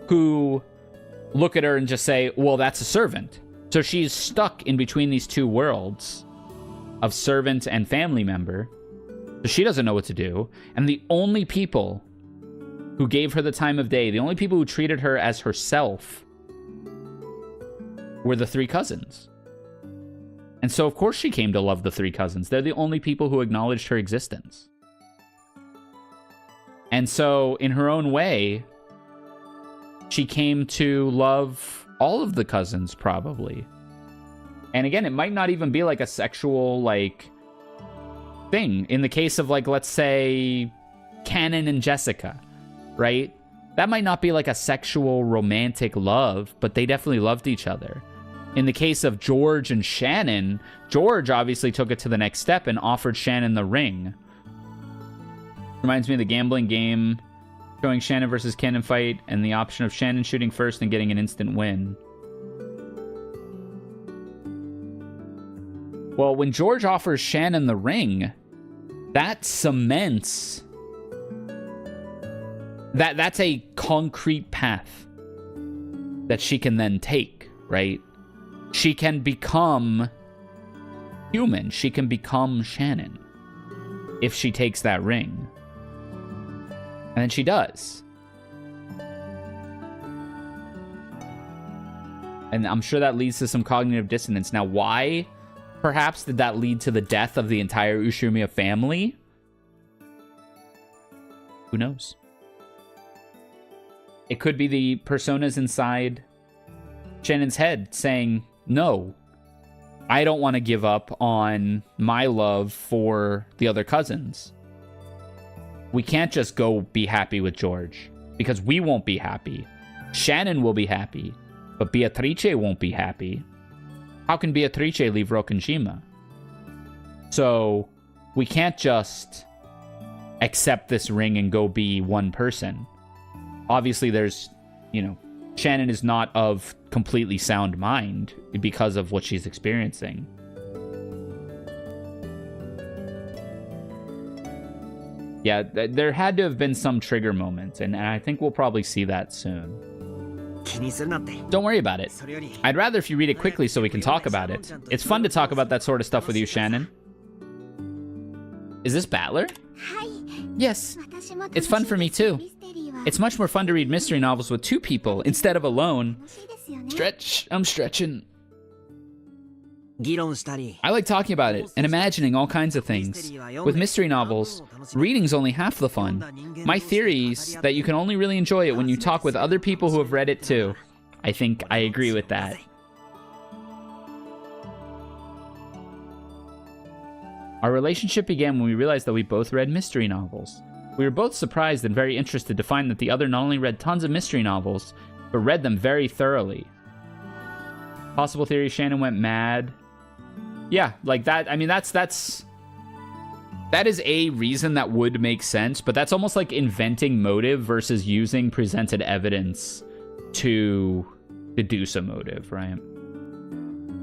S1: who look at her and just say, well, that's a servant. So she's stuck in between these two worlds of servant and family member. So she doesn't know what to do. And the only people who gave her the time of day, the only people who treated her as herself, were the three cousins. And so, of course, she came to love the three cousins. They're the only people who acknowledged her existence. And so, in her own way, she came to love all of the cousins, probably. And again, it might not even be like a sexual, like, thing. In the case of, like, let's say, Canon and Jessica, right? That might not be like a sexual, romantic love, but they definitely loved each other. In the case of George and Shannon, George obviously took it to the next step and offered Shannon the ring. Reminds me of the gambling game showing Shannon versus Canon fight and the option of Shannon shooting first and getting an instant win. Well, when George offers Shannon the ring, that cements... That's a concrete path that she can then take, right? She can become human. She can become Shannon if she takes that ring. And then she does. And I'm sure that leads to some cognitive dissonance. Now, why, perhaps, did that lead to the death of the entire Ushiromiya family? Who knows? It could be the personas inside Shannon's head saying, no, I don't want to give up on my love for the other cousins. We can't just go be happy with George, because we won't be happy. Shannon will be happy, but Beatrice won't be happy. How can Beatrice leave Rokkenshima? So, we can't just accept this ring and go be one person. Obviously, there's, you know, Shannon is not of completely sound mind because of what she's experiencing. Yeah, there had to have been some trigger moments, and I think we'll probably see that soon. Don't worry about it. I'd rather if you read it quickly so we can talk about it. It's fun to talk about that sort of stuff with you, Shannon. Is this Battler? Yes. It's fun for me too. It's much more fun to read mystery novels with two people instead of alone. Stretch. I'm stretching. I like talking about it and imagining all kinds of things. With mystery novels, reading's only half the fun. My theory is that you can only really enjoy it when you talk with other people who have read it too. I think I agree with that. Our relationship began when we realized that we both read mystery novels. We were both surprised and very interested to find that the other not only read tons of mystery novels, but read them very thoroughly. Possible theory, Shannon went mad. Yeah, like that. I mean, that is a reason that would make sense, but that's almost like inventing motive versus using presented evidence to deduce a motive, right?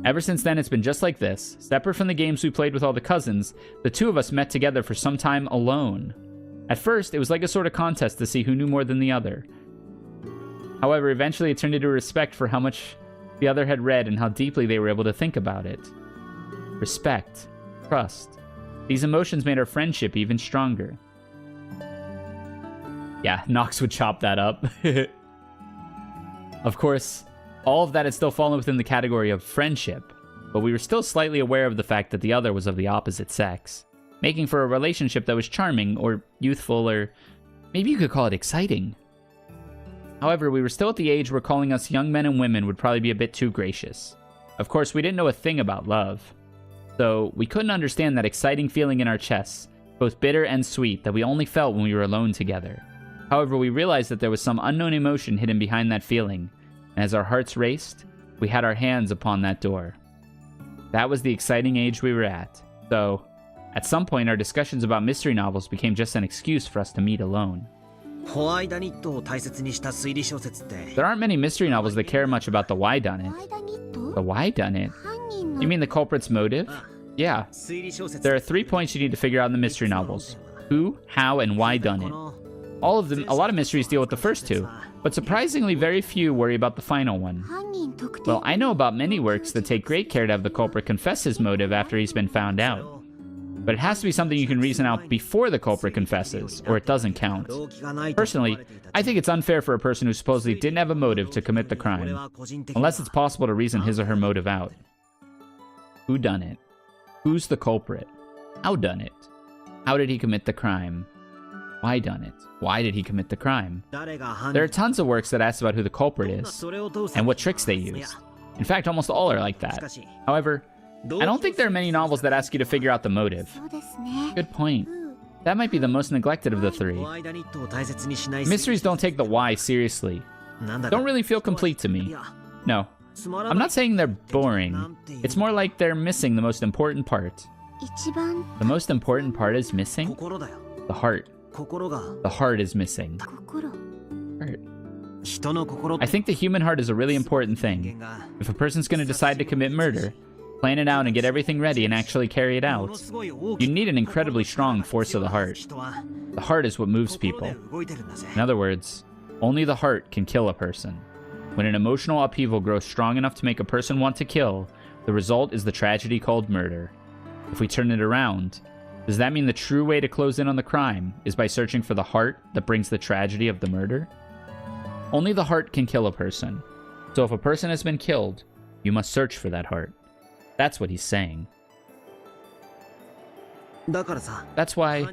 S1: Ever since then, it's been just like this. Separate from the games we played with all the cousins, the two of us met together for some time alone. At first, it was like a sort of contest to see who knew more than the other. However, eventually it turned into respect for how much the other had read and how deeply they were able to think about it. Respect. Trust. These emotions made our friendship even stronger. Yeah, Nox would chop that up. Of course, all of that had still fallen within the category of friendship, but we were still slightly aware of the fact that the other was of the opposite sex, making for a relationship that was charming, or youthful, or maybe you could call it exciting. However, we were still at the age where calling us young men and women would probably be a bit too gracious. Of course, we didn't know a thing about love, so we couldn't understand that exciting feeling in our chests, both bitter and sweet, that we only felt when we were alone together. However, we realized that there was some unknown emotion hidden behind that feeling, and as our hearts raced, we had our hands upon that door. That was the exciting age we were at, so at some point our discussions about mystery novels became just an excuse for us to meet alone. There aren't many mystery novels that care much about the why-done-it. The why-done-it? You mean the culprit's motive? Yeah. There are 3 points you need to figure out in the mystery novels. Who, how, and why done it. All of them, a lot of mysteries deal with the first two, but surprisingly very few worry about the final one. Well, I know about many works that take great care to have the culprit confess his motive after he's been found out. But it has to be something you can reason out before the culprit confesses, or it doesn't count. Personally, I think it's unfair for a person who supposedly didn't have a motive to commit the crime, unless it's possible to reason his or her motive out. Who done it? Who's the culprit? How done it? How did he commit the crime? Why done it? Why did he commit the crime? There are tons of works that ask about who the culprit is and what tricks they use. In fact, almost all are like that. However, I don't think there are many novels that ask you to figure out the motive. Good point. That might be the most neglected of the three. Mysteries don't take the why seriously. Don't really feel complete to me. No, I'm not saying they're boring. It's more like they're missing the most important part. The most important part is missing? The heart. The heart is missing. Heart. I think the human heart is a really important thing. If a person's going to decide to commit murder, plan it out and get everything ready and actually carry it out, you need an incredibly strong force of the heart. The heart is what moves people. In other words, only the heart can kill a person. When an emotional upheaval grows strong enough to make a person want to kill, the result is the tragedy called murder. If we turn it around, does that mean the true way to close in on the crime is by searching for the heart that brings the tragedy of the murder? Only the heart can kill a person. So if a person has been killed, you must search for that heart. That's what he's saying. That's why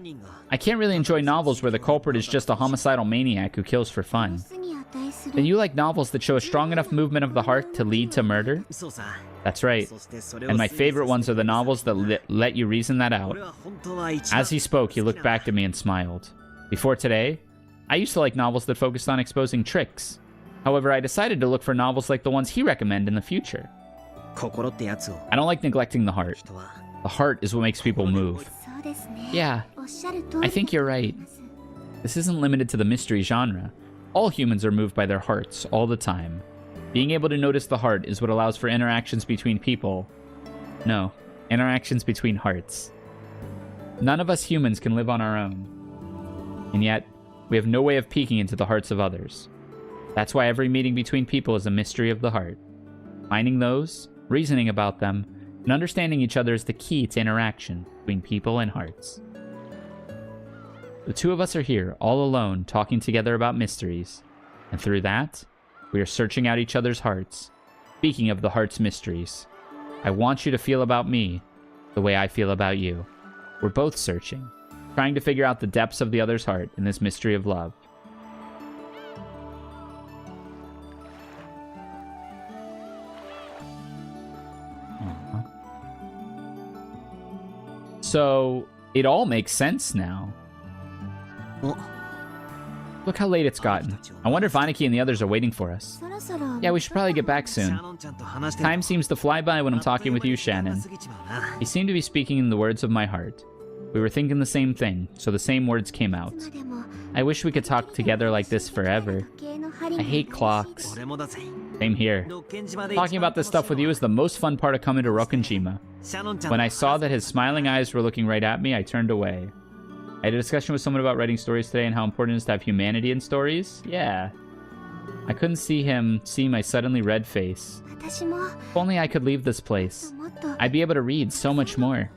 S1: I can't really enjoy novels where the culprit is just a homicidal maniac who kills for fun. Then you like novels that show a strong enough movement of the heart to lead to murder? That's right. And my favorite ones are the novels that let you reason that out. As he spoke, he looked back at me and smiled. Before today, I used to like novels that focused on exposing tricks. However, I decided to look for novels like the ones he recommended in the future. I don't like neglecting the heart. The heart is what makes people move. Yeah, I think you're right. This isn't limited to the mystery genre. All humans are moved by their hearts all the time. Being able to notice the heart is what allows for interactions between people. No, interactions between hearts. None of us humans can live on our own. And yet, we have no way of peeking into the hearts of others. That's why every meeting between people is a mystery of the heart. Finding those, reasoning about them, and understanding each other is the key to interaction between people and hearts. The two of us are here, all alone, talking together about mysteries. And through that, we are searching out each other's hearts. Speaking of the heart's mysteries, I want you to feel about me the way I feel about you. We're both searching, trying to figure out the depths of the other's heart in this mystery of love. Aww. So, it all makes sense now. Look how late it's gotten. I wonder if Aniki and the others are waiting for us. Yeah, we should probably get back soon. Time seems to fly by when I'm talking with you, Shannon. You seem to be speaking in the words of my heart. We were thinking the same thing, so the same words came out. I wish we could talk together like this forever. I hate clocks. Same here. Talking about this stuff with you is the most fun part of coming to Rokkenjima. When I saw that his smiling eyes were looking right at me, I turned away. I had a discussion with someone about writing stories today and how important it is to have humanity in stories. Yeah. I couldn't see him see my suddenly red face. If only I could leave this place. I'd be able to read so much more.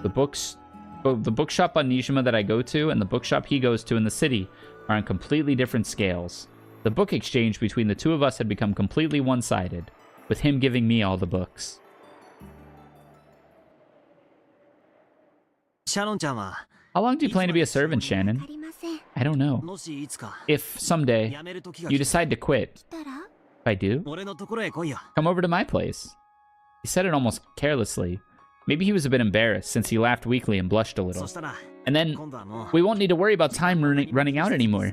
S1: The bookshop on Nijima that I go to and the bookshop he goes to in the city are on completely different scales. The book exchange between the two of us had become completely one-sided, with him giving me all the books. How long do you plan to be a servant, Shannon? I don't know. If someday you decide to quit, if I do, come over to my place. He said it almost carelessly. Maybe he was a bit embarrassed since he laughed weakly and blushed a little. And then we won't need to worry about time running out anymore.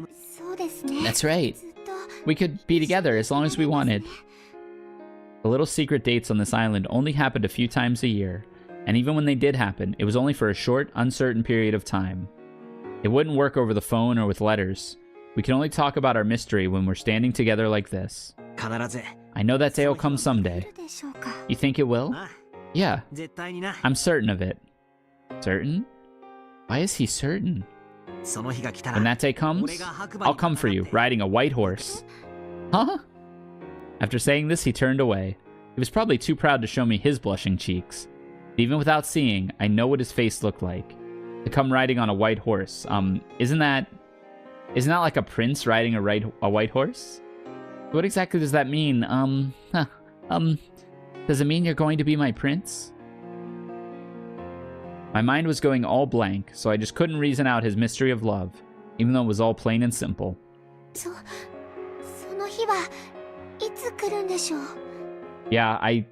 S1: That's right. We could be together as long as we wanted. The little secret dates on this island only happened a few times a year. And even when they did happen, it was only for a short, uncertain period of time. It wouldn't work over the phone or with letters. We can only talk about our mystery when we're standing together like this. I know that day will come someday. You think it will? Yeah, I'm certain of it. Certain? Why is he certain? When that day comes, I'll come for you, riding a white horse. Huh? After saying this, he turned away. He was probably too proud to show me his blushing cheeks. Even without seeing, I know what his face looked like. To come riding on a white horse. Isn't that like a prince riding a white horse? What exactly does that mean? Does it mean you're going to be my prince? My mind was going all blank, so I just couldn't reason out his mystery of love, even though it was all plain and simple.
S2: その日はいつ来るんでしょう?
S1: Yeah, I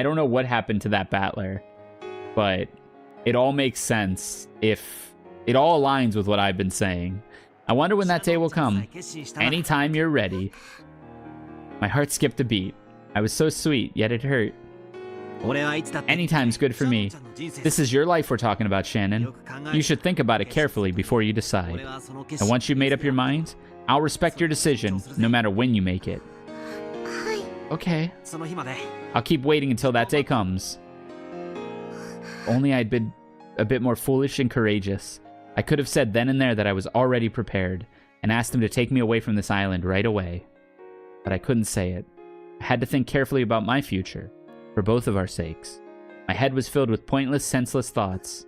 S1: don't know what happened to that battler, but it all makes sense if it all aligns with what I've been saying. I wonder when that day will come. Anytime you're ready. My heart skipped a beat. I was so sweet, yet it hurt. Anytime's good for me. This is your life we're talking about, Shannon. You should think about it carefully before you decide. And once you've made up your mind, I'll respect your decision, no matter when you make it. Okay. I'll keep waiting until that day comes. Only I'd been a bit more foolish and courageous. I could have said then and there that I was already prepared, and asked him to take me away from this island right away. But I couldn't say it. I had to think carefully about my future, for both of our sakes. My head was filled with pointless, senseless thoughts.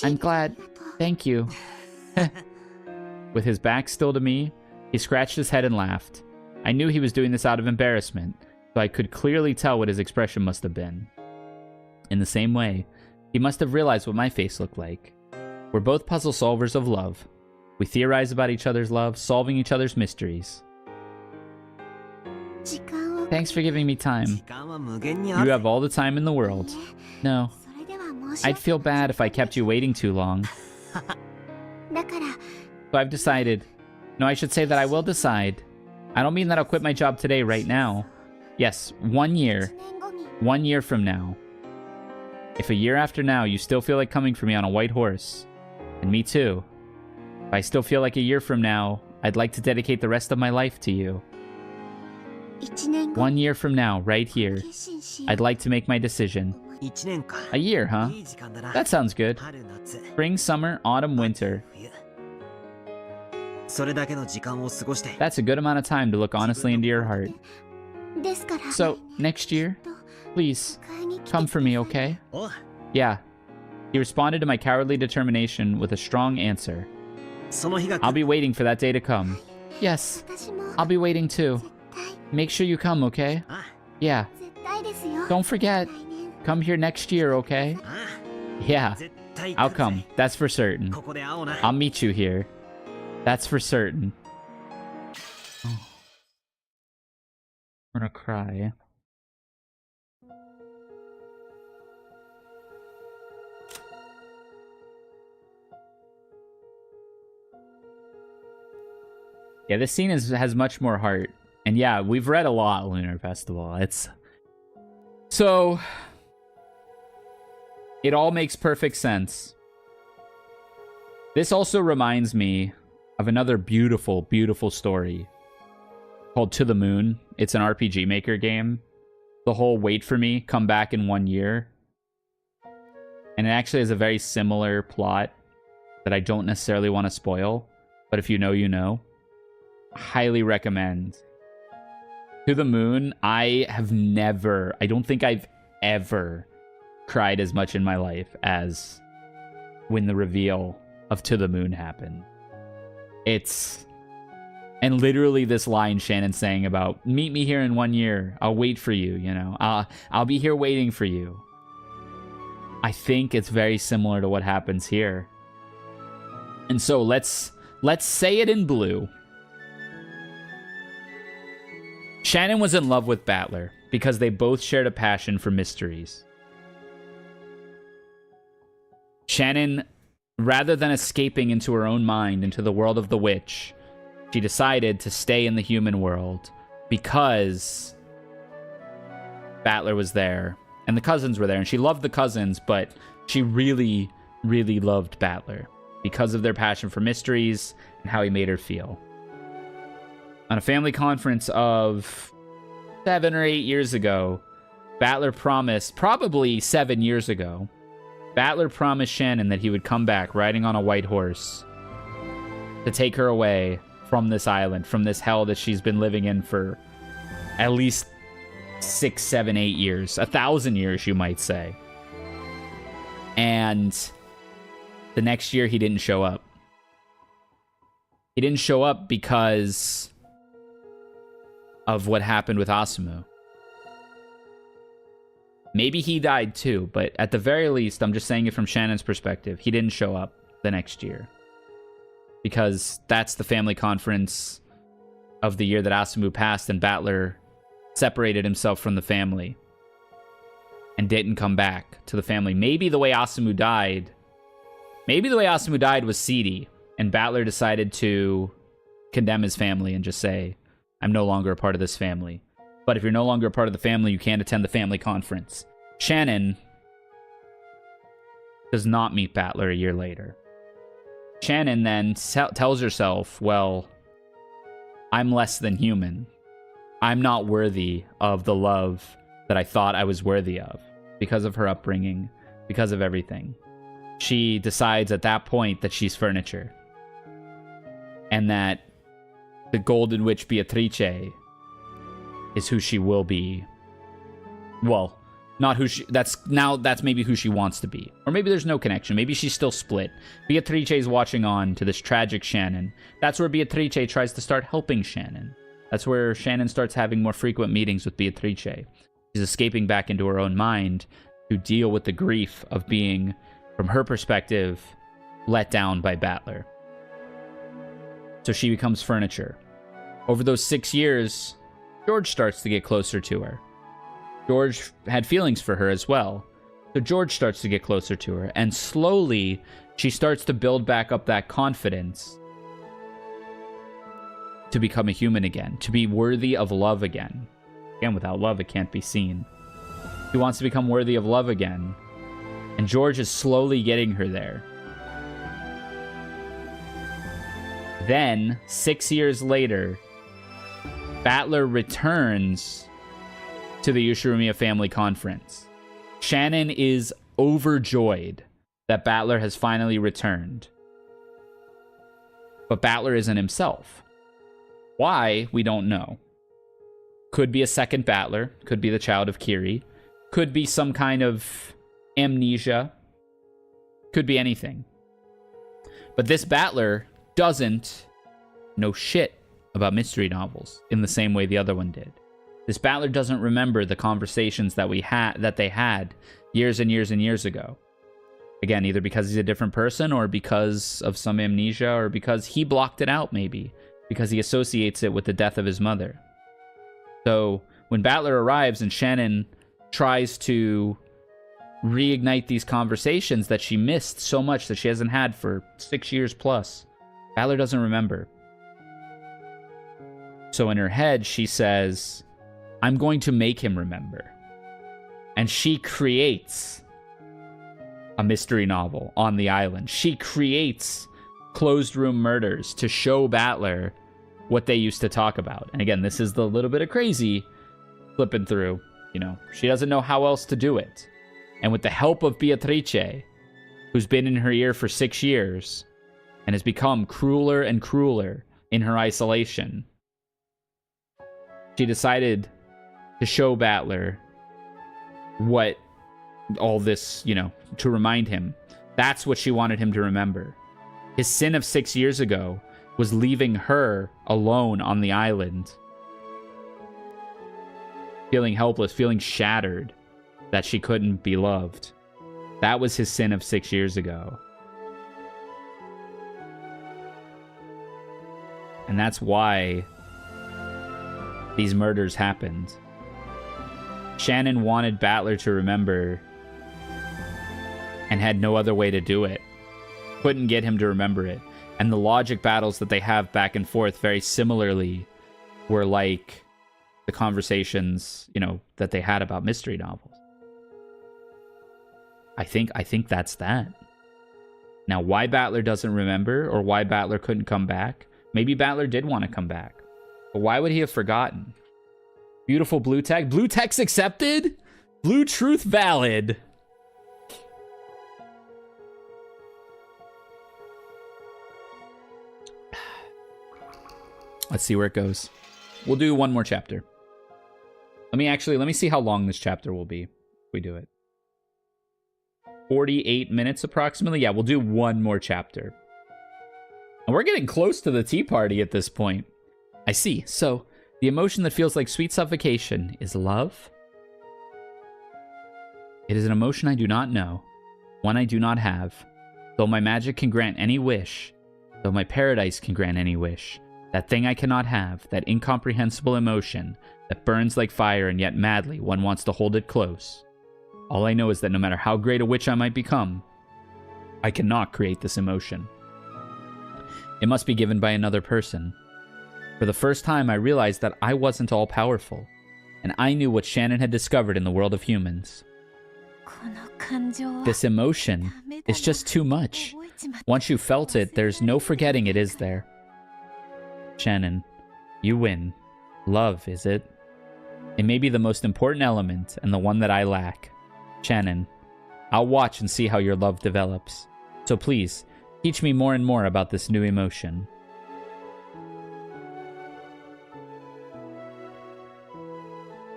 S1: I'm glad. Thank you. With his back still to me, he scratched his head and laughed. I knew he was doing this out of embarrassment, so I could clearly tell what his expression must have been. In the same way, he must have realized what my face looked like. We're both puzzle solvers of love. We theorize about each other's love, solving each other's mysteries. Thanks for giving me time. You have all the time in the world. No. I'd feel bad if I kept you waiting too long. So I've decided. No, I should say that I will decide. I don't mean that I'll quit my job today, right now. Yes, 1 year. 1 year from now. If a year after now you still feel like coming for me on a white horse, and me too. If I still feel like a year from now, I'd like to dedicate the rest of my life to you. 1 year from now, right here, I'd like to make my decision. A year, huh? That sounds good. Spring, summer, autumn, winter. That's a good amount of time to look honestly into your heart. So, next year, please, come for me, okay? Yeah. He responded to my cowardly determination with a strong answer. I'll be waiting for that day to come. Yes, I'll be waiting too. Make sure you come, okay? Yeah. Don't forget. Come here next year, okay? Yeah. I'll come. That's for certain. I'll meet you here. That's for certain. Oh. I'm gonna cry. Yeah, this scene has much more heart. And yeah, we've read a lot, Lunar Festival. So, it all makes perfect sense. This also reminds me of another beautiful, beautiful story called To the Moon. It's an RPG Maker game. The whole wait for me, come back in 1 year. And it actually has a very similar plot that I don't necessarily want to spoil. But if you know, you know. Highly recommend. To the Moon, I don't think I've ever cried as much in my life as when the reveal of To the Moon happened. And literally this line Shannon's saying about, meet me here in 1 year, I'll wait for you, you know, I'll be here waiting for you. I think it's very similar to what happens here. And so let's say it in blue. Shannon was in love with Battler because they both shared a passion for mysteries. Shannon, rather than escaping into her own mind, into the world of the witch, she decided to stay in the human world because Battler was there and the cousins were there. And she loved the cousins, but she really, really loved Battler because of their passion for mysteries and how he made her feel. On a family conference of 7 or 8 years ago, Battler promised, probably 7 years ago, Battler promised Shannon that he would come back riding on a white horse to take her away from this island, from this hell that she's been living in for at least 6, 7, 8 years. 1,000 years, you might say. And the next year, he didn't show up. He didn't show up because of what happened with Asumu. Maybe he died too, but at the very least, I'm just saying it from Shannon's perspective. He didn't show up the next year. Because that's the family conference of the year that Asumu passed, and Battler separated himself from the family and didn't come back to the family. Maybe the way Asumu died was seedy, and Battler decided to condemn his family and just say, I'm no longer a part of this family. But if you're no longer a part of the family, you can't attend the family conference. Shannon does not meet Battler a year later. Shannon then tells herself, well, I'm less than human. I'm not worthy of the love that I thought I was worthy of because of her upbringing, because of everything. She decides at that point that she's furniture. And that the Golden Witch Beatrice is who she will be. Well, not who she... That's maybe who she wants to be. Or maybe there's no connection. Maybe she's still split. Beatrice is watching on to this tragic Shannon. That's where Beatrice tries to start helping Shannon. That's where Shannon starts having more frequent meetings with Beatrice. She's escaping back into her own mind to deal with the grief of being, from her perspective, let down by Battler. So she becomes furniture. Over those 6 years, George starts to get closer to her. George had feelings for her as well. So George starts to get closer to her. And slowly, she starts to build back up that confidence to become a human again. To be worthy of love again. Again, without love, it can't be seen. She wants to become worthy of love again. And George is slowly getting her there. Then, 6 years later, Battler returns to the Ushiromiya family conference. Shannon is overjoyed that Battler has finally returned. But Battler isn't himself. Why? We don't know. Could be a second Battler. Could be the child of Kiri. Could be some kind of amnesia. Could be anything. But this Battler doesn't know shit about mystery novels in the same way the other one did. This Battler doesn't remember the conversations that they had years and years and years ago. Again, either because he's a different person or because of some amnesia or because he blocked it out, maybe because he associates it with the death of his mother. So when Battler arrives and Shannon tries to reignite these conversations that she missed so much, that she hasn't had for 6 years plus, Battler doesn't remember. So in her head, she says, I'm going to make him remember. And she creates a mystery novel on the island. She creates closed room murders to show Battler what they used to talk about. And again, this is the little bit of crazy flipping through. You know, she doesn't know how else to do it. And with the help of Beatrice, who's been in her ear for 6 years and has become crueler and crueler in her isolation, she decided to show Battler what all this, you know, to remind him. That's what she wanted him to remember. His sin of 6 years ago was leaving her alone on the island, feeling helpless, feeling shattered, that she couldn't be loved. That was his sin of 6 years ago. And that's why these murders happened. Shannon wanted Battler to remember and had no other way to do it. Couldn't get him to remember it. And the logic battles that they have back and forth very similarly were like the conversations, you know, that they had about mystery novels. I think that's that. Now, why Battler doesn't remember or why Battler couldn't come back? Maybe Battler did want to come back. But why would he have forgotten? Beautiful blue tech. Blue text accepted? Blue truth valid. Let's see where it goes. We'll do one more chapter. Let me see how long this chapter will be if we do it. 48 minutes approximately. Yeah, we'll do one more chapter. And we're getting close to the tea party at this point. I see. So, the emotion that feels like sweet suffocation is love. It is an emotion I do not know, one I do not have. Though my magic can grant any wish, though my paradise can grant any wish, that thing I cannot have, that incomprehensible emotion that burns like fire and yet madly one wants to hold it close. All I know is that no matter how great a witch I might become, I cannot create this emotion. It must be given by another person. For the first time, I realized that I wasn't all-powerful, and I knew what Shannon had discovered in the world of humans. This emotion is just too much. Once you felt it, there's no forgetting it is there. Shannon, you win. Love, is it? It may be the most important element, and the one that I lack. Shannon, I'll watch and see how your love develops. So please, teach me more and more about this new emotion.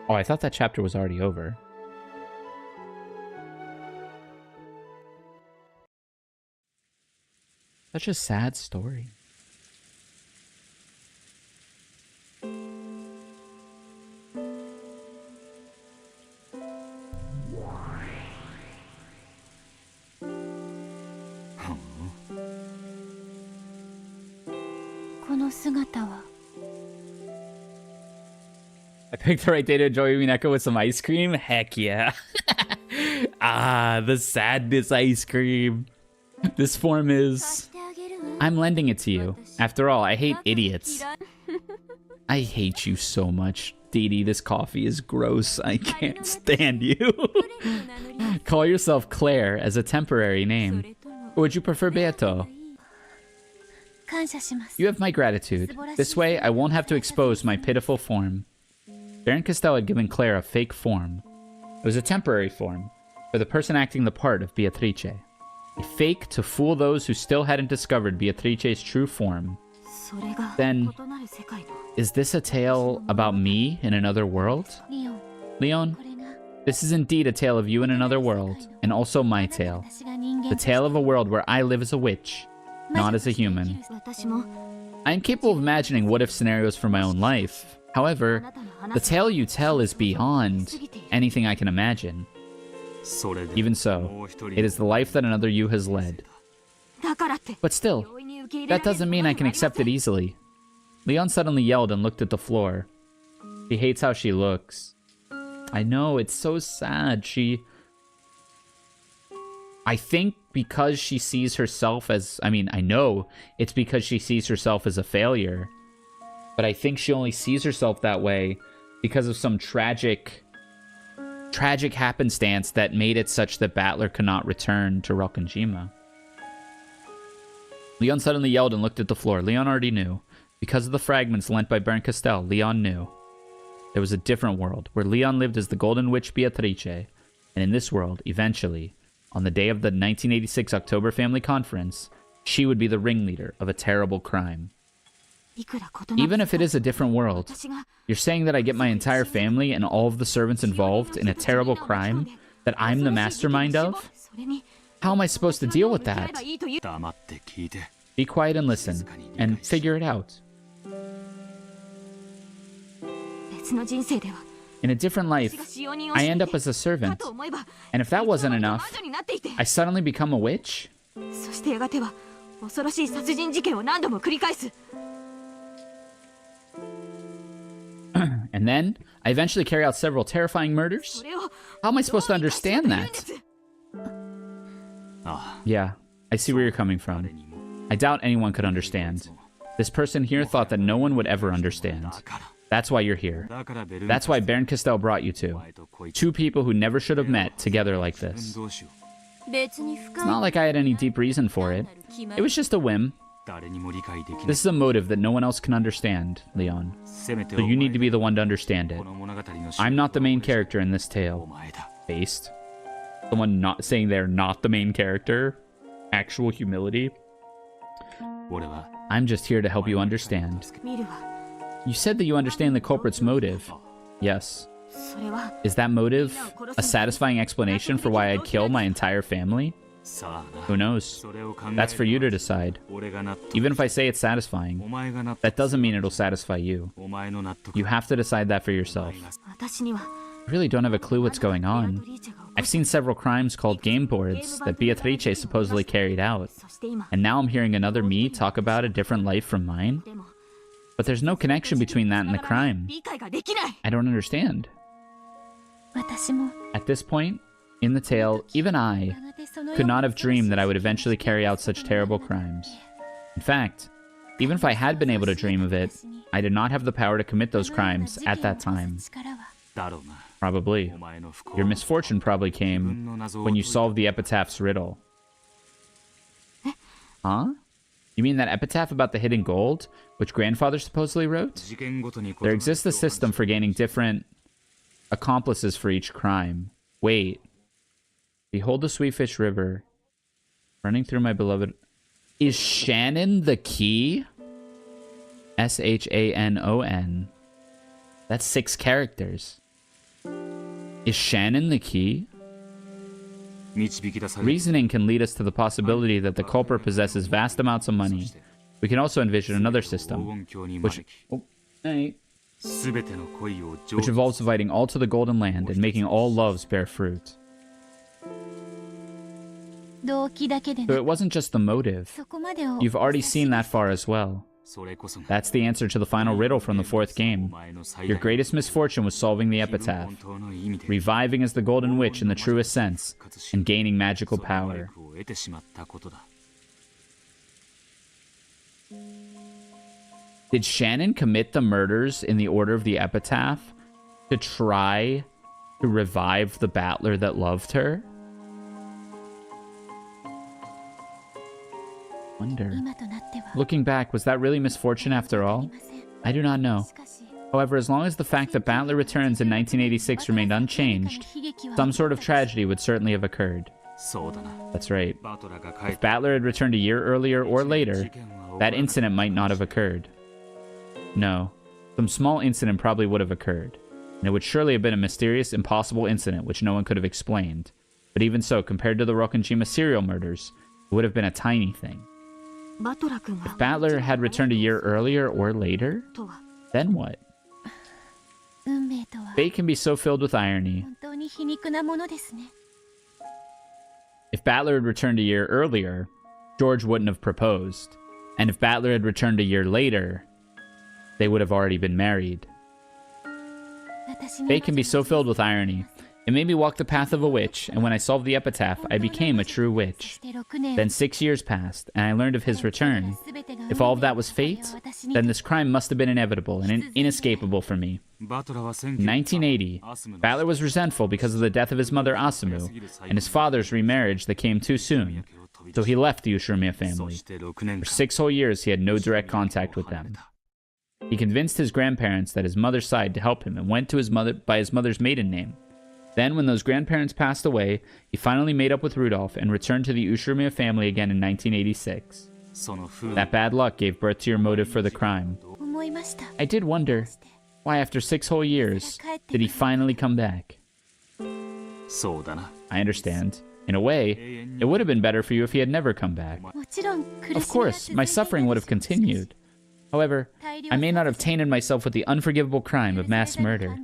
S1: Oh, I thought that chapter was already over. Such a sad story. I picked the right day to enjoy Umineko with some ice cream? Heck yeah. Ah, the sadness ice cream. This form is... I'm lending it to you. After all, I hate idiots. I hate you so much. Didi, this coffee is gross. I can't stand you. Call yourself Claire as a temporary name. Or would you prefer Beato? You have my gratitude. This way, I won't have to expose my pitiful form. Baron Castell had given Claire a fake form. It was a temporary form, for the person acting the part of Beatrice. A fake to fool those who still hadn't discovered Beatrice's true form. Then, is this a tale about me in another world? Leon, this is indeed a tale of you in another world, and also my tale. The tale of a world where I live as a witch, not as a human. I am capable of imagining what-if scenarios for my own life. However, the tale you tell is beyond anything I can imagine. Even so, it is the life that another you has led. But still, that doesn't mean I can accept it easily. Leon suddenly yelled and looked at the floor. He hates how she looks. I know, it's so sad. I think because she sees herself as... I know it's because she sees herself as a failure. But I think she only sees herself that way because of some tragic happenstance that made it such that Battler could not return to Rokkenjima. Leon suddenly yelled and looked at the floor. Leon already knew. Because of the fragments lent by Baron Castell, Leon knew. There was a different world, where Leon lived as the Golden Witch Beatrice, and in this world, eventually, on the day of the 1986 October Family Conference, she would be the ringleader of a terrible crime. Even if it is a different world, you're saying that I get my entire family and all of the servants involved in a terrible crime that I'm the mastermind of? How am I supposed to deal with that? Be quiet and listen, and figure it out. In a different life, I end up as a servant, and if that wasn't enough, I suddenly become a witch? And then, I eventually carry out several terrifying murders? How am I supposed to understand that? Yeah, I see where you're coming from. I doubt anyone could understand. This person here thought that no one would ever understand. That's why you're here. That's why Baron Castell brought you two. Two people who never should have met together like this. It's not like I had any deep reason for it. It was just a whim. This is a motive that no one else can understand, Leon. So you need to be the one to understand it. I'm not the main character in this tale. Based. Someone not saying they're not the main character. Actual humility. I'm just here to help you understand. You said that you understand the culprit's motive. Yes. Is that motive a satisfying explanation for why I'd kill my entire family? Who knows? That's for you to decide. Even if I say it's satisfying, that doesn't mean it'll satisfy you. You have to decide that for yourself. I really don't have a clue what's going on. I've seen several crimes called game boards that Beatrice supposedly carried out, and now I'm hearing another me talk about a different life from mine? But there's no connection between that and the crime. I don't understand. At this point, in the tale, even I could not have dreamed that I would eventually carry out such terrible crimes. In fact, even if I had been able to dream of it, I did not have the power to commit those crimes at that time. Probably. Your misfortune probably came when you solved the epitaph's riddle. Huh? You mean that epitaph about the hidden gold, which grandfather supposedly wrote? There exists a system for gaining different accomplices for each crime. Wait. Behold the Sweetfish River, running through my beloved... Is Shannon the key? S-H-A-N-O-N. That's 6 characters. Is Shannon the key? Reasoning can lead us to the possibility that the culprit possesses vast amounts of money. We can also envision another system, which involves dividing all to the golden land and making all loves bear fruit. So it wasn't just the motive. You've already seen that far as well. That's the answer to the final riddle from the 4th game. Your greatest misfortune was solving the epitaph, reviving as the Golden Witch in the truest sense, and gaining magical power. Did Shannon commit the murders in the order of the epitaph to try to revive the battler that loved her? Wonder. Looking back, was that really misfortune after all? I do not know. However, as long as the fact that Battler returns in 1986 remained unchanged, some sort of tragedy would certainly have occurred. That's right. If Battler had returned a year earlier or later, that incident might not have occurred. No, some small incident probably would have occurred, and it would surely have been a mysterious, impossible incident which no one could have explained. But even so, compared to the Rokkenjima serial murders, it would have been a tiny thing. If Battler had returned a year earlier or later, then what? Fate can be so filled with irony. If Battler had returned a year earlier, George wouldn't have proposed. And if Battler had returned a year later, they would have already been married. Fate can be so filled with irony. It made me walk the path of a witch, and when I solved the epitaph, I became a true witch. Then 6 years passed, and I learned of his return. If all of that was fate, then this crime must have been inevitable and inescapable for me. In 1980, Battler was resentful because of the death of his mother Asumu, and his father's remarriage that came too soon, so he left the Ushiromiya family. For 6 whole years, he had no direct contact with them. He convinced his grandparents that his mother sighed to help him and went to his mother by his mother's maiden name. Then, when those grandparents passed away, he finally made up with Rudolph and returned to the Ushiromiya family again in 1986. That bad luck gave birth to your motive for the crime. I did wonder, why after 6 whole years, did he finally come back? I understand. In a way, it would have been better for you if he had never come back. Of course, my suffering would have continued. However, I may not have tainted myself with the unforgivable crime of mass murder.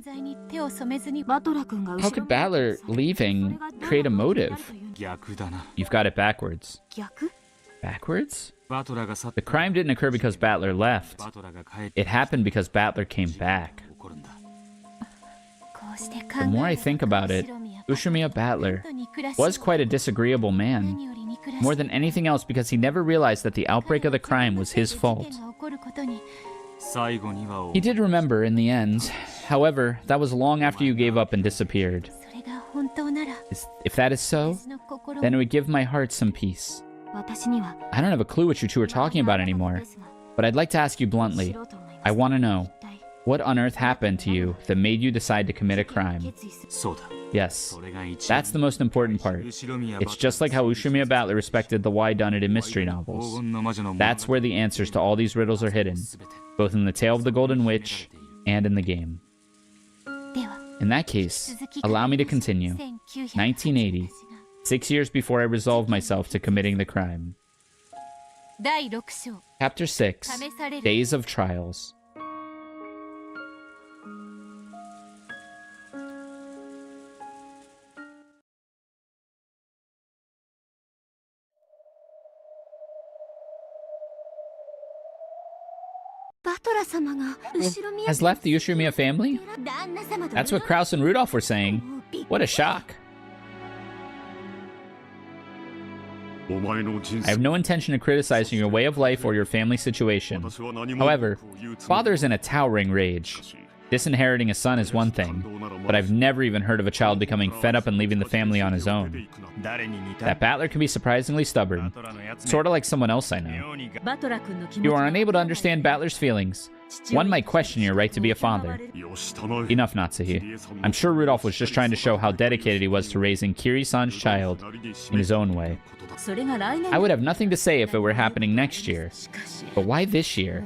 S1: How could Battler leaving create a motive? You've got it backwards. Backwards? The crime didn't occur because Battler left. It happened because Battler came back. The more I think about it, Ushiromiya Battler was quite a disagreeable man. More than anything else because he never realized that the outbreak of the crime was his fault. He did remember in the end. However, that was long after you gave up and disappeared. If that is so, then it would give my heart some peace. I don't have a clue what you two are talking about anymore, but I'd like to ask you bluntly. I want to know, what on earth happened to you that made you decide to commit a crime? Yes, that's the most important part. It's just like how Ushiromiya Battler respected the why done it in mystery novels. That's where the answers to all these riddles are hidden, both in the Tale of the Golden Witch and in the game. In that case, allow me to continue. 1980, 6 years before I resolved myself to committing the crime. Chapter 6, Days of Trials. Has left the Ushiromiya family? That's what Kraus and Rudolph were saying. What a shock. I have no intention of criticizing your way of life or your family situation. However, father is in a towering rage. Disinheriting a son is one thing, but I've never even heard of a child becoming fed up and leaving the family on his own. That battler can be surprisingly stubborn, sort of like someone else I know. You are unable to understand Battler's feelings. One might question your right to be a father. Enough, Natsuhi. I'm sure Rudolph was just trying to show how dedicated he was to raising Kiri-san's child in his own way. I would have nothing to say if it were happening next year. But why this year?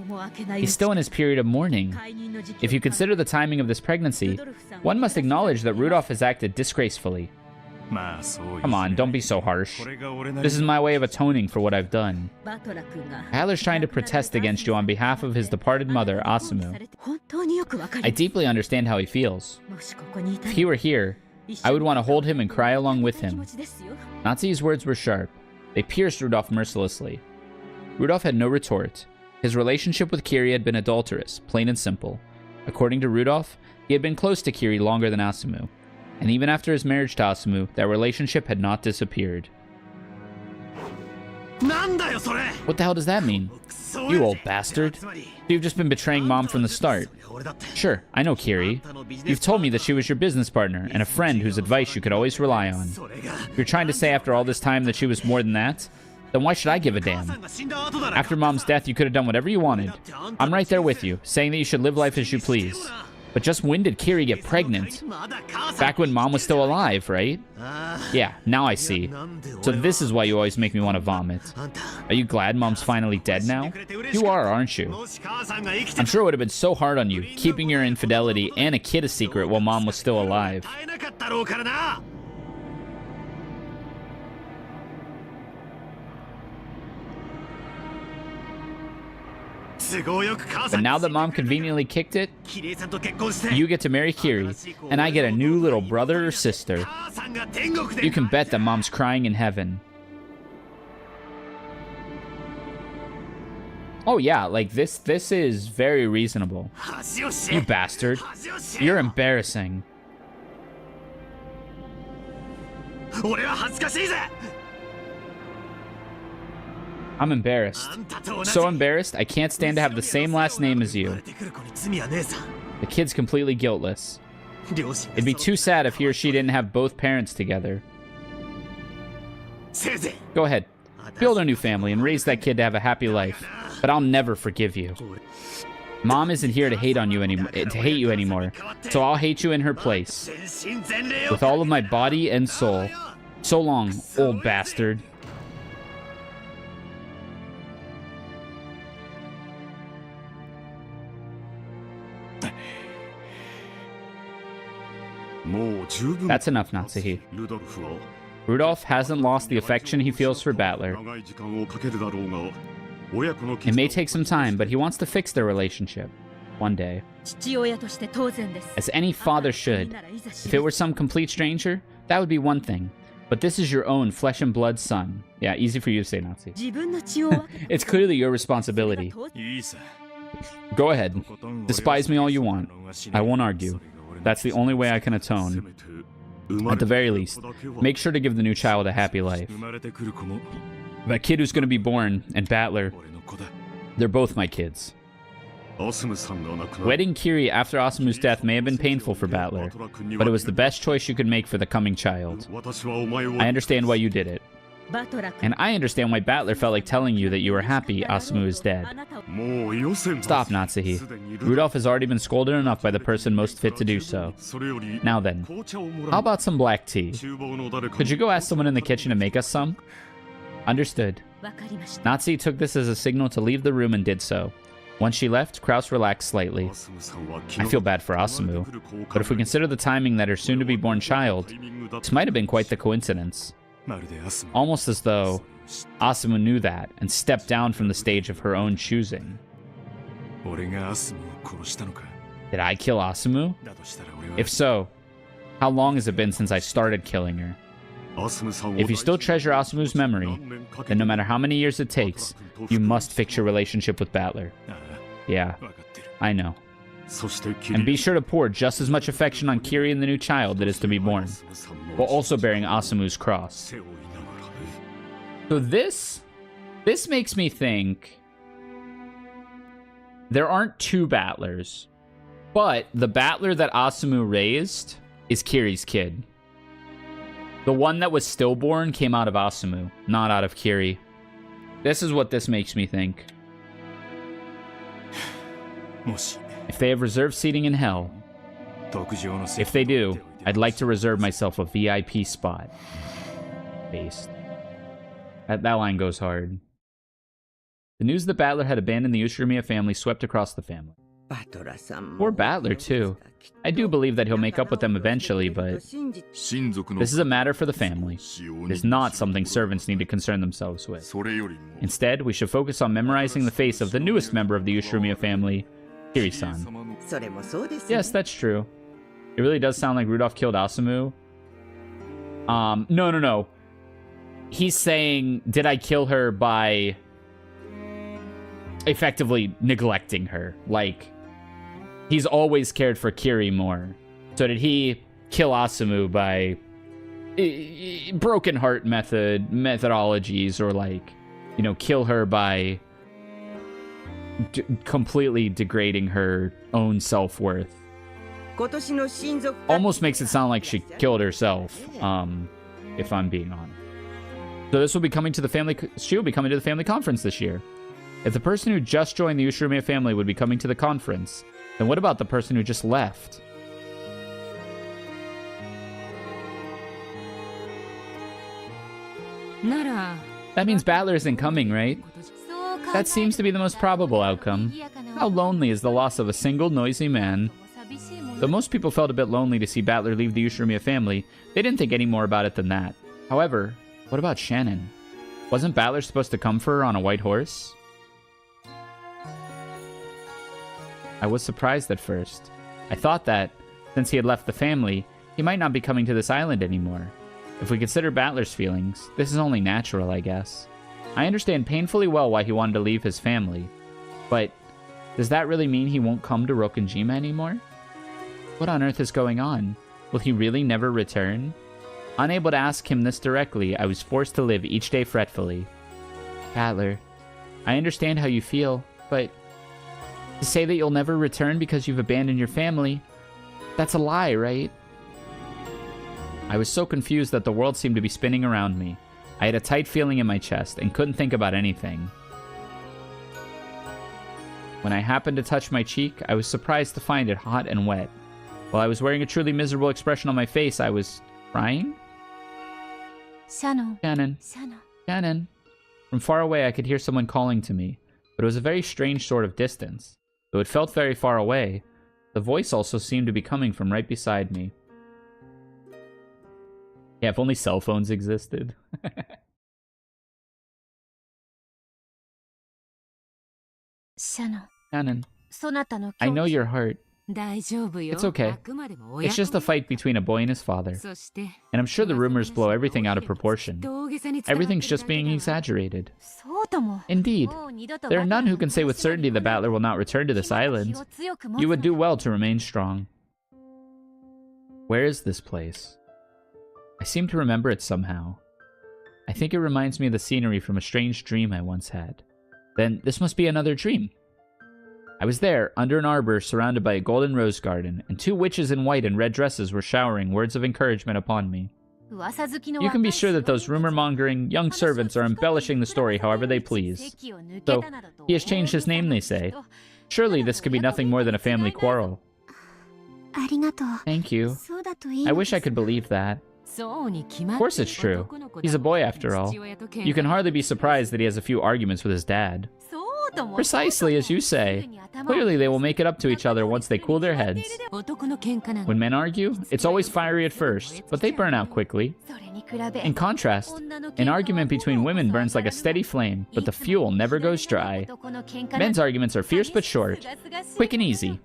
S1: He's still in his period of mourning. If you consider the timing of this pregnancy, one must acknowledge that Rudolph has acted disgracefully. Come on, don't be so harsh. This is my way of atoning for what I've done. Battler's trying to protest against you on behalf of his departed mother, Asumu. I deeply understand how he feels. If he were here, I would want to hold him and cry along with him. Natsuhi's words were sharp. They pierced Rudolph mercilessly. Rudolph had no retort. His relationship with Kiri had been adulterous, plain and simple. According to Rudolph, he had been close to Kiri longer than Asumu. And even after his marriage to Asumu, that relationship had not disappeared. What the hell does that mean? You old bastard. You've just been betraying Mom from the start. Sure, I know Kiri. You've told me that she was your business partner and a friend whose advice you could always rely on. You're trying to say after all this time that she was more than that? Then why should I give a damn? After Mom's death, you could have done whatever you wanted. I'm right there with you, saying that you should live life as you please. But just when did Kiri get pregnant? Back when Mom was still alive, right? Yeah, now I see. So this is why you always make me want to vomit. Are you glad Mom's finally dead now? You are, aren't you? I'm sure it would have been so hard on you, keeping your infidelity and a kid a secret while Mom was still alive. But now that Mom conveniently kicked it, you get to marry Kiri, and I get a new little brother or sister. You can bet that Mom's crying in heaven. Oh yeah, like this is very reasonable. You bastard. You're embarrassing. I'm embarrassed. So embarrassed, I can't stand to have the same last name as you. The kid's completely guiltless. It'd be too sad if he or she didn't have both parents together. Go ahead. Build a new family and raise that kid to have a happy life. But I'll never forgive you. Mom isn't here to hate you anymore. So I'll hate you in her place. With all of my body and soul. So long, old bastard. That's enough, Natsuhi. Rudolph hasn't lost the affection he feels for Battler. It may take some time, but he wants to fix their relationship. One day. As any father should. If it were some complete stranger, that would be one thing. But this is your own flesh and blood son. Yeah, easy for you to say, Natsu. It's clearly your responsibility. Go ahead. Despise me all you want. I won't argue. That's the only way I can atone. At the very least, make sure to give the new child a happy life. That kid who's going to be born, and Battler, they're both my kids. Wedding Kiri after Asumu's death may have been painful for Battler, but it was the best choice you could make for the coming child. I understand why you did it. And I understand why Battler felt like telling you that you were happy Asumu is dead. Stop, Natsuhi. Rudolph has already been scolded enough by the person most fit to do so. Now then, how about some black tea? Could you go ask someone in the kitchen to make us some? Understood. Natsuhi took this as a signal to leave the room and did so. Once she left, Kraus relaxed slightly. I feel bad for Asumu, but if we consider the timing that her soon-to-be-born child, this might have been quite the coincidence. Almost as though Asumu knew that and stepped down from the stage of her own choosing. Did I kill Asumu? If so, how long has it been since I started killing her? If you still treasure Asumu's memory, then no matter how many years it takes, you must fix your relationship with Battler. Yeah, I know. And be sure to pour just as much affection on Kiri and the new child that is to be born, while also bearing Asumu's cross. So this makes me think there aren't two battlers, but the battler that Asumu raised is Kiri's kid. The one that was stillborn came out of Asumu, not out of Kiri. This is what this makes me think. If they have reserved seating in hell, if they do, I'd like to reserve myself a VIP spot. Based. That line goes hard. The news that Battler had abandoned the Ushiromiya family swept across the family. Poor Battler, too. I do believe that he'll make up with them eventually, but this is a matter for the family. It is not something servants need to concern themselves with. Instead, we should focus on memorizing the face of the newest member of the Ushiromiya family, Kiri-san. Yes, that's true. It really does sound like Rudolph killed Asumu. No. He's saying, did I kill her by effectively neglecting her? Like, he's always cared for Kiri more. So did he kill Asumu by broken heart methodologies, or like, you know, kill her by completely degrading her own self-worth? Almost makes it sound like she killed herself, if I'm being honest. So this will be coming to the family. She will be coming to the family conference this year. If the person who just joined the Ushiromiya family would be coming to the conference, then what about the person who just left? That means Battler isn't coming, right? That seems to be the most probable outcome. How lonely is the loss of a single noisy man? Though most people felt a bit lonely to see Battler leave the Ushiromiya family, they didn't think any more about it than that. However, what about Shannon? Wasn't Battler supposed to come for her on a white horse? I was surprised at first. I thought that, since he had left the family, he might not be coming to this island anymore. If we consider Battler's feelings, this is only natural, I guess. I understand painfully well why he wanted to leave his family, but does that really mean he won't come to Rokkenjima anymore? What on earth is going on? Will he really never return? Unable to ask him this directly, I was forced to live each day fretfully. Battler, I understand how you feel, but to say that you'll never return because you've abandoned your family, that's a lie, right? I was so confused that the world seemed to be spinning around me. I had a tight feeling in my chest and couldn't think about anything. When I happened to touch my cheek, I was surprised to find it hot and wet. While I was wearing a truly miserable expression on my face, I was crying? Shannon. From far away, I could hear someone calling to me, but it was a very strange sort of distance. Though it felt very far away, the voice also seemed to be coming from right beside me. Yeah, if only cell phones existed. Shannon, I know your heart. It's okay. It's just a fight between a boy and his father. And I'm sure the rumors blow everything out of proportion. Everything's just being exaggerated. Indeed. There are none who can say with certainty that Battler will not return to this island. You would do well to remain strong. Where is this place? I seem to remember it somehow. I think it reminds me of the scenery from a strange dream I once had. Then this must be another dream. I was there, under an arbor surrounded by a golden rose garden, and two witches in white and red dresses were showering words of encouragement upon me. You can be sure that those rumor-mongering young servants are embellishing the story however they please. So, he has changed his name, they say. Surely this could be nothing more than a family quarrel. Thank you. I wish I could believe that. Of course it's true. He's a boy after all. You can hardly be surprised that he has a few arguments with his dad. Precisely as you say. Clearly they will make it up to each other once they cool their heads. When men argue, it's always fiery at first, but they burn out quickly. In contrast, an argument between women burns like a steady flame, but the fuel never goes dry. Men's arguments are fierce but short, quick and easy.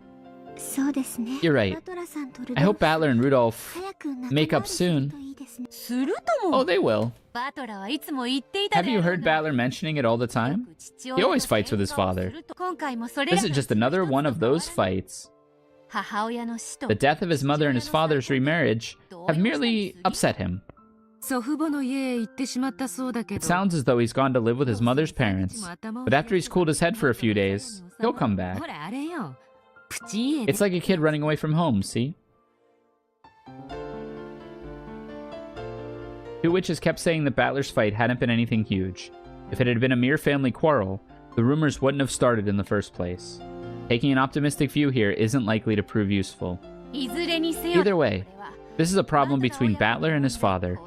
S2: そうですね。
S1: You're right.
S2: バトラさんとル
S1: I
S2: ド
S1: hope Battler and Rudolph
S2: 早く仲
S1: make
S2: 直
S1: up
S2: りする
S1: soon.
S2: といいですね。
S3: するとも
S1: Oh, they will.
S3: バトラーはいつも言っていた
S1: Have
S3: で
S1: you
S3: あろう
S1: heard
S3: が
S1: Battler mentioning it all the time?
S3: よく父
S1: He
S3: 親と
S1: always fights with his
S3: 喧嘩を
S1: father.
S3: すると今回もそれ
S1: This
S3: ら
S1: is
S3: の
S1: just another one of those fights.
S3: 母親の死と
S1: The death of his mother and his father's remarriage have merely upset him.
S4: 祖父母の家へ行ってしまったそうだけ
S1: It
S4: ど
S1: sounds as though he's gone to live with his mother's parents. But after he's cooled his head for a few days, he'll come back.
S4: ほらあれよプチ家で
S1: It's like a kid running away from home, see? Two witches kept saying that Battler's fight hadn't been anything huge. If it had been a mere family quarrel, the rumors wouldn't have started in the first place. Taking an optimistic view here isn't likely to prove useful.
S3: いずれにせよ
S1: Either way, this is a problem between Battler and his father.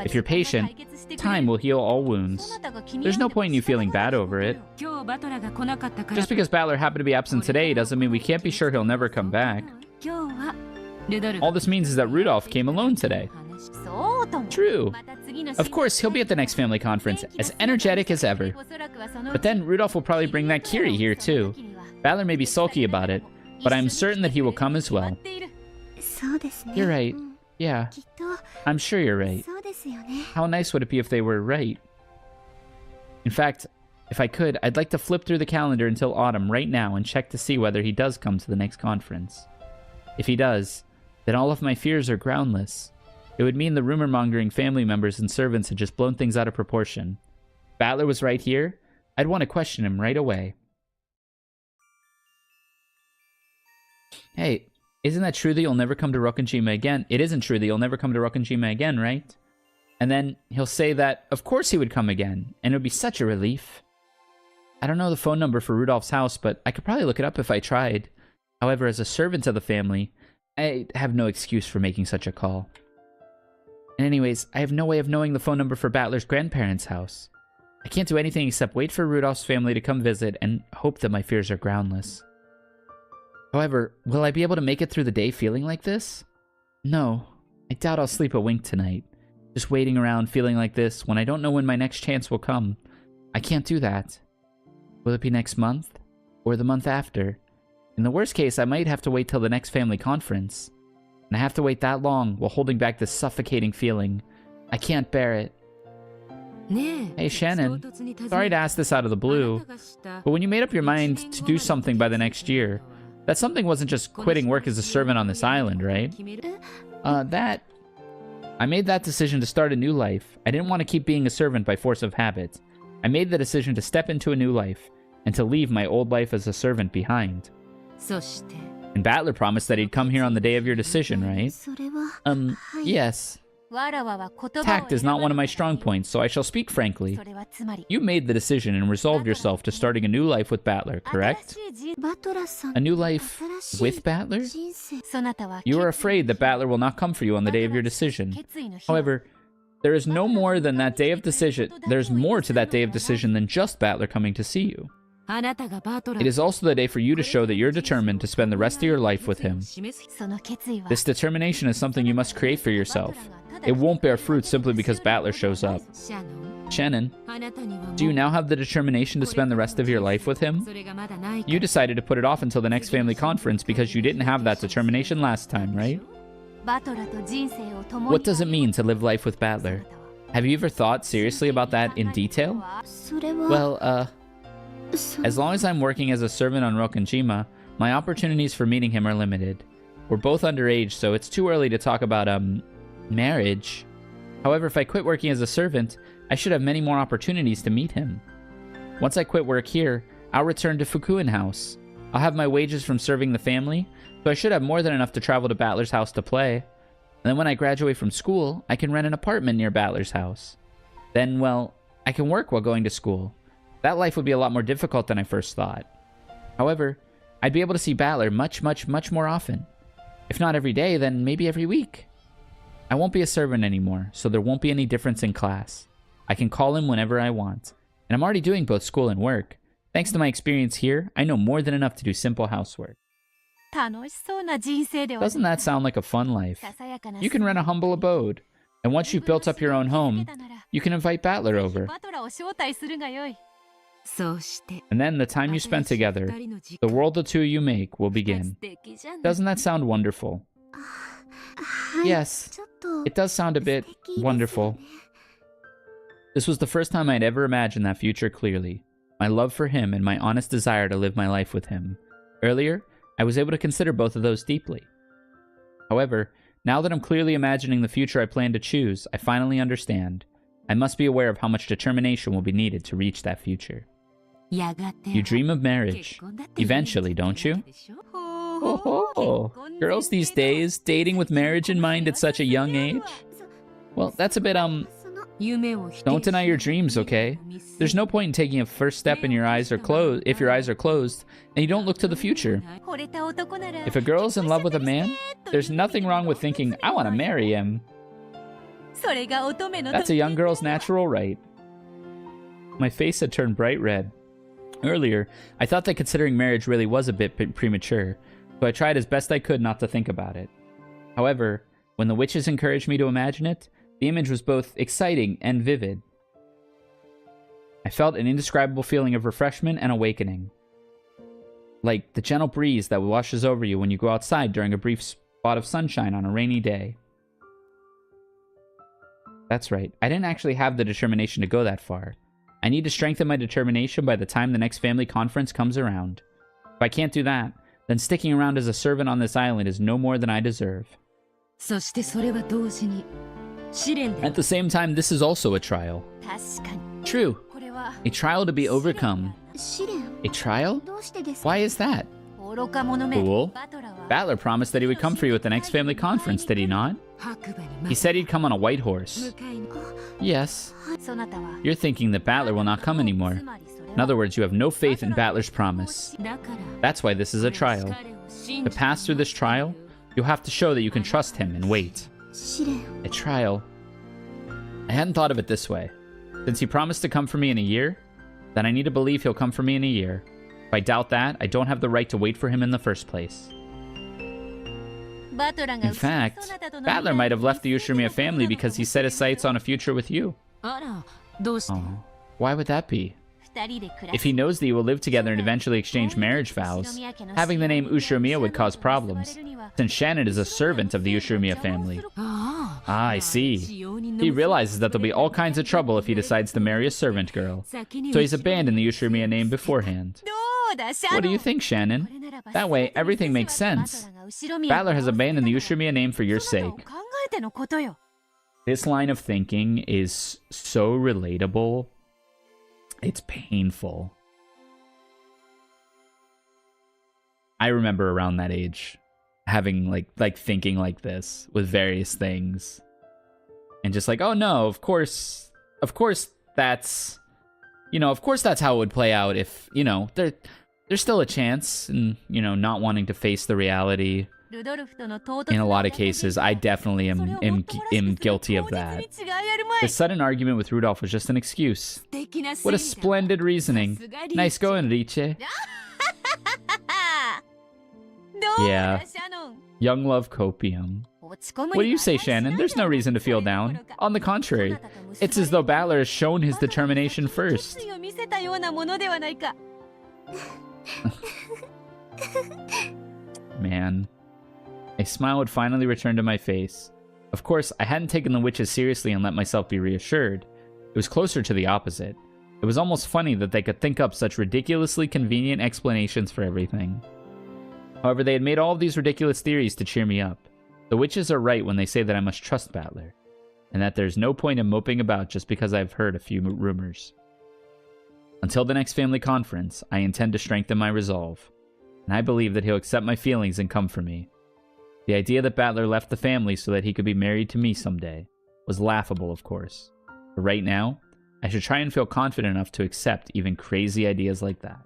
S1: If you're patient, time will heal all wounds. There's no point in you feeling bad over it.
S4: 今日バトラが来なかったから
S1: Just because Battler happened to be absent today doesn't mean we can't be sure he'll never come back.
S4: 今日はルドルフ
S1: All this means is that Rudolph came alone today.
S3: そうとも
S1: True.
S3: また次の
S1: Of course, he'll be at the next family conference, as energetic as ever. But then Rudolph will probably bring that Kiri here too. Battler may be sulky about it, but I'm certain that he will come as well.
S2: そうですね。
S1: You're right.
S2: うん
S1: Yeah,
S2: きっと
S1: I'm sure you're right.
S2: そうですよね。
S1: How nice would it be if they were right? In fact, if I could, I'd like to flip through the calendar until autumn right now and check to see whether he does come to the next conference. If he does, then all of my fears are groundless. It would mean the rumor-mongering family members and servants had just blown things out of proportion. If Battler was right here, I'd want to question him right away. Hey, isn't that true that you'll never come to Rokkenjima again? It isn't true that you'll never come to Rokkenjima again, right? And then he'll say that, of course he would come again, and it would be such a relief. I don't know the phone number for Rudolph's house, but I could probably look it up if I tried. However, as a servant of the family, I have no excuse for making such a call. And anyways, I have no way of knowing the phone number for Battler's grandparents' house. I can't do anything except wait for Rudolph's family to come visit and hope that my fears are groundless. However, will I be able to make it through the day feeling like this? No, I doubt I'll sleep a wink tonight. Just waiting around feeling like this when I don't know when my next chance will come. I can't do that. Will it be next month? Or the month after? In the worst case, I might have to wait till the next family conference. And I have to wait that long while holding back this suffocating feeling. I can't bear it.
S4: ねえ
S1: Hey, Shannon.
S4: 唐突に尋ね
S1: Sorry to ask this out of the
S4: あ
S1: blue,
S4: なたがした
S1: but when you made up your mind to do something by the next year, that something wasn't just quitting work as a servant on this island, right? I made that decision to start a new life. I didn't want to keep being a servant by force of habit. I made the decision to step into a new life, and to leave my old life as a servant behind.
S4: そして
S1: And Battler promised that he'd come here on the day of your decision, right?
S2: それは、
S1: Yes.
S3: わらわは言葉を
S1: Tact is not one of my
S3: 選ば
S1: strong
S3: なかった
S1: points, so I shall speak frankly.
S3: それはつまり
S1: You made the decision and resolved yourself to starting a new life with Battler, correct?
S3: 新しい人
S2: バトラさん
S1: A new life
S2: 新しい
S1: with Battler?
S2: 人生。
S3: そなたは
S1: You are afraid that Battler will not come for you on the day of your decision.
S3: 決意の日は
S1: However, there is no more than that day of decision. There's more to that day of decision than just Battler coming to see you.
S4: あなたがバトラ
S1: It is also the day for you to show that you're determined to spend the rest of your life with him.
S4: 示す
S3: その決意は
S1: This determination is something you must create for yourself. It won't bear fruit simply because Battler shows up.
S4: シャノン
S1: Shannon,
S4: あなたにはもう
S1: do you now have the determination to spend the rest of your life with him?
S4: それがまだないか
S1: You decided to put it off until the next family conference because you didn't have that determination last time, right?
S3: バトラと人生を共に
S1: What does it mean to live life with Battler? Have you ever thought seriously about that in detail?
S2: それは、
S1: Well,
S2: そ
S1: as long as I'm working as a servant on Rokkenjima, my opportunities for meeting him are limited. We're both underage, so it's too early to talk about, marriage. However, if I quit working as a servant, I should have many more opportunities to meet him. Once I quit work here, I'll return to Fukuen House. I'll have my wages from serving the family, so I should have more than enough to travel to Battler's house to play. And then when I graduate from school, I can rent an apartment near Battler's house. Then, well, I can work while going to school. That life would be a lot more difficult than I first thought. However, I'd be able to see Battler much, much, much more often. If not every day, then maybe every week. I won't be a servant anymore, so there won't be any difference in class. I can call him whenever I want. And I'm already doing both school and work. Thanks to my experience here, I know more than enough to do simple housework.
S3: 楽しそうな人生では
S1: Doesn't that sound like a fun life?
S3: ささやかな
S1: You can rent a humble abode. And once you've built up your own home, you can invite Battler over.
S3: バトラを招待するがよい
S4: そうして
S1: And then the time you spent together,
S4: 新しい二人の時
S1: the
S4: 間
S1: world the two of you make will
S4: 素
S1: begin.
S4: 敵じゃない
S1: Doesn't that sound wonderful?
S2: はい
S1: Yes,
S2: ちょっと
S1: it does sound a
S2: 素
S1: bit
S2: 敵ですよね
S1: wonderful. This was the first time I'd ever imagined that future clearly. My love for him and my honest desire to live my life with him. Earlier, I was able to consider both of those deeply. However, now that I'm clearly imagining the future I plan to choose, I finally understand. I must be aware of how much determination will be needed to reach that future.
S4: やがて
S1: You dream of
S4: 結
S1: marriage.
S4: 婚だって夢に
S1: Eventually, don't you?
S4: でしょ
S1: Oh, girls these days, dating with marriage in mind at such a young age? Well, that's a bit,
S2: その
S4: 夢を否定
S1: don't deny your dreams, okay? There's no point in taking a first step in your eyes are closed if your eyes are closed and you don't look to the future.
S3: 惚れた男なら
S1: If a girl's in love with a man, there's nothing wrong with thinking, I want to marry him.
S3: それが乙女の
S1: That's a young girl's natural right. My face had turned bright red. Earlier, I thought that considering marriage really was a bit premature, so I tried as best I could not to think about it. However, when the witches encouraged me to imagine it, the image was both exciting and vivid. I felt an indescribable feeling of refreshment and awakening. Like the gentle breeze that washes over you when you go outside during a brief spot of sunshine on a rainy day. That's right, I didn't actually have the determination to go that far. I need to strengthen my determination by the time the next family conference comes around. If I can't do that, then sticking around as a servant on this island is no more than I deserve.
S4: そしてそれは同時に試練で
S1: At the same time, this is also a trial.
S3: 確かに
S1: True,
S3: これは
S1: a trial to be overcome.
S2: 試練
S1: A trial?
S2: どうしてですか
S1: Why is that?
S3: 愚か者め
S1: Fool.
S3: バトラは
S1: Battler promised that he would come for you at the next family conference, did he not?
S4: 白馬に
S1: He said he'd come on a white horse.
S4: 迎えに
S1: Yes.
S3: そなたは
S1: You're thinking that Battler will not come anymore.
S3: つまりそれは
S1: In other words, you have no faith in Battler's promise.
S4: だから
S1: That's why this is a trial.
S4: 彼を信
S1: To
S4: じ
S1: pass through this trial, you'll have to show that you can trust him and wait.
S2: 試練
S1: A trial. I hadn't thought of it this way. Since he promised to come for me in a year, then I need to believe he'll come for me in a year. If I doubt that, I don't have the right to wait for him in the first place.
S3: バトラが
S1: In fact,
S3: そなたとの
S1: Battler might have left the Ushumiya family because he set his sights on a future with you.
S4: あらどうして
S1: Oh, why would that be?
S3: 二人で暮ら
S1: If
S3: す
S1: he knows that you will live together and eventually exchange marriage vows, having the name Ushumiya would cause problems, since Shannon is a servant of the Ushumiya family.
S4: ああ
S1: Ah, I see.
S4: 使用人の
S1: He realizes that there'll be all kinds of trouble if he decides to marry a servant girl,
S4: 先に
S1: so he's abandoned the Ushumiya name beforehand.
S3: どうだシャノン
S1: What do you think, Shannon? That way, everything makes sense. Battler has abandoned the Ushumiya name for your
S3: そなた
S1: sake.
S3: を考えてのことよ
S1: This line of thinking is so relatable. It's painful. I remember around that age having like thinking like this with various things. And just like, oh no, of course that's of course that's how it would play out if, there's still a chance and, not wanting to face the reality.
S3: ルドルフとの唐突
S1: In
S3: な
S1: a lot of cases, I definitely
S3: それを
S1: am
S3: もっともらしくする
S1: guilty of
S3: 口実
S1: that.
S3: に違いあるまい
S1: The sudden argument with Rudolph was just an excuse.
S4: 素敵な
S1: What a
S4: 推理だ
S1: splendid reasoning.
S4: さすがリーチ
S1: Nice going, Riche.
S3: どう
S1: Yeah.
S3: だシャノン
S1: Young love copium.
S3: 落ち込む
S1: What do
S3: に
S1: you
S3: は
S1: say,
S3: 値しない
S1: Shannon?
S3: よ
S1: There's no reason to feel
S3: それど
S1: down.
S3: ころか
S1: On the
S3: そ
S1: contrary,
S3: なたと結ばれ
S1: it's as though Battler has shown his determination first.
S3: 決意を見せたようなものではないか
S1: Man. A smile would finally return to my face. Of course, I hadn't taken the witches seriously and let myself be reassured. It was closer to the opposite. It was almost funny that they could think up such ridiculously convenient explanations for everything. However, they had made all of these ridiculous theories to cheer me up. The witches are right when they say that I must trust Battler, and that there's no point in moping about just because I've heard a few rumors. Until the next family conference, I intend to strengthen my resolve, and I believe that he'll accept my feelings and come for me. The idea that Battler left the family so that he could be married to me someday was laughable, of course. But right now, I should try and feel confident enough to accept even crazy ideas like that.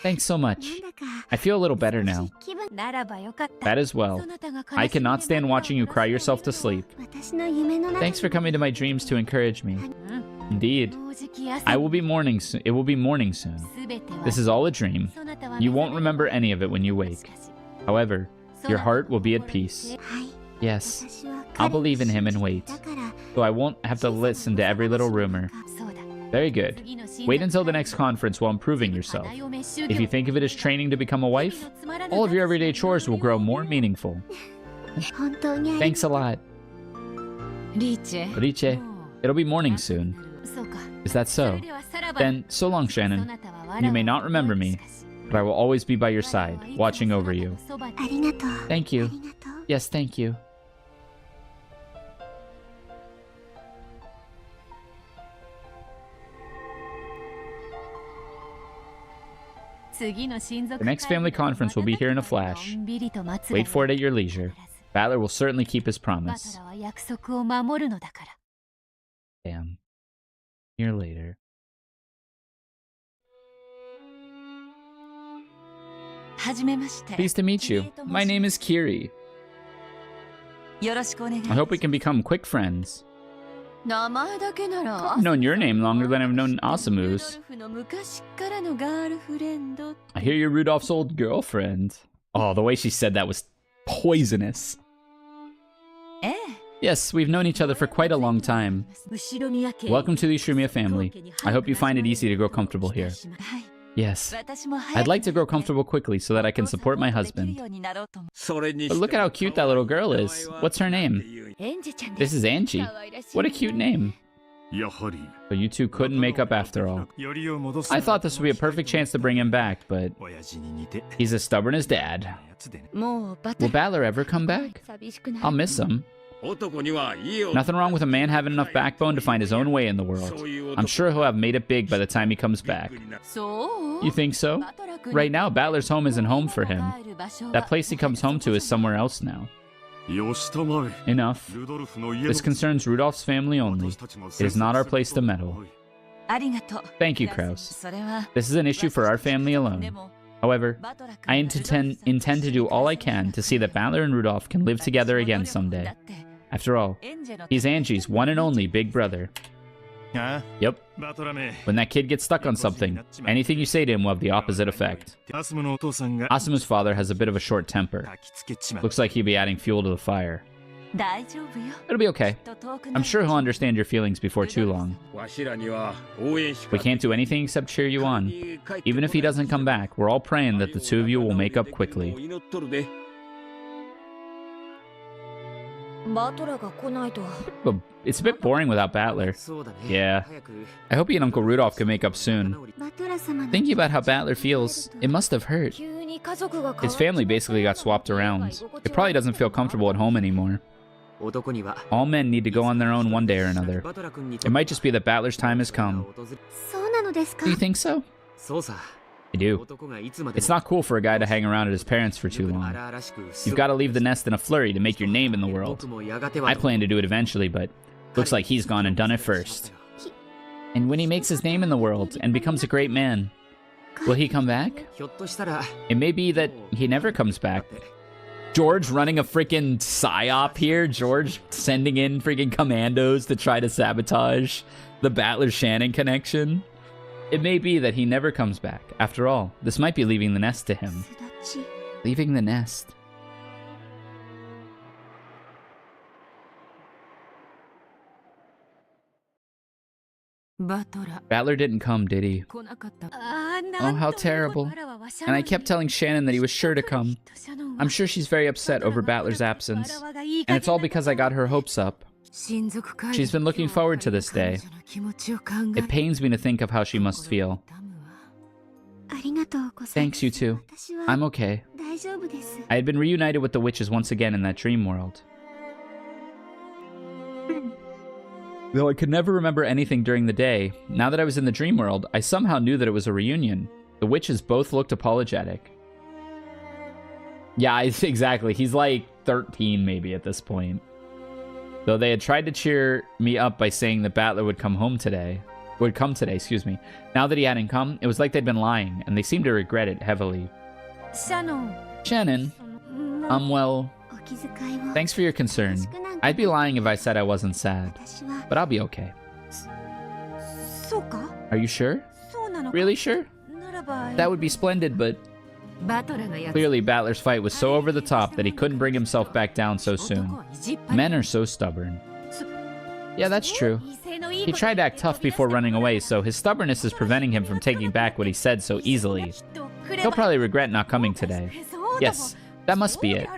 S1: Thanks so much.
S2: なんだか
S1: I feel a little better now.
S2: 気分
S3: ならばよかった
S1: That as well.
S3: そなたが悲しみで
S1: I cannot stand watching you cry yourself to sleep.
S2: 私の夢の中
S1: Thanks for coming to my dreams to encourage me.
S3: うん
S1: Indeed.
S3: 正直朝
S1: I will be mourning soon. It will be morning soon.
S3: 全ては
S1: This is all a dream.
S3: そなたは
S1: You
S3: 目
S1: won't
S3: 覚め
S1: remember any of it when you
S3: し
S1: wake.
S3: かし
S1: However,
S3: そな
S1: your
S3: た
S1: heart will be at
S3: 心に
S1: peace.
S2: はい
S1: Yes.
S2: 私は
S1: I'll believe in him and wait.
S2: だから
S1: So I won't have to listen to every little rumor.
S3: そうだ
S1: Very good. Wait until the next conference while improving yourself. If you think of it as training to become a wife, all of your everyday chores will grow more meaningful. Thanks a lot. Riche, it'll be morning soon. Is that so? Then, so long, Shannon. You may not remember me, but I will always be by your side, watching over you. Thank you. Yes, thank you. The next family conference will be here in a flash. Wait for it at your leisure. Battler will certainly keep his promise. Damn. Year later. Pleased to meet you. My name is Kiri. I hope we can become quick friends. I've known your name longer than I've known Asamu's. I hear you're Rudolph's old girlfriend. Oh, the way she said that was poisonous. Yes, we've known each other for quite a long time. Welcome to the Ushumiya family. I hope you find it easy to grow comfortable here. Yes. I'd like to grow comfortable quickly so that I can support my husband. But look at how cute that little girl is. What's her name? This is Angie. What a cute name. So you two couldn't make up after all. I thought this would be a perfect chance to bring him back, but he's as stubborn as Dad. Will Battler ever come back? I'll miss him. Nothing wrong with a man having enough backbone to find his own way in the world. I'm sure he'll have made it big by the time he comes back. You think so? Right now, Battler's home isn't home for him. That place he comes home to is somewhere else now. Enough. This concerns Rudolph's family only. It is not our place to meddle. Thank you, Kraus. This is an issue for our family alone. However, I intend to do all I can to see that Battler and Rudolph can live together again someday. After all, he's Angie's one and only big brother. Yep. When that kid gets stuck on something, anything you say to him will have the opposite effect. Asamu's father has a bit of a short temper. Looks like he'd be adding fuel to the fire. It'll be okay. I'm sure he'll understand your feelings before too long. We can't do anything except cheer you on. Even if he doesn't come back, we're all praying that the two of you will make up quickly. It's a bit boring without Battler. Yeah. I hope he and Uncle Rudolph can make up soon. Thinking about how Battler feels, it must have hurt. His family basically got swapped around. It probably doesn't feel comfortable at home anymore. All men need to go on their own one day or another. It might just be that Battler's time has come. Do you think so? I do. It's not cool for a guy to hang around at his parents for too long. You've got to leave the nest in a flurry to make your name in the world. I plan to do it eventually, but looks like he's gone and done it first. And when he makes his name in the world and becomes a great man, will he come back? It may be that he never comes back. George running a freaking psyop here. George sending in freaking commandos to try to sabotage the Battler-Shannon connection. It may be that he never comes back. After all, this might be leaving the nest to him. Leaving the nest. Battler didn't come, did he? Oh, how terrible. And I kept telling Shannon that he was sure to come. I'm sure she's very upset over Battler's absence. And it's all because I got her hopes up. She's been looking forward to this day. It pains me to think of how she must feel. Thanks, you two. I'm okay. I had been reunited with the witches once again in that dream world. Though I could never remember anything during the day, now that I was in the dream world, I somehow knew that it was a reunion. The witches both looked apologetic. Yeah, exactly. He's like 13 maybe at this point. Though they had tried to cheer me up by saying that Battler would come today, excuse me. Now that he hadn't come, it was like they'd been lying, and they seemed to regret it heavily. Shannon, well, thanks for your concern. I'd be lying if I said I wasn't sad, but I'll be okay. Are you sure? Really sure? That would be splendid, but clearly Battler's fight was so over the top that he couldn't bring himself back down so soon. Men are so stubborn. Yeah, that's true. He tried to act tough before running away, so his stubbornness is preventing him from taking back what he said so easily. He'll probably regret not coming today. Yes, that must be it.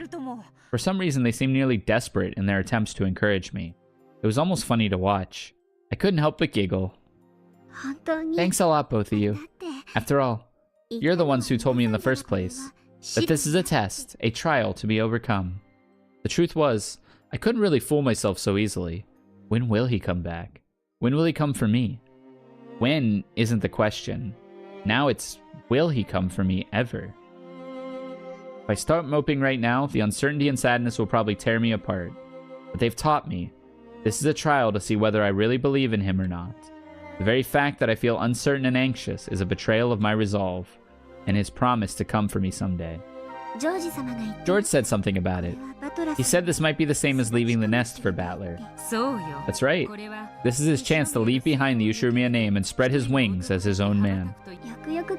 S1: For some reason, they seem nearly desperate in their attempts to encourage me. It was almost funny to watch. I couldn't help but giggle. Thanks a lot, both of you. After all, you're the ones who told me in the first place that this is a test, a trial to be overcome. The truth was, I couldn't really fool myself so easily. When will he come back? When will he come for me? When isn't the question. Now it's, will he come for me ever? If I start moping right now, the uncertainty and sadness will probably tear me apart. But they've taught me. This is a trial to see whether I really believe in him or not. The very fact that I feel uncertain and anxious is a betrayal of my resolve, and his promise to come for me someday. George said something about it. He said this might be the same as leaving the nest for Battler. That's right. This is his chance to leave behind the Ushiromiya name and spread his wings as his own man.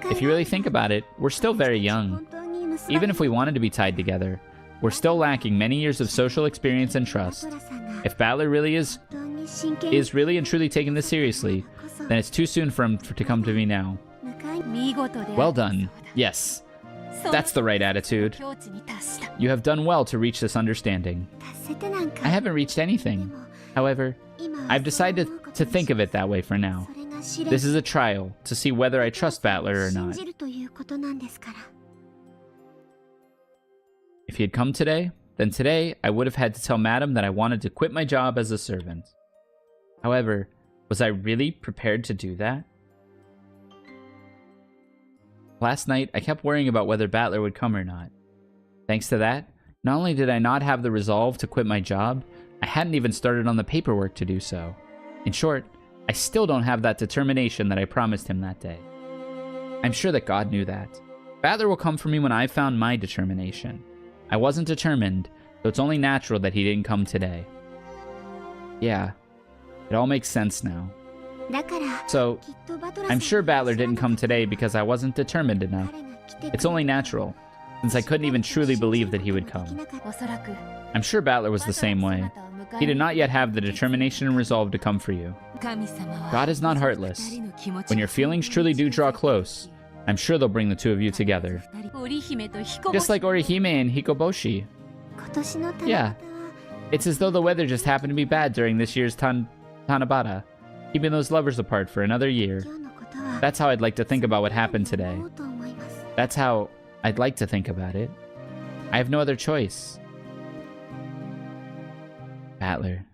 S1: If you really think about it, we're still very young. Even if we wanted to be tied together, we're still lacking many years of social experience and trust. If Battler really is really and truly taking this seriously, then it's too soon for him to come to me now. Well done. Yes. That's the right attitude. You have done well to reach this understanding. I haven't reached anything. However, I've decided to think of it that way for now. This is a trial to see whether I trust Battler or not. If he had come today, then today I would have had to tell Madam that I wanted to quit my job as a servant. However, was I really prepared to do that? Last night, I kept worrying about whether Battler would come or not. Thanks to that, not only did I not have the resolve to quit my job, I hadn't even started on the paperwork to do so. In short, I still don't have that determination that I promised him that day. I'm sure that God knew that. Battler will come for me when I've found my determination. I wasn't determined, so it's only natural that he didn't come today. Yeah, it all makes sense now. So, I'm sure Battler didn't come today because I wasn't determined enough. It's only natural, since I couldn't even truly believe that he would come. I'm sure Battler was the same way. He did not yet have the determination and resolve to come for you. God is not heartless. When your feelings truly do draw close, I'm sure they'll bring the two of you together. Just like Orihime and Hikoboshi. Yeah. It's as though the weather just happened to be bad during this year's Tanabata, keeping those lovers apart for another year. That's how I'd like to think about what happened today. That's how I'd like to think about it. I have no other choice. Battler.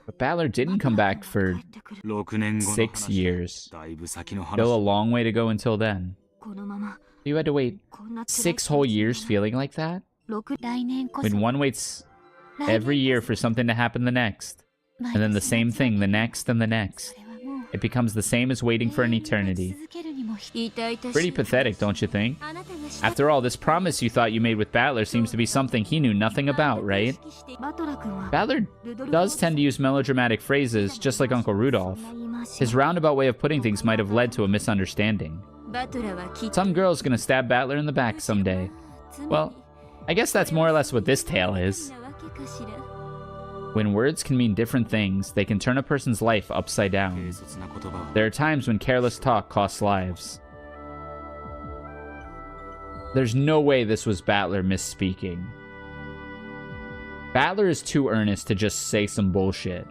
S1: But Battler didn't come back for 6 years. Still a long way to go until then. You had to wait 6 whole years feeling like that? When one waits every year for something to happen the next, and then the same thing the next and the next. It becomes the same as waiting for an eternity. Pretty pathetic, don't you think? After all, this promise you thought you made with Battler seems to be something he knew nothing about, right? Battler does tend to use melodramatic phrases, just like Uncle Rudolph. His roundabout way of putting things might have led to a misunderstanding. Some girl's gonna stab Battler in the back someday. Well, I guess that's more or less what this tale is. When words can mean different things, they can turn a person's life upside down. There are times when careless talk costs lives. There's no way this was Battler misspeaking. Battler is too earnest to just say some bullshit.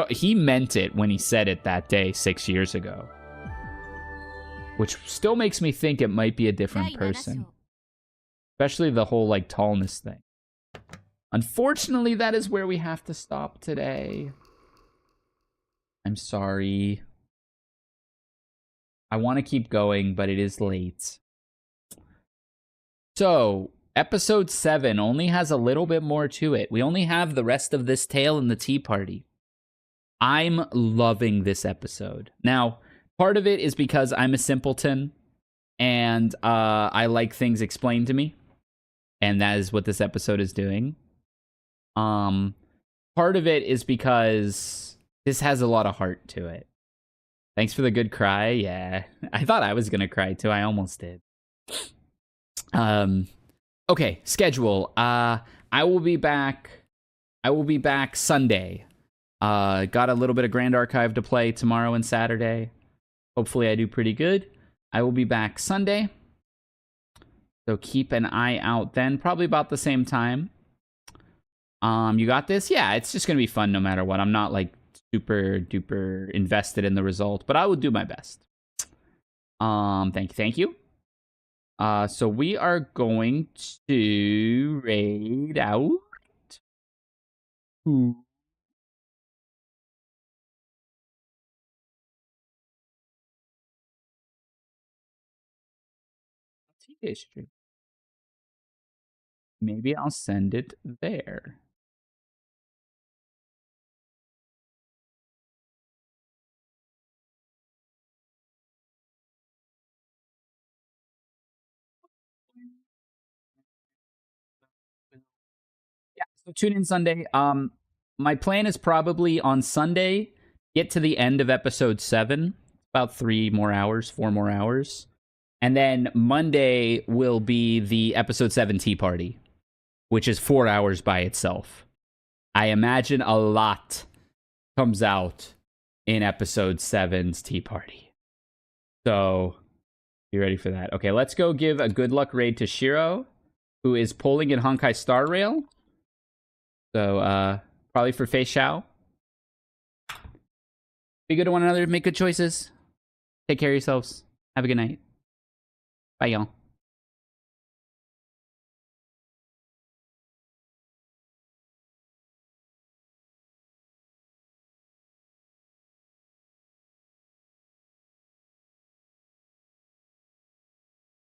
S1: He meant it when he said it that day 6 years ago. Which still makes me think it might be a different person. Especially the whole, like, tallness thing. Unfortunately, that is where we have to stop today. I'm sorry. I want to keep going, but it is late. So, episode 7 only has a little bit more to it. We only have the rest of this tale in the tea party. I'm loving this episode. Now, part of it is because I'm a simpleton, and I like things explained to me. And that is what this episode is doing. Part of it is because this has a lot of heart to it. Thanks for the good cry. Yeah. I thought I was going to cry too. I almost did. Okay, schedule. I will be back Sunday. Got a little bit of Grand Archive to play tomorrow and Saturday. Hopefully I do pretty good. I will be back Sunday. So keep an eye out then, probably about the same time. You got this? Yeah, it's just going to be fun no matter what. I'm not like super duper invested in the result, but I will do my best. Thank you. So we are going to raid out. Ooh. History. Maybe I'll send it there. Yeah, so tune in Sunday. My plan is probably on Sunday, get to the end of episode 7, about 4 more hours. And then Monday will be the episode 7 tea party, which is 4 hours by itself. I imagine a lot comes out in episode 7's tea party. So, be ready for that. Okay, let's go give a good luck raid to Shiro, who is pulling in Honkai Star Rail. So, probably for Fei Xiao. Be good to one another, make good choices. Take care of yourselves. Have a good night. Bye, y'all.